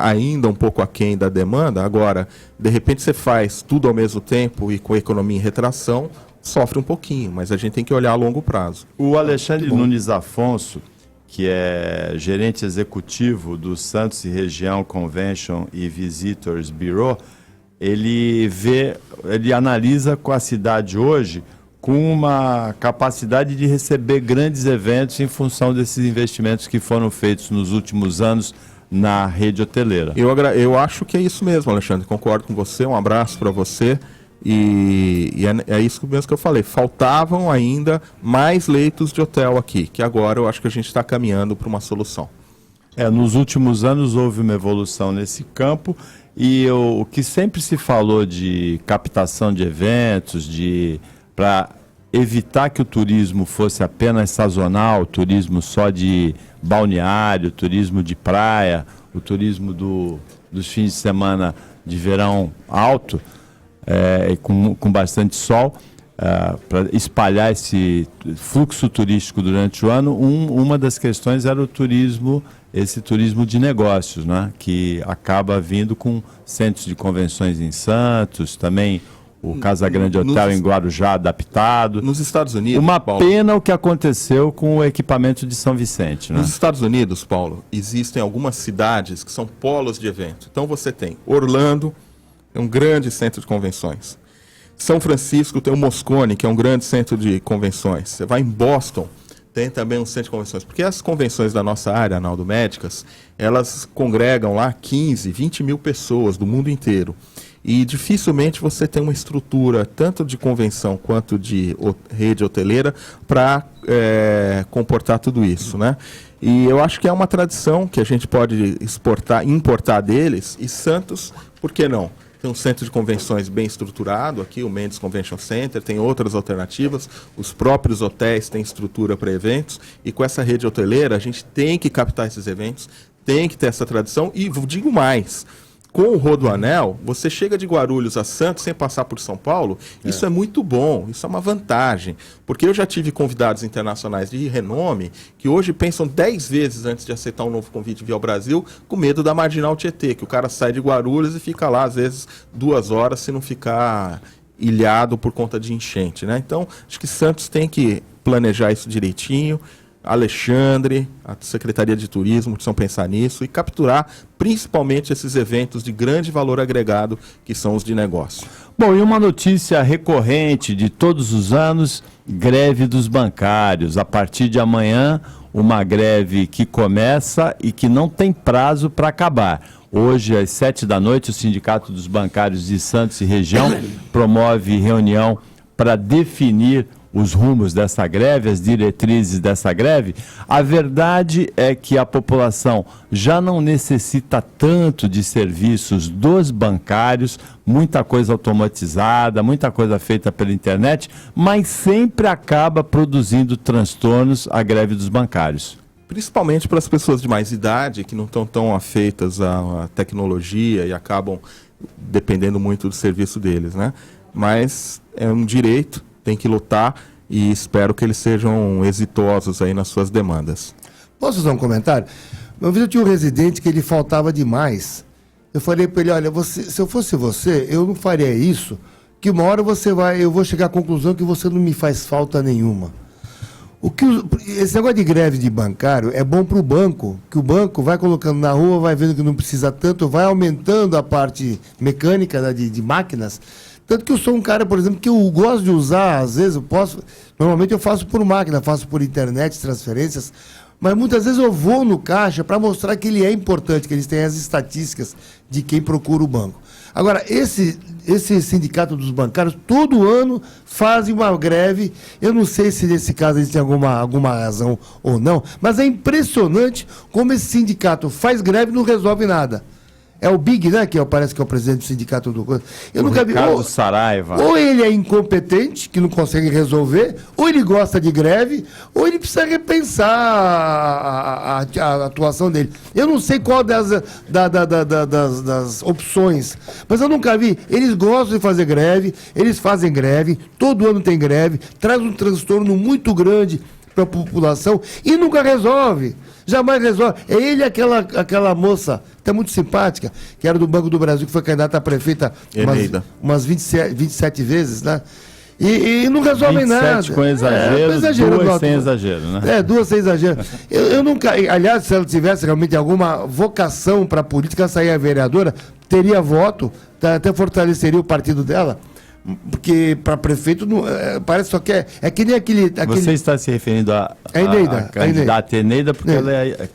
ainda um pouco aquém da demanda, agora, de repente você faz tudo ao mesmo tempo e com a economia em retração, sofre um pouquinho, mas a gente tem que olhar a longo prazo. O Alexandre Nunes Afonso, que é gerente executivo do Santos e Região Convention e Visitors Bureau, ele analisa com a cidade hoje com uma capacidade de receber grandes eventos em função desses investimentos que foram feitos nos últimos anos na rede hoteleira. Eu acho que é isso mesmo, Alexandre, concordo com você, um abraço para você. E é isso mesmo que eu falei, faltavam ainda mais leitos de hotel aqui, que agora eu acho que a gente está caminhando para uma solução. Nos últimos anos houve uma evolução nesse campo e o que sempre se falou de captação de eventos, para evitar que o turismo fosse apenas sazonal, turismo só de balneário, turismo de praia, o turismo dos fins de semana de verão alto, com bastante sol, para espalhar esse fluxo turístico durante o ano. Uma das questões era esse turismo de negócios, né? Que acaba vindo com centros de convenções em Santos, também o Casa Grande Hotel em Guarujá adaptado. Nos Estados Unidos, uma Paulo, pena o que aconteceu com o equipamento de São Vicente, né? Nos Estados Unidos, Paulo, existem algumas cidades que são polos de evento. Então você tem Orlando, é um grande centro de convenções. São Francisco tem o Moscone, que é um grande centro de convenções. Você vai em Boston, tem também um centro de convenções. Porque as convenções da nossa área, Arnaldo, médicas, elas congregam lá 15, 20 mil pessoas do mundo inteiro. E dificilmente você tem uma estrutura, tanto de convenção quanto de rede hoteleira, para comportar tudo isso, né? E eu acho que é uma tradição que a gente pode importar deles. E Santos, por que não? Tem um centro de convenções bem estruturado aqui, o Mendes Convention Center, tem outras alternativas, os próprios hotéis têm estrutura para eventos, e com essa rede hoteleira a gente tem que captar esses eventos, tem que ter essa tradição, e digo mais, com o Rodoanel, você chega de Guarulhos a Santos sem passar por São Paulo, isso é muito bom, isso é uma vantagem, porque eu já tive convidados internacionais de renome que hoje pensam 10 vezes antes de aceitar um novo convite via ao Brasil, com medo da Marginal Tietê, que o cara sai de Guarulhos e fica lá, às vezes, 2 horas, se não ficar ilhado por conta de enchente, né? Então, acho que Santos tem que planejar isso direitinho, Alexandre, a Secretaria de Turismo precisam pensar nisso e capturar principalmente esses eventos de grande valor agregado que são os de negócio. Bom, e uma notícia recorrente de todos os anos, greve dos bancários. A partir de amanhã, uma greve que começa e que não tem prazo para acabar. Hoje, às 7h, o Sindicato dos Bancários de Santos e região promove reunião para definir os rumos dessa greve, as diretrizes dessa greve. A verdade é que a população já não necessita tanto de serviços dos bancários, muita coisa automatizada, muita coisa feita pela internet, mas sempre acaba produzindo transtornos a greve dos bancários. Principalmente para as pessoas de mais idade, que não estão tão afeitas à tecnologia e acabam dependendo muito do serviço deles, né? Mas é um direito, tem que lutar e espero que eles sejam exitosos aí nas suas demandas. Posso fazer um comentário? Uma vez eu tinha um residente que ele faltava demais. Eu falei para ele, olha, se eu fosse você, eu não faria isso, que uma hora eu vou chegar à conclusão que você não me faz falta nenhuma. Esse negócio de greve de bancário é bom para o banco, que o banco vai colocando na rua, vai vendo que não precisa tanto, vai aumentando a parte mecânica, né, de máquinas. Tanto que eu sou um cara, por exemplo, que eu gosto de usar, às vezes normalmente eu faço por máquina, faço por internet, transferências, mas muitas vezes eu vou no caixa para mostrar que ele é importante, que eles têm as estatísticas de quem procura o banco. Agora, esse sindicato dos bancários, todo ano fazem uma greve, eu não sei se nesse caso eles têm alguma razão ou não, mas é impressionante como esse sindicato faz greve e não resolve nada. É o Big, né? Que parece que é o presidente do sindicato do... Eu nunca vi. Ricardo Saraiva. Ou ele é incompetente, que não consegue resolver, ou ele gosta de greve, ou ele precisa repensar a atuação dele. Eu não sei qual das opções, mas eu nunca vi. Eles gostam de fazer greve, eles fazem greve, todo ano tem greve, traz um transtorno muito grande para a população e nunca resolve. Jamais resolve. É ele aquela moça, até muito simpática, que era do Banco do Brasil, que foi candidata a prefeita umas 27 vezes, né? E não resolvem 27 nada. Com exagero, 2 sem exagero, né? 2 sem exagero. Eu nunca... Aliás, se ela tivesse realmente alguma vocação para a política, sair a vereadora, teria voto, até fortaleceria o partido dela. Porque para prefeito parece só que é que nem aquele... Você está se referindo a candidata Eneida, porque ela é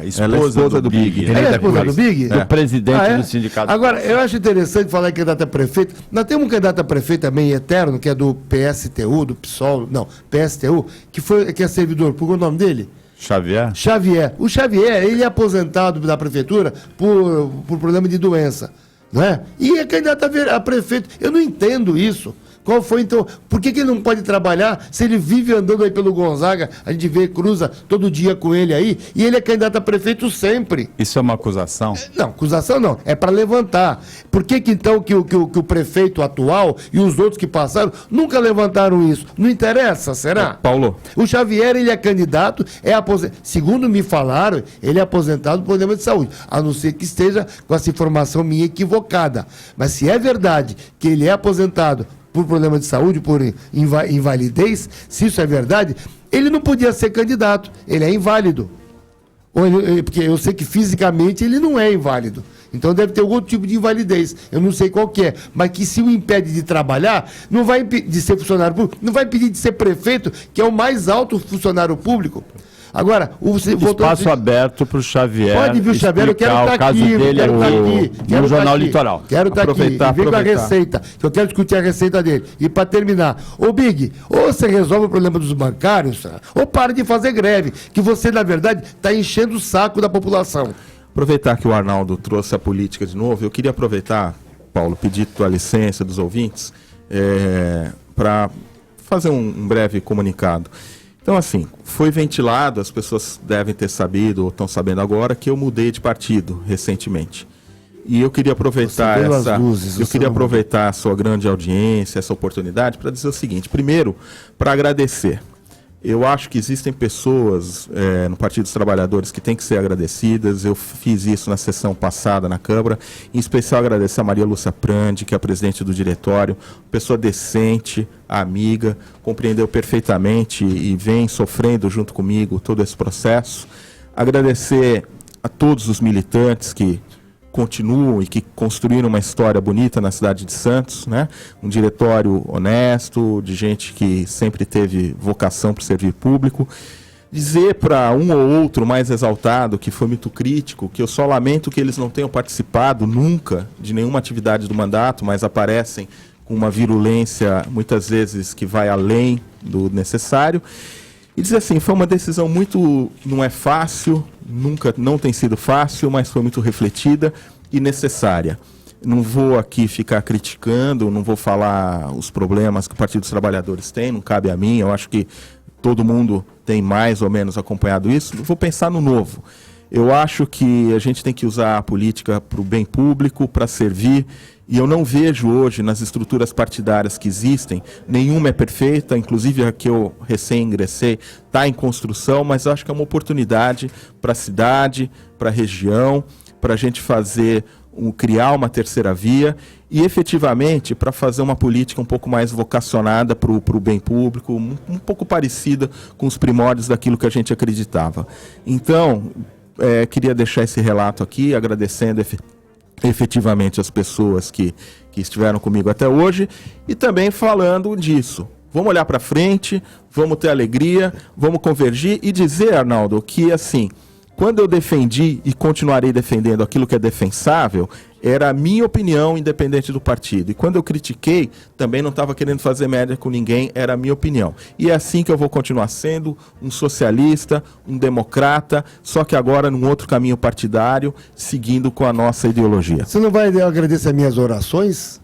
a esposa do Big. Ela é a esposa do Big? Do presidente do sindicato. Agora, eu acho interessante falar em candidato a prefeito. Nós temos um candidato a prefeito também eterno, que é do PSTU, do PSOL, não, PSTU, que é servidor. Qual é o nome dele? Xavier. O Xavier, ele é aposentado da prefeitura por problema de doença, não é? E é candidato a prefeito. Eu não entendo isso. Qual foi, então? Por que ele não pode trabalhar se ele vive andando aí pelo Gonzaga? A gente cruza todo dia com ele aí, e ele é candidato a prefeito sempre. Isso é uma acusação? Não, acusação não. É para levantar. Por que então que o prefeito atual e os outros que passaram nunca levantaram isso? Não interessa, será? Paulo. O Xavier, ele é candidato, segundo me falaram, ele é aposentado por problema de saúde, a não ser que esteja com essa informação minha equivocada. Mas se é verdade que ele é aposentado por problema de saúde, por invalidez, se isso é verdade, ele não podia ser candidato, ele é inválido. Porque eu sei que fisicamente ele não é inválido. Então deve ter algum tipo de invalidez. Eu não sei qual que é. Mas que se o impede de trabalhar, não vai impedir de ser funcionário público, não vai impedir de ser prefeito, que é o mais alto funcionário público. Agora, espaço aberto para o Xavier. Pode vir o Xavier, eu quero estar aqui. No Jornal Litoral. Quero estar aqui. Vem com a receita, que eu quero discutir a receita dele. E para terminar, Big, ou você resolve o problema dos bancários, ou para de fazer greve, que você, na verdade, está enchendo o saco da população. Aproveitar que o Arnaldo trouxe a política de novo, eu queria aproveitar, Paulo, pedir tua licença dos ouvintes, para fazer um breve comunicado. Então, assim, foi ventilado, as pessoas devem ter sabido, ou estão sabendo agora, que eu mudei de partido recentemente. E eu queria aproveitar aproveitar a sua grande audiência, essa oportunidade, para dizer o seguinte. Primeiro, para agradecer. Eu acho que existem pessoas no Partido dos Trabalhadores que têm que ser agradecidas. Eu fiz isso na sessão passada na Câmara. Em especial agradecer a Maria Lúcia Prandi, que é a presidente do diretório, pessoa decente, amiga, compreendeu perfeitamente e vem sofrendo junto comigo todo esse processo. Agradecer a todos os militantes que continuam e que construíram uma história bonita na cidade de Santos, né? Um diretório honesto, de gente que sempre teve vocação para o serviço público. Dizer para um ou outro mais exaltado, que foi muito crítico, que eu só lamento que eles não tenham participado nunca de nenhuma atividade do mandato, mas aparecem com uma virulência, muitas vezes, que vai além do necessário. E dizer assim, foi uma decisão não é fácil, não tem sido fácil, mas foi muito refletida e necessária. Não vou aqui ficar criticando, não vou falar os problemas que o Partido dos Trabalhadores tem, não cabe a mim, eu acho que todo mundo tem mais ou menos acompanhado isso. Vou pensar no novo. Eu acho que a gente tem que usar a política para o bem público, para servir. E eu não vejo hoje, nas estruturas partidárias que existem, nenhuma é perfeita, inclusive a que eu recém-ingressei está em construção, mas eu acho que é uma oportunidade para a cidade, para a região, para a gente criar uma terceira via e, efetivamente, para fazer uma política um pouco mais vocacionada para o bem público, um pouco parecida com os primórdios daquilo que a gente acreditava. Então, queria deixar esse relato aqui, agradecendo efetivamente as pessoas que estiveram comigo até hoje e também falando disso. Vamos olhar para frente, vamos ter alegria, vamos convergir e dizer, Arnaldo, que assim, quando eu defendi e continuarei defendendo aquilo que é defensável, era a minha opinião, independente do partido. E quando eu critiquei, também não estava querendo fazer média com ninguém, era a minha opinião. E é assim que eu vou continuar sendo um socialista, um democrata, só que agora num outro caminho partidário, seguindo com a nossa ideologia. Você não vai agradecer as minhas orações?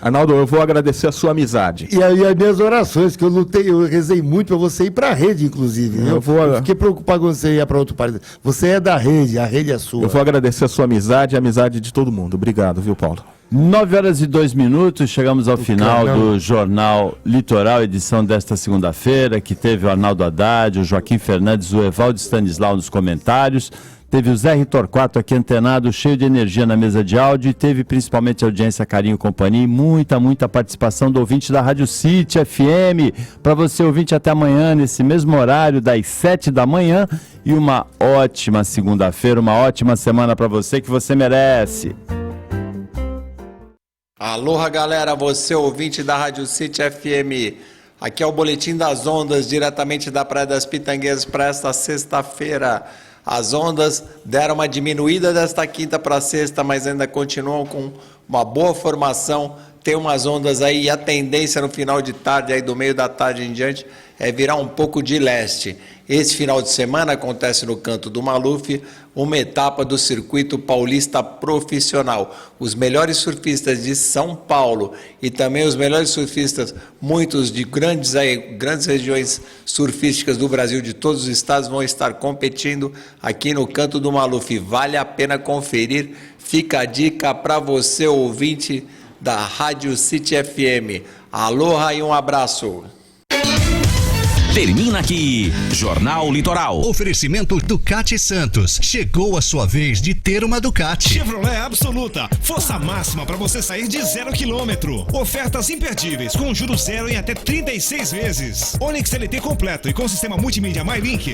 Arnaldo, eu vou agradecer a sua amizade. E as minhas orações, que eu rezei muito para você ir para a rede, inclusive. Eu fiquei preocupado com você ir para outro país. Você é da rede, a rede é sua. Eu vou agradecer a sua amizade e a amizade de todo mundo. Obrigado, viu, Paulo? 9h02, chegamos ao final do Jornal Litoral, edição desta segunda-feira, que teve o Arnaldo Haddad, o Joaquim Fernandes, o Evaldo Stanislau nos comentários. Teve o Zé Ritorquato aqui antenado, cheio de energia na mesa de áudio, e teve principalmente audiência, carinho, companhia e muita participação do ouvinte da Rádio City FM. Para você, ouvinte, até amanhã, nesse mesmo horário, das 7 da manhã. E uma ótima segunda-feira, uma ótima semana para você, que você merece. Aloha, galera, você ouvinte da Rádio City FM. Aqui é o Boletim das Ondas, diretamente da Praia das Pitangueiras para esta sexta-feira. As ondas deram uma diminuída desta quinta para sexta, mas ainda continuam com uma boa formação. Tem umas ondas aí e a tendência no final de tarde, aí do meio da tarde em diante, é virar um pouco de leste. Esse final de semana acontece no Canto do Maluf uma etapa do Circuito Paulista Profissional. Os melhores surfistas de São Paulo e também os melhores surfistas, muitos de grandes regiões surfísticas do Brasil, de todos os estados, vão estar competindo aqui no Canto do Maluf. Vale a pena conferir. Fica a dica para você, ouvinte da Rádio City FM. Aloha e um abraço. Termina aqui, Jornal Litoral. Oferecimento Ducati Santos. Chegou a sua vez de ter uma Ducati. Chevrolet Absoluta. Força máxima para você sair de 0 km. Ofertas imperdíveis com juros zero em até 36 vezes. Onix LT completo e com sistema multimídia MyLink.